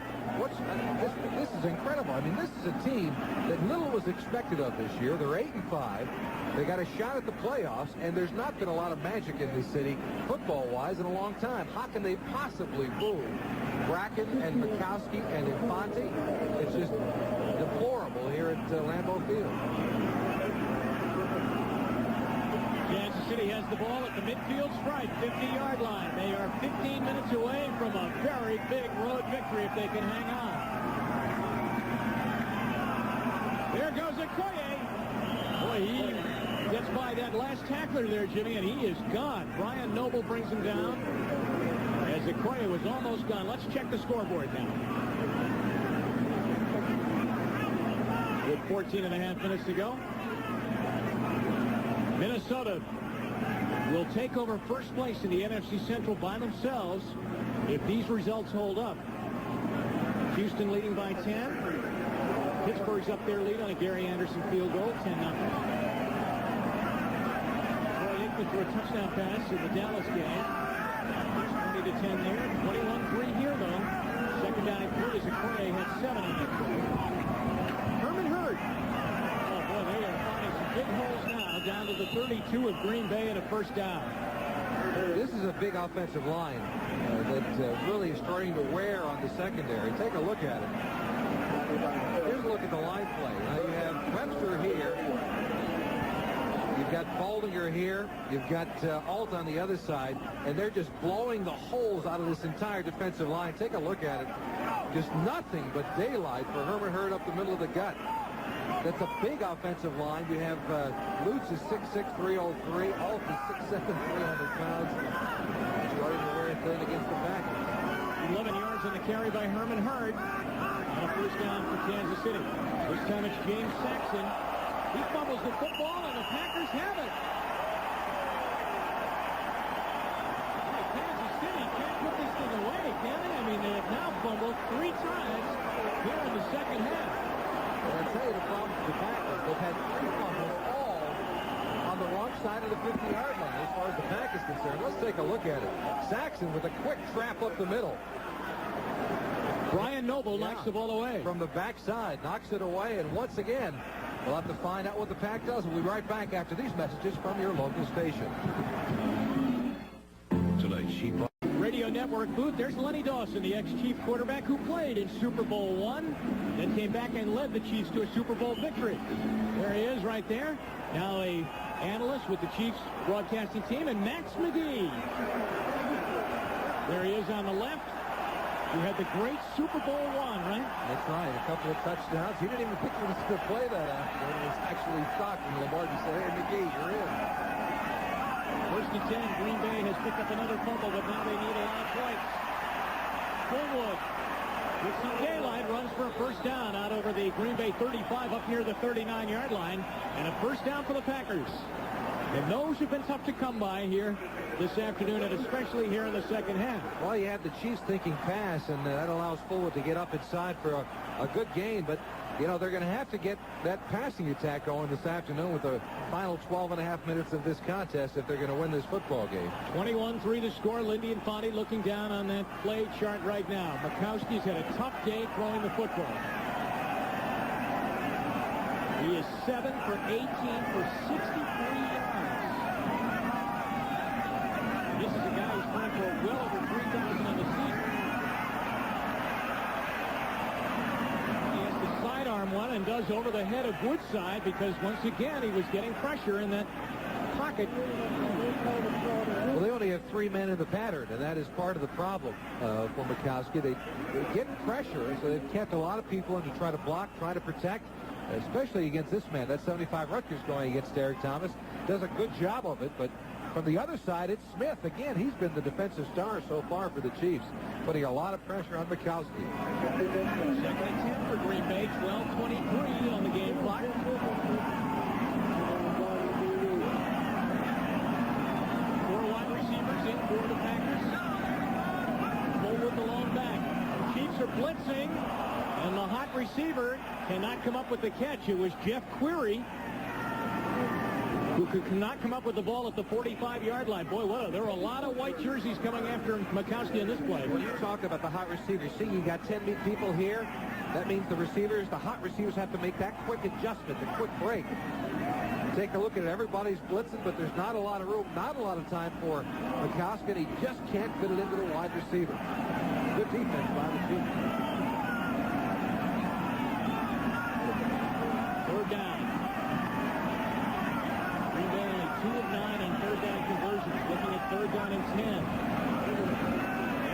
Speaker 3: This is incredible. I mean, this is a team that little was expected of this year. They're 8-5. They got a shot at the playoffs, and there's not been a lot of magic in this city, football-wise, in a long time. How can they possibly boo Bracken and Mikowski and Infante? It's just deplorable here at Lambeau Field.
Speaker 1: Kansas City has the ball at the midfield stripe, 50-yard line. They are 15 minutes away from a very big road victory if they can hang on. There goes Okoye. Boy, he gets by that last tackler there, Jimmy, and he is gone. Brian Noble brings him down as Okoye was almost gone. Let's check the scoreboard now. With 14.5 minutes to go. Minnesota will take over first place in the NFC Central by themselves if these results hold up. Houston leading by 10. Pittsburgh's up their lead on a Gary Anderson field goal, 10-0. Troy Aikman threw a touchdown pass in the Dallas game. It's 20-10 there. 21-3 here, though. Second down and 3 as Okoye had 7 on that play. Herman Hurd. Oh, boy, they are finding some big holes now. Down to the 32 of Green Bay and a first down.
Speaker 3: This is a big offensive line that really is starting to wear on the secondary. Take a look at it. Here's a look at the line play. Now you have Webster here. You've got Baldinger here. You've got Alt on the other side. And they're just blowing the holes out of this entire defensive line. Take a look at it. Just nothing but daylight for Herman Hurd up the middle of the gut. That's a big offensive line. You have Lutz is 6'6", 303. Alt is 6'7", 300 pounds. Starting to wear thin against the Packers.
Speaker 1: 11 yards on the carry by Herman Hurd. On a first down for Kansas City. This time it's James Saxon. He fumbles the football, and the Packers have it. Kansas City can't put this thing away, can they? I mean, they have now fumbled 3 times here in the second half.
Speaker 3: Well, I'll tell you the problem with the Packers. They've had 3 fumbles, all on the wrong side of the 50-yard line as far as the pack is concerned. Let's take a look at it. Saxon with a quick trap up the middle.
Speaker 1: Brian Noble knocks the ball away.
Speaker 3: From the backside, knocks it away, and once again, We'll have to find out what the Pack does. We'll be right back after these messages from your local station.
Speaker 9: Tonight's Sheep
Speaker 1: Radio Network booth, there's Lenny Dawson, the ex-Chief quarterback who played in Super Bowl I, then came back and led the Chiefs to a Super Bowl victory. There he is right there. Now a analyst with the Chiefs broadcasting team, and Max McGee. There he is on the left. You had the great Super Bowl I, right?
Speaker 3: That's right, a couple of touchdowns. He didn't even think he was going to play that afternoon. He was actually shocked when Lombardi said, "Hey, McGee, you're in."
Speaker 1: First and 10, Green Bay has picked up another fumble, but now they need a lot of points. Fullwood, with some daylight, runs for a first down out over the Green Bay 35 up near the 39-yard line, and a first down for the Packers. And those have been tough to come by here this afternoon, and especially here in the second half.
Speaker 3: Well, you have the Chiefs thinking pass, and that allows Fullwood to get up inside for a good gain, but you know, they're going to have to get that passing attack going this afternoon with the final 12.5 minutes of this contest if they're going to win this football game.
Speaker 1: 21-3 to score. Lindy and Fonte looking down on that play chart right now. Mikowski's had a tough day throwing the football. He is 7 for 18 for 63 yards. This is a guy who's throwing for well over 3,000 on the season. Sidearm one and does over the head of Woodside because once again he was getting pressure in that pocket.
Speaker 3: Well, they only have 3 men in the pattern, and that is part of the problem for Mikowski. They get pressure, so they've kept a lot of people in to try to block, try to protect, especially against this man. That 75 Rutgers going against Derek Thomas. Does a good job of it, but from the other side, it's Smith. Again, he's been the defensive star so far for the Chiefs, putting a lot of pressure on Mikowski.
Speaker 1: Second and 10 for Green Bay, 12:23 on the game clock. 4 wide receivers in for the Packers. Fullwood the long back. Chiefs are blitzing, and the hot receiver cannot come up with the catch. It was Jeff Query who could not come up with the ball at the 45-yard line. Boy, there were a lot of white jerseys coming after Mikowski in this play.
Speaker 3: When you talk about the hot receivers, see, you got 10 people here. That means the hot receivers have to make that quick adjustment, the quick break. Take a look at it. Everybody's blitzing, but there's not a lot of room, not a lot of time for Mikowski. He just can't fit it into the wide receiver. Good defense by the Chiefs.
Speaker 1: Third down. 2 of 9 on third down conversions, looking at third down and 10.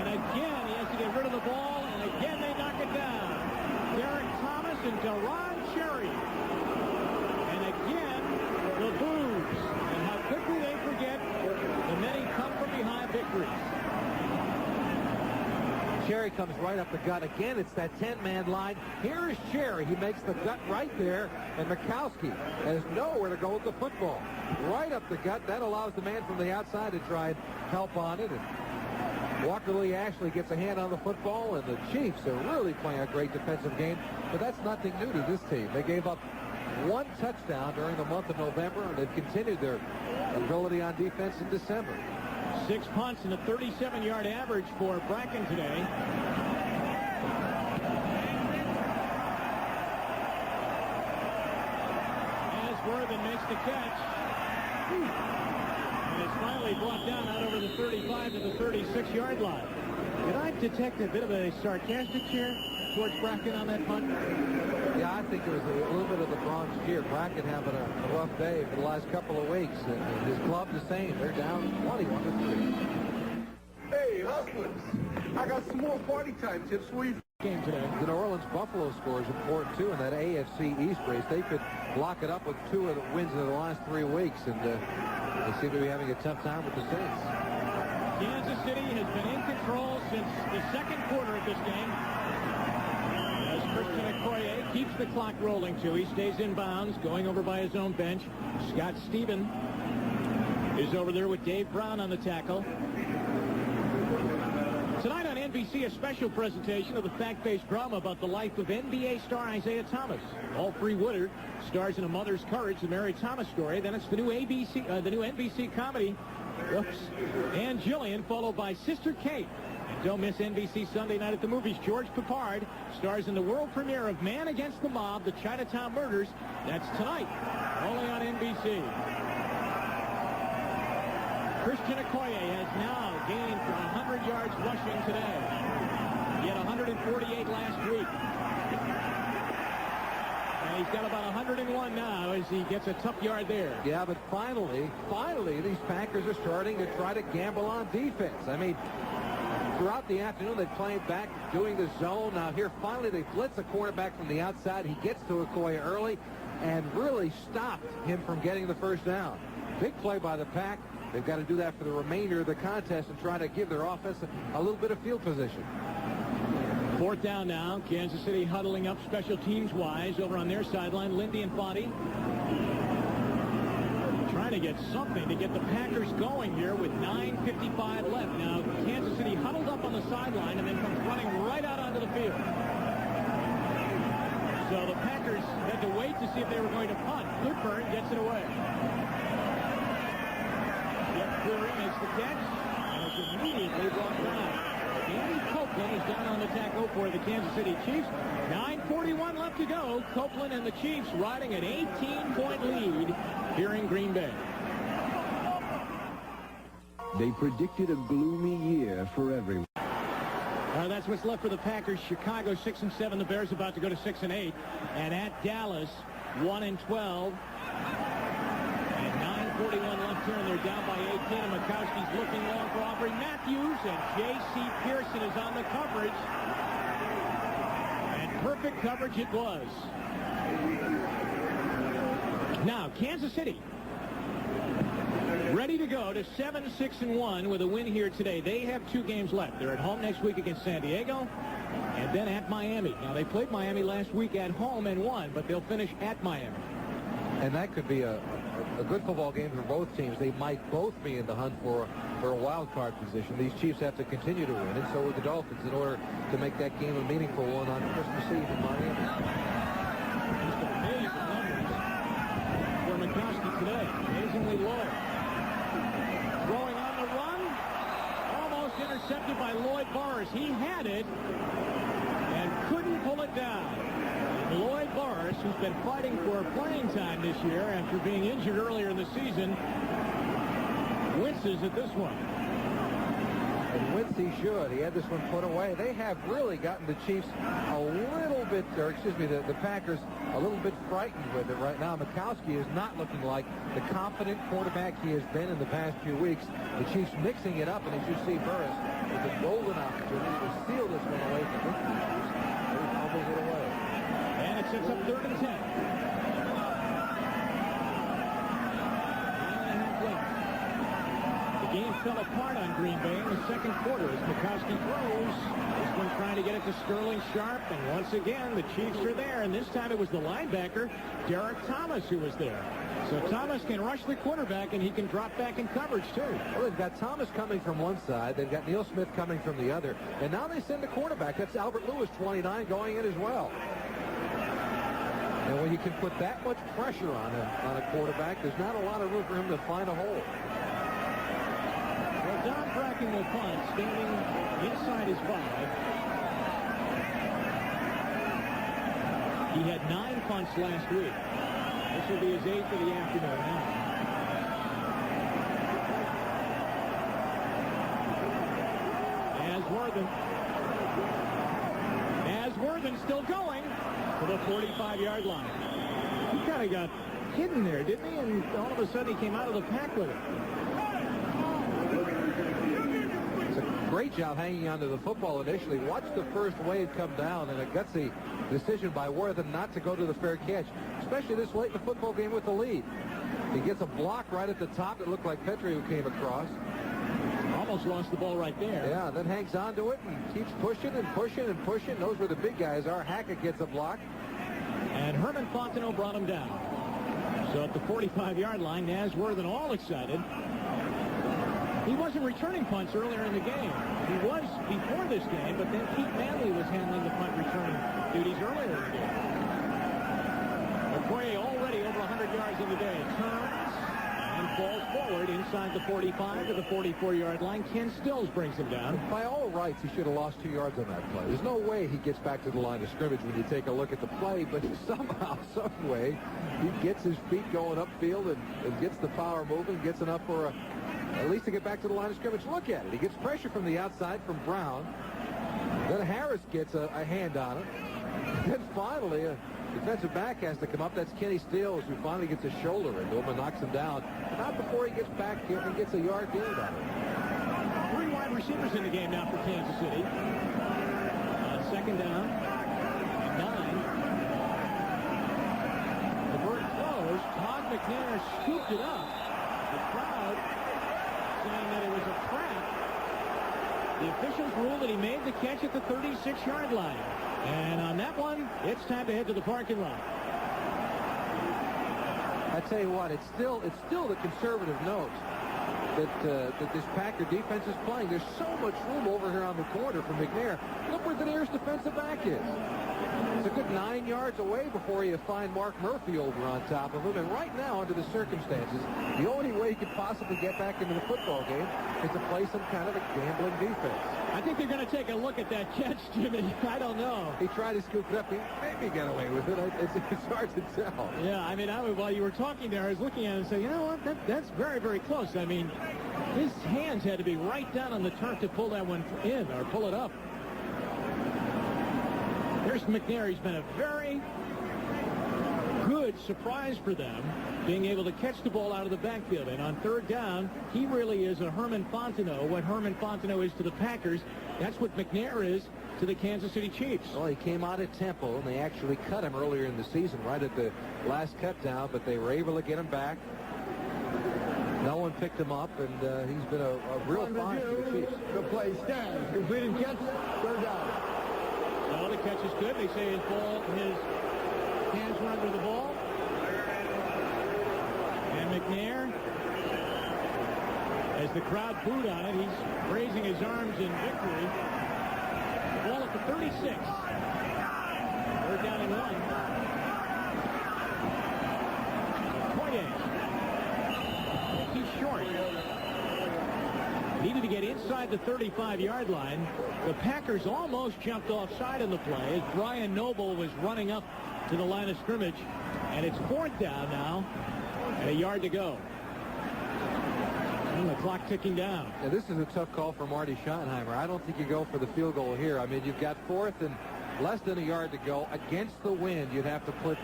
Speaker 1: And again, he has to get rid of the ball, and again they knock it down. Derek Thomas and Deron Cherry. And again, the boos. And how quickly they forget the many come-from-behind victories.
Speaker 3: Cherry comes right up the gut. Again, it's that 10-man line. Here is Cherry. He makes the gut right there, and Mikowski has nowhere to go with the football. Right up the gut. That allows the man from the outside to try and help on it. And Walker Lee Ashley gets a hand on the football, and the Chiefs are really playing a great defensive game. But that's nothing new to this team. They gave up 1 touchdown during the month of November, and they've continued their ability on defense in December.
Speaker 1: 6 punts and a 37-yard average for Bracken today. Asworthen makes the catch. And it's finally brought down out over the 35 to the 36-yard line. Did I detect a bit of a sarcastic cheer towards Bracken on that punt?
Speaker 3: Yeah, I think it was a little bit of the Bronx cheer. Bracken having a rough day for the last couple of weeks. And his club the same. They're down 21-3.
Speaker 5: Hey, hustlers, I got some more party time tips for you.
Speaker 1: Game today.
Speaker 3: The New Orleans Buffalo score is important, too, in that AFC East race. They could lock it up with 2 of the wins in the last 3 weeks, and they seem to be having a tough time with the Saints.
Speaker 1: Kansas City has been in control since the second quarter of this game. As Christian Okoye keeps the clock rolling, too. He stays in bounds, going over by his own bench. Scott Stephen is over there with Dave Brown on the tackle. Tonight on NBC, a special presentation of the fact-based drama about the life of NBA star Isaiah Thomas. All Free Woodard stars in A Mother's Courage, the Mary Thomas story. Then it's the new NBC comedy, Ann Jillian, followed by Sister Kate. And don't miss NBC Sunday Night at the Movies. George Peppard stars in the world premiere of Man Against the Mob, The Chinatown Murders. That's tonight, only on NBC. Christian Okoye has now gained 100 yards rushing today. He had 148 last week. And he's got about 101 now as he gets a tough yard there.
Speaker 3: Yeah, but finally, these Packers are starting to try to gamble on defense. I mean, throughout the afternoon, they played back doing the zone. Now here, finally, they blitz a quarterback from the outside. He gets to Okoye early and really stopped him from getting the first down. Big play by the Pack. They've got to do that for the remainder of the contest and try to give their offense a little bit of field position.
Speaker 1: 4th down now. Kansas City huddling up special teams-wise over on their sideline. Lindy and Foddy trying to get something to get the Packers going here with 9:55 left. Now, Kansas City huddled up on the sideline and then comes running right out onto the field. So the Packers had to wait to see if they were going to punt. Goodburn gets it away. Clearing makes the catch, and it's immediately brought down. Andy Copeland is down on the tackle for the Kansas City Chiefs. 9:41 left to go. Copeland and the Chiefs riding an 18-point lead here in Green Bay.
Speaker 6: They predicted a gloomy year for everyone.
Speaker 1: That's what's left for the Packers. Chicago 6-7. The Bears about to go to 6-8. And at Dallas, 1-12. 41 left here, and they're down by 18, and Mikowski's looking long for Aubrey Matthews, and J.C. Pearson is on the coverage. And perfect coverage it was. Now, Kansas City ready to go to 7-6-1 with a win here today. They have 2 games left. They're at home next week against San Diego, and then at Miami. Now, they played Miami last week at home and won, but they'll finish at Miami.
Speaker 3: And that could be a good football game for both teams. They might both be in the hunt for a wild card position. These Chiefs have to continue to win, and so would the Dolphins, in order to make that game a meaningful one on Christmas Eve in Miami.
Speaker 1: Just amazing numbers for Mikowski today. Amazingly low. Throwing on the run. Almost intercepted by Lloyd Barnes. He had it and couldn't pull it down. Lloyd Barnes, who's been fighting for playing time this year after being injured earlier in the season, winces at this one.
Speaker 3: And wins he should. He had this one put away. They have really gotten the Chiefs a little bit, or excuse me, the Packers a little bit frightened with it right now. Mikowski is not looking like the confident quarterback he has been in the past few weeks. The Chiefs mixing it up, and as you see, Burris with a golden opportunity to steal this one away from the Chiefs. He fumbles it away.
Speaker 1: And it sets up 3rd and 10. The game fell apart on Green Bay in the second quarter as Mikowski throws. This one trying to get it to Sterling Sharp, and once again the Chiefs are there, and this time it was the linebacker Derek Thomas who was there. So Thomas can rush the quarterback, and he can drop back in coverage too.
Speaker 3: Well, they've got Thomas coming from one side, they've got Neil Smith coming from the other, and now they send the quarterback. That's Albert Lewis, 29, going in as well. And when you can put that much pressure on a quarterback, there's not a lot of room for him to find a hole.
Speaker 1: Well, Don Bracken will punt, standing inside his 5. He had 9 punts last week. This will be his 8th of the afternoon now. Asworthen still going to the 45-yard line. He kind of got hidden there, didn't he? And all of a sudden he came out of the pack with it.
Speaker 3: It's a great job hanging onto the football initially. Watch the first wave come down, and a gutsy decision by Worthen not to go to the fair catch, especially this late in the football game with the lead. He gets a block right at the top. It looked like Petrie who came across.
Speaker 1: Almost lost the ball right there.
Speaker 3: Yeah, then hangs on to it and keeps pushing and pushing and pushing. Knows where the big guys are. Hackett gets a block.
Speaker 1: And Herman Fontenot brought him down. So at the 45-yard line, Asworthen all excited. He wasn't returning punts earlier in the game. He was before this game, but then Pete Manley was handling the punt returning duties earlier in the game. Okoye already over 100 yards in the day. Turns and falls forward inside the 45 to the 44-yard line. Ken Stills brings him down.
Speaker 3: By all rights, he should have lost 2 yards on that play. There's no way he gets back to the line of scrimmage when you take a look at the play, but somehow, some way, he gets his feet going upfield and gets the power moving, gets enough for at least to get back to the line of scrimmage. Look at it. He gets pressure from the outside from Brown. Then Harris gets a hand on it. And then finally, a defensive back has to come up. That's Kenny Stills, who finally gets his shoulder into him and knocks him down. But not before he gets back here and gets a yard gain on it.
Speaker 1: 3 wide receivers in the game now for Kansas City. Second down. 9. The bird throws. Todd McNair scooped it up. The crowd saying that it was a trap. The officials ruled that he made the catch at the 36-yard line. And on that one, it's time to head to the parking lot.
Speaker 3: I tell you what, it's still the conservative note that this Packer defense is playing. There's so much room over here on the corner for McNair. Look where the nearest defensive back is. It's a good 9 yards away before you find Mark Murphy over on top of him. And right now, under the circumstances, the only way he could possibly get back into the football game is to play some kind of a gambling defense.
Speaker 1: I think they're going to take a look at that catch, Jimmy. I don't know.
Speaker 3: He tried to scoop it up. He maybe got away with it. It's hard to tell.
Speaker 1: Yeah, I mean, while you were talking there, I was looking at it and saying, you know what, that's very, very close. I mean, his hands had to be right down on the turf to pull that one in or pull it up. There's McNair. He's been a very good surprise for them, being able to catch the ball out of the backfield. And on third down, he really is a Herman Fontenot. What Herman Fontenot is to the Packers, that's what McNair is to the Kansas City Chiefs.
Speaker 3: Well, he came out at tempo, and they actually cut him earlier in the season, right at the last cut down, but they were able to get him back. No one picked him up, and he's been a real find for the Chiefs.
Speaker 5: The play stands. Completed catch. Third down.
Speaker 1: No, the catch is good. They say his hands were under the ball. And McNair, as the crowd booed on it, he's raising his arms in victory. The ball at the 36. Third down and 1. Okoye. He's short. Needed to get inside the 35-yard line. The Packers almost jumped offside in the play as Brian Noble was running up to the line of scrimmage. And it's fourth down now and a yard to go. And the clock ticking down.
Speaker 3: Yeah, this is a tough call for Marty Schottenheimer. I don't think you go for the field goal here. I mean, you've got fourth and less than a yard to go. Against the wind, you'd have to put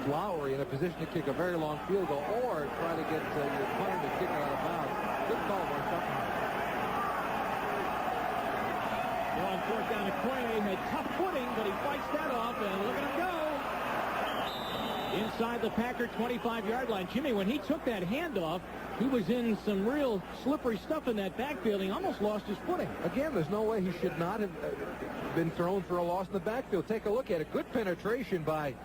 Speaker 3: Lowry in a position to kick a very long field goal or try to get your punter to kick it out of bounds. Good call by Schottenheimer.
Speaker 1: Well, on fourth down, Okoye had tough footing, but he fights that off, and look at him go. Inside the Packer 25-yard line. Jimmy, when he took that handoff, he was in some real slippery stuff in that backfield. He almost lost his footing.
Speaker 3: Again, there's no way he should not have been thrown for a loss in the backfield. Take a look at it. Good penetration by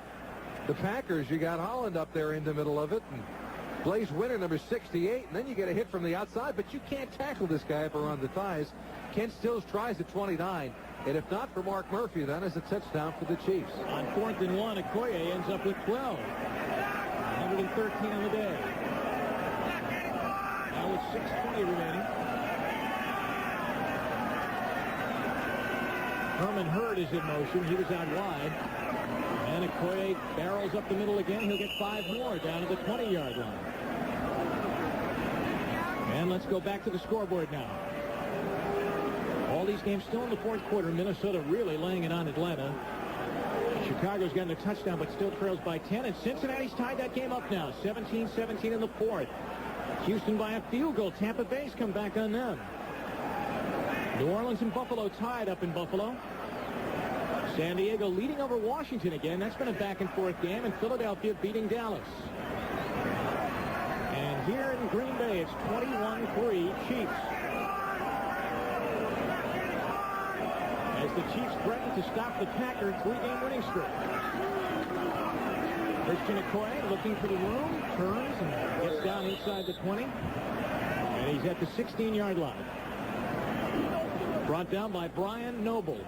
Speaker 3: the Packers. You got Holland up there in the middle of it, and Blaze Winter, number 68, and then you get a hit from the outside, but you can't tackle this guy up around the thighs. Ken Stills tries at 29, and if not for Mark Murphy, then it's a touchdown for the Chiefs.
Speaker 1: On fourth and 1, Okoye ends up with 12. 113 on the day. Now with 6:20 remaining. Herman Hurd is in motion. He was out wide. And Okoye barrels up the middle again. He'll get 5 more down to the 20-yard line. And let's go back to the scoreboard now. All these games still in the fourth quarter. Minnesota really laying it on Atlanta. Chicago's gotten a touchdown, but still trails by 10. And Cincinnati's tied that game up now. 17-17 in the fourth. Houston by a field goal. Tampa Bay's come back on them. New Orleans and Buffalo tied up in Buffalo. San Diego leading over Washington again. That's been a back-and-forth game. And Philadelphia beating Dallas. And here in Green Bay, it's 21-3 Chiefs. As the Chiefs threaten to stop the Packers' 3-game winning streak. Christian Okoye looking for the room, turns and gets down inside the 20. And he's at the 16-yard line. Brought down by Brian Noble.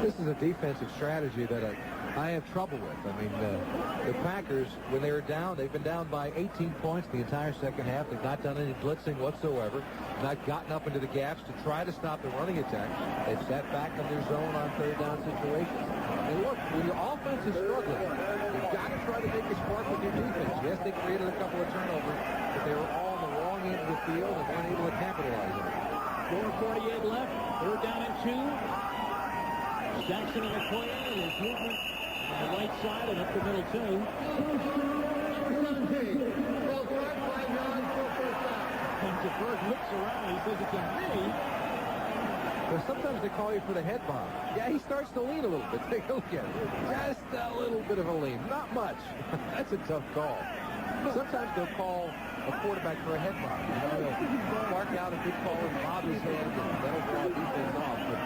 Speaker 3: This is a defensive strategy that I have trouble with. I mean, the Packers, when they were down, they've been down by 18 points the entire second half. They've not done any blitzing whatsoever. Not gotten up into the gaps to try to stop the running attack. They've sat back in their zone on third down situations. And look, when your offense is struggling, you've got to try to make a spark with your defense. Yes, they created a couple of turnovers, but they were all on the wrong end of the field and weren't able to capitalize on it.
Speaker 1: 4:48 left. Third down and 2. Jackson and Okoye and his movement on the right side and up the middle, too.
Speaker 5: 17. Well, 5 yards for first down.
Speaker 1: And DeBerg looks around. He says it's a me.
Speaker 3: Well, sometimes they call you for the head bob. Yeah, he starts to lean a little bit. Take a look at it. Just a little bit of a lean. Not much. That's a tough call. Sometimes they'll call a quarterback for a head bob. You know, they'll mark out a good call and bob his head, and that'll draw defense off. But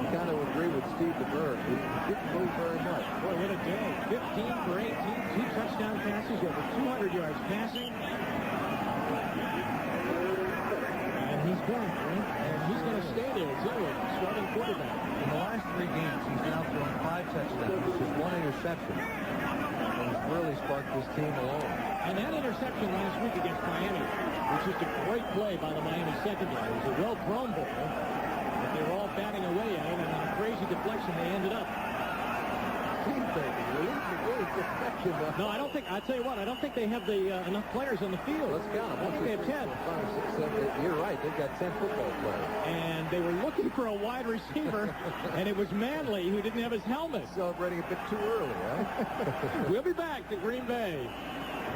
Speaker 3: I kind of agree with Steve DeBerg. He didn't move very much.
Speaker 1: Boy, what a day. 15 for 18. 2 touchdown passes, over 200 yards passing. And he's going, right? And he's going to stay there, too, starting quarterback.
Speaker 3: In the last 3 games, he's now thrown 5 touchdowns, just 1 interception. And he's really sparked his team along.
Speaker 1: And that interception last week against Miami was just a great play by the Miami secondary. It was a well-thrown ball, but they were all batting away at it, and on a crazy deflection, they ended up. No, I don't think. I tell you what, I don't think they have the enough players on the field.
Speaker 3: Let's count them.
Speaker 1: I think they have 10.
Speaker 3: 5, 6, 7, 8. You're right. They've got 10 football players.
Speaker 1: And they were looking for a wide receiver, and it was Manley who didn't have his helmet.
Speaker 3: Celebrating a bit too early, huh?
Speaker 1: We'll be back to Green Bay.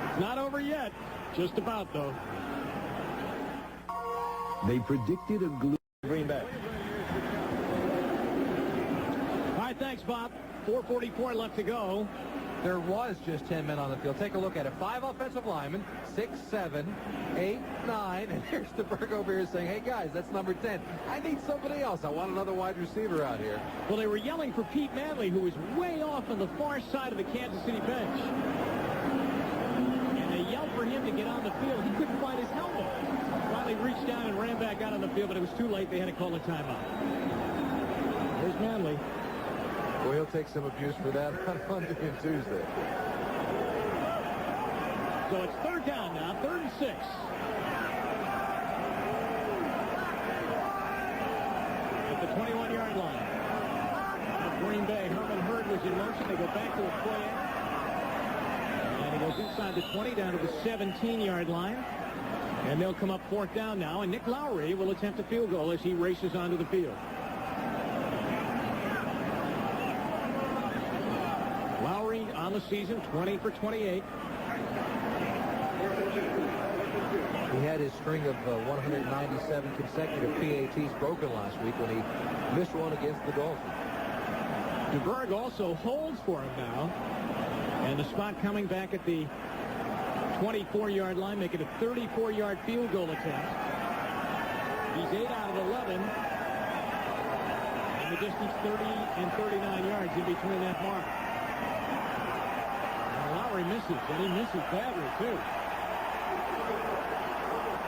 Speaker 1: It's not over yet. Just about, though.
Speaker 6: They predicted a glue.
Speaker 7: Green Bay.
Speaker 1: All right, thanks, Bob. 4:44 left to go.
Speaker 3: There was just 10 men on the field. Take a look at it. 5 offensive linemen, 6, 7, 8, 9. And here's DeBerg over here saying, hey, guys, that's number 10. I need somebody else. I want another wide receiver out here.
Speaker 1: Well, they were yelling for Pete Manley, who was way off on the far side of the Kansas City bench. And they yelled for him to get on the field. He couldn't find his helmet. Finally reached down and ran back out on the field, but it was too late. They had to call a timeout. There's Manley.
Speaker 3: Well, he'll take some abuse for that on Monday and Tuesday.
Speaker 1: So it's third down now, 3rd and 6. At the 21-yard line of Green Bay. Herman Hurd was in motion. They go back to Okoye. And he goes inside the 20 down to the 17-yard line. And they'll come up 4th down now. And Nick Lowry will attempt a field goal as he races onto the field. Lowry on the season, 20 for 28.
Speaker 3: He had his string of 197 consecutive PATs broken last week when he missed one against the Dolphins.
Speaker 1: DeBerg also holds for him now. And the spot coming back at the 24-yard line, making a 34-yard field goal attempt. He's 8 out of 11. And the distance 30 and 39 yards in between that mark. Lowry misses, and he misses badly, too.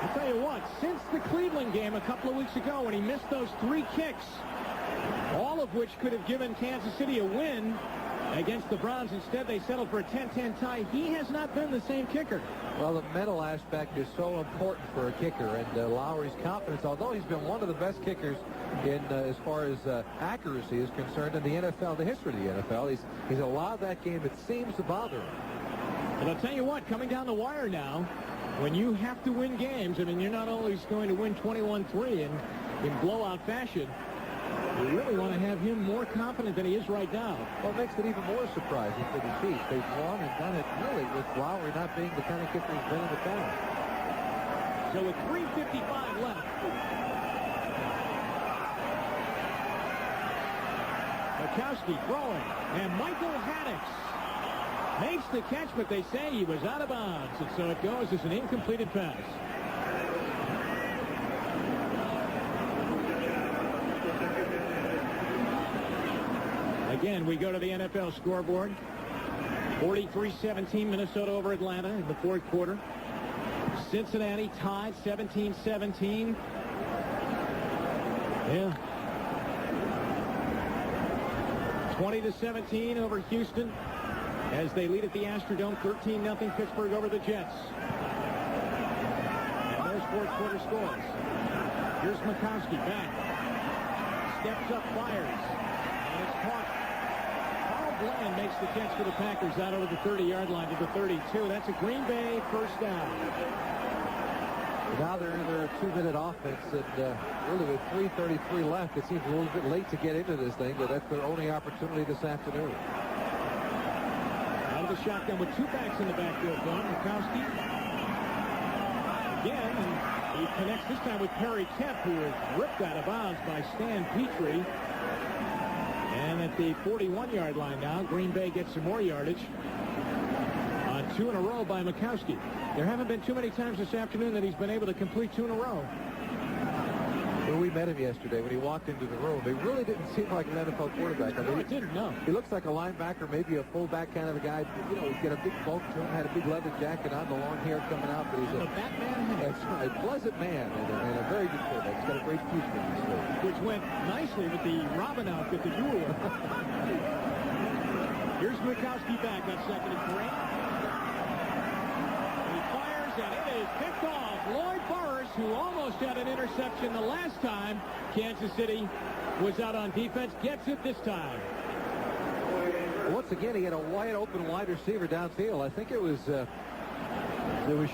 Speaker 1: I'll tell you what, since the Cleveland game a couple of weeks ago when he missed those 3 kicks, all of which could have given Kansas City a win against the Browns, instead they settled for a 10-10 tie. He has not been the same kicker.
Speaker 3: Well, the mental aspect is so important for a kicker, and Lowry's confidence, although he's been one of the best kickers in as far as accuracy is concerned in the NFL, the history of the NFL, he's allowed that game, it seems, to bother him.
Speaker 1: And I'll tell you what, coming down the wire now, when you have to win games, I mean, you're not only going to win 21-3 in blowout fashion, you really want to have him more confident than he is right now.
Speaker 3: Well, it makes it even more surprising for the Chiefs. They've won and done it really with Lowry not being the kind of kicker he's been in the past.
Speaker 1: So with 3:55 left, Mikowski throwing, and Michael Haddix makes the catch, but they say he was out of bounds, and so it goes as an incompleted pass. Again, we go to the NFL scoreboard. 43-17, Minnesota over Atlanta in the 4th quarter. Cincinnati tied 17-17. Yeah. 20-17 over Houston as they lead at the Astrodome. 13-0 Pittsburgh over the Jets. And those fourth quarter scores. Here's Mikowski back. Steps up, fires. And it's caught. Carl Bland makes the catch for the Packers out over the 30-yard line to the 32. That's a Green Bay first down.
Speaker 3: Now they're in their 2-minute offense, and really with 3:33 left, it seems a little bit late to get into this thing, but that's their only opportunity this afternoon.
Speaker 1: Out of the shotgun with two backs in the backfield. Mikowski again, and he connects this time with Perry Kemp, who is ripped out of bounds by Stan Petrie. And at the 41-yard line now, Green Bay gets some more yardage on 2 in a row by Mikowski. There haven't been too many times this afternoon that he's been able to complete 2 in a row.
Speaker 3: When we met him yesterday, when he walked into the room, he really didn't seem like an NFL quarterback. I mean,
Speaker 1: No, it didn't, no.
Speaker 3: He looks like a linebacker, maybe a fullback kind of a guy. You know, he's got a big bulk to him, had a big leather jacket on, the long hair coming out. But he's
Speaker 1: a Batman head.
Speaker 3: That's right, a pleasant man and a very good quarterback. He's got a great future in this league.
Speaker 1: Which went nicely with the Robin outfit that you wore. Here's Mikowski back on 2nd and 3. He fires, and it is picked off. Lloyd Burris, who almost had an interception the last time Kansas City was out on defense, gets it this time.
Speaker 3: Once again, he had a wide open wide receiver downfield. I think it was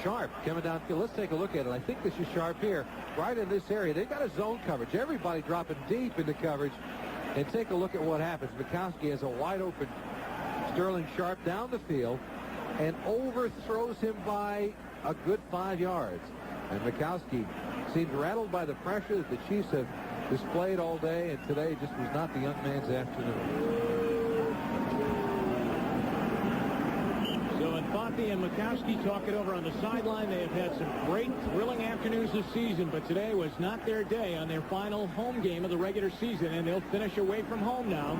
Speaker 3: Sharp coming downfield. Let's take a look at it. I think this is Sharp here, right in this area. They've got a zone coverage. Everybody dropping deep into coverage. And take a look at what happens. Mikowski has a wide open Sterling Sharp down the field and overthrows him by a good 5 yards. And Mikowski seemed rattled by the pressure that the Chiefs have displayed all day, and today just was not the young man's afternoon.
Speaker 1: So Infante and Mikowski talk it over on the sideline. They have had some great, thrilling afternoons this season, but today was not their day on their final home game of the regular season, and they'll finish away from home now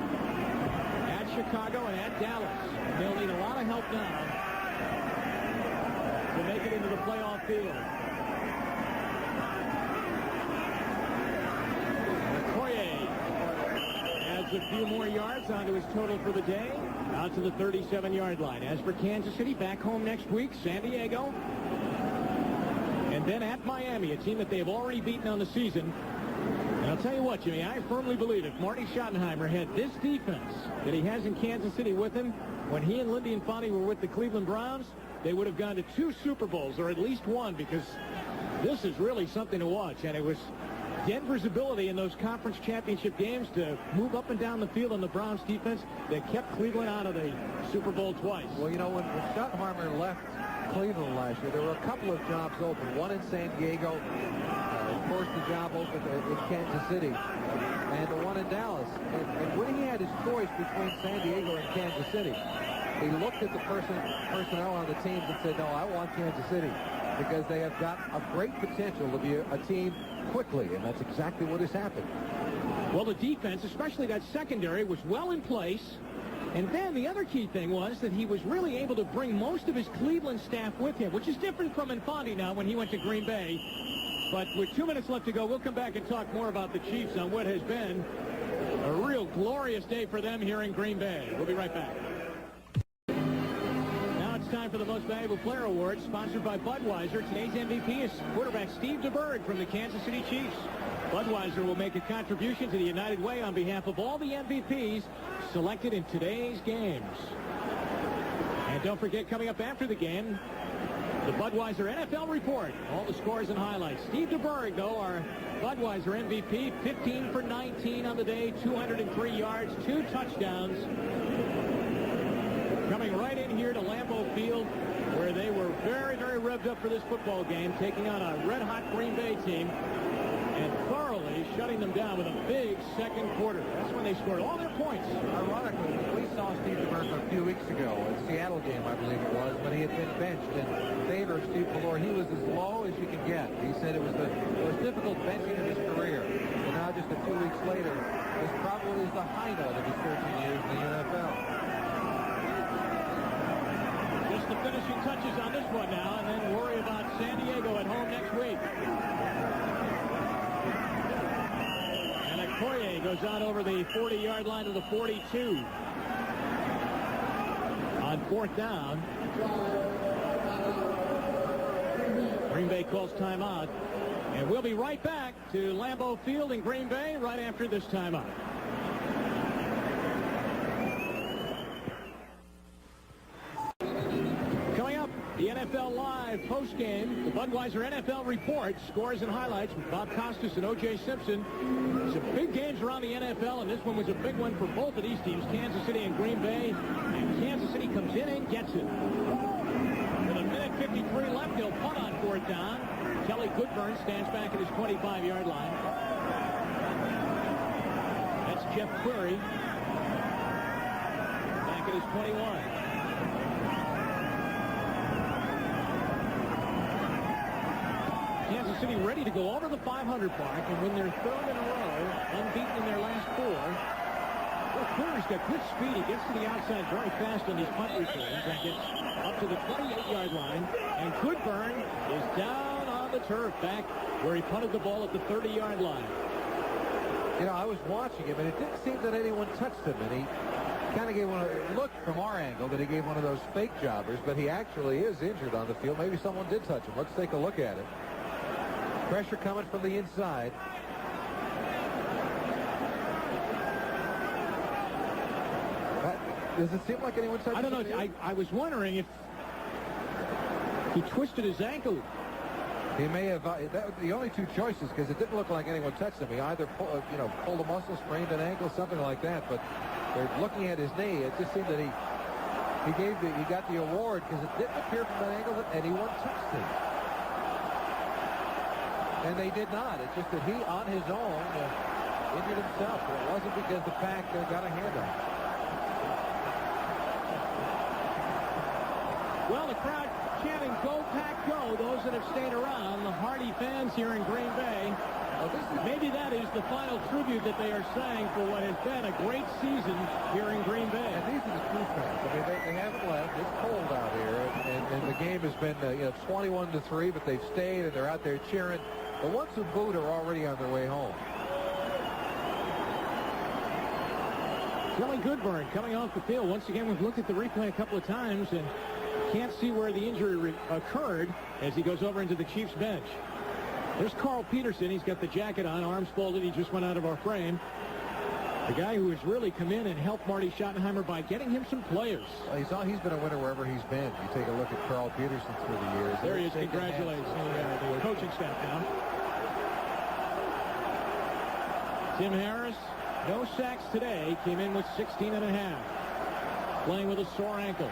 Speaker 1: at Chicago and at Dallas. They'll need a lot of help now to make it into the playoff field. A few more yards onto his total for the day, out to the 37-yard line. As for Kansas City, back home next week, San Diego, and then at Miami, a team that they have already beaten on the season. And I'll tell you what, Jimmy, I firmly believe if Marty Schottenheimer had this defense that he has in Kansas City with him, when he and Lindy Infante were with the Cleveland Browns, they would have gone to 2 Super Bowls, or at least one, because this is really something to watch. And it was Denver's ability in those conference championship games to move up and down the field on the Browns defense that kept Cleveland out of the Super Bowl twice.
Speaker 3: Well, you know, when Schottenheimer left Cleveland last year, there were a couple of jobs open. One in San Diego, of course the job open in Kansas City, and the one in Dallas. And when he had his choice between San Diego and Kansas City, he looked at the personnel on the teams and said, no, I want Kansas City, because they have got a great potential to be a team quickly, and that's exactly what has happened.
Speaker 1: Well, the defense, especially that secondary, was well in place. And then the other key thing was that he was really able to bring most of his Cleveland staff with him, which is different from Infante now when he went to Green Bay. But with 2 minutes left to go, we'll come back and talk more about the Chiefs on what has been a real glorious day for them here in Green Bay. We'll be right back. Time for the Most Valuable Player Award, sponsored by Budweiser. Today's MVP is quarterback Steve DeBerg from the Kansas City Chiefs. Budweiser will make a contribution to the United Way on behalf of all the MVPs selected in today's games. And don't forget, coming up after the game, the Budweiser NFL report. All the scores and highlights. Steve DeBerg, though, our Budweiser MVP, 15 for 19 on the day, 203 yards, 2 touchdowns. Coming right in here to Lambeau Field, where they were very, very revved up for this football game, taking on a red-hot Green Bay team and thoroughly shutting them down with a big second quarter. That's when they scored all their points.
Speaker 3: Ironically, we saw Steve DeBerg a few weeks ago at the Seattle game, I believe it was, when he had been benched in favor of Steve Ballore. He was as low as you could get. He said it was the most difficult benching of his career. And now, just a few weeks later, this probably is the high note of his 13 years in the NFL.
Speaker 1: Just the finishing touches on this one now, and then worry about San Diego at home next week. And a Poirier goes out over the 40-yard line to the 42. On 4th down. Green Bay calls timeout. And we'll be right back to Lambeau Field in Green Bay right after this timeout. Coming up, the NFL Live postgame, the Budweiser NFL Report, scores and highlights with Bob Costas and O.J. Simpson. Some big games around the NFL, and this one was a big one for both of these teams, Kansas City and Green Bay. And Kansas City comes in and gets it. With a minute 53 left, he'll punt on 4th down. Kelly Goodburn stands back at his 25-yard line. That's Jeff Query back at his 21. Kansas City ready to go over the 500 mark and win their 3rd in a row, unbeaten in their last 4. Well, Query's got good speed. He gets to the outside very fast on these punt returns and gets up to the 28-yard line. And Goodburn is down on the turf back where he punted the ball at the 30-yard line.
Speaker 3: You know, I was watching him, and it didn't seem that anyone touched him, and he kind of gave one. It looked from our angle that he gave one of those fake jobbers, but he actually is injured on the field. Maybe someone did touch him. Let's take a look at it. Pressure coming from the inside. Does it seem like anyone touched him?
Speaker 1: I don't know. I was wondering if he twisted his ankle.
Speaker 3: He may have. That was the only two choices, because it didn't look like anyone touched him. He either pulled a muscle, sprained an ankle, something like that. But they're looking at his knee. It just seemed that he got the award because it didn't appear from that angle that anyone touched him. And they did not. It's just that he, on his own, injured himself. It wasn't because the pack got a hand on him.
Speaker 1: Well, the crowd chanting, "Go Pack, go!" Those that have stayed around, the Hardy fans here in Green Bay. Maybe that is the final tribute that they are saying for what has been a great season here in Green Bay.
Speaker 3: And these are the true fans. I mean, they haven't left. It's cold out here, and the game has been 21-3, but they've stayed and they're out there cheering. The ones who booed are already on their way home.
Speaker 1: Kelly Goodburn coming off the field. Once again, we've looked at the replay a couple of times and can't see where the injury occurred as he goes over into the Chiefs bench. There's Carl Peterson. He's got the jacket on, arms folded. He just went out of our frame. The guy who has really come in and helped Marty Schottenheimer by getting him some players.
Speaker 3: Well, he's been a winner wherever he's been. You take a look at Carl Peterson through the years.
Speaker 1: There he is. Congratulations the coaching staff now. Tim Harris, no sacks today. Came in with 16 and a half. Playing with a sore ankle.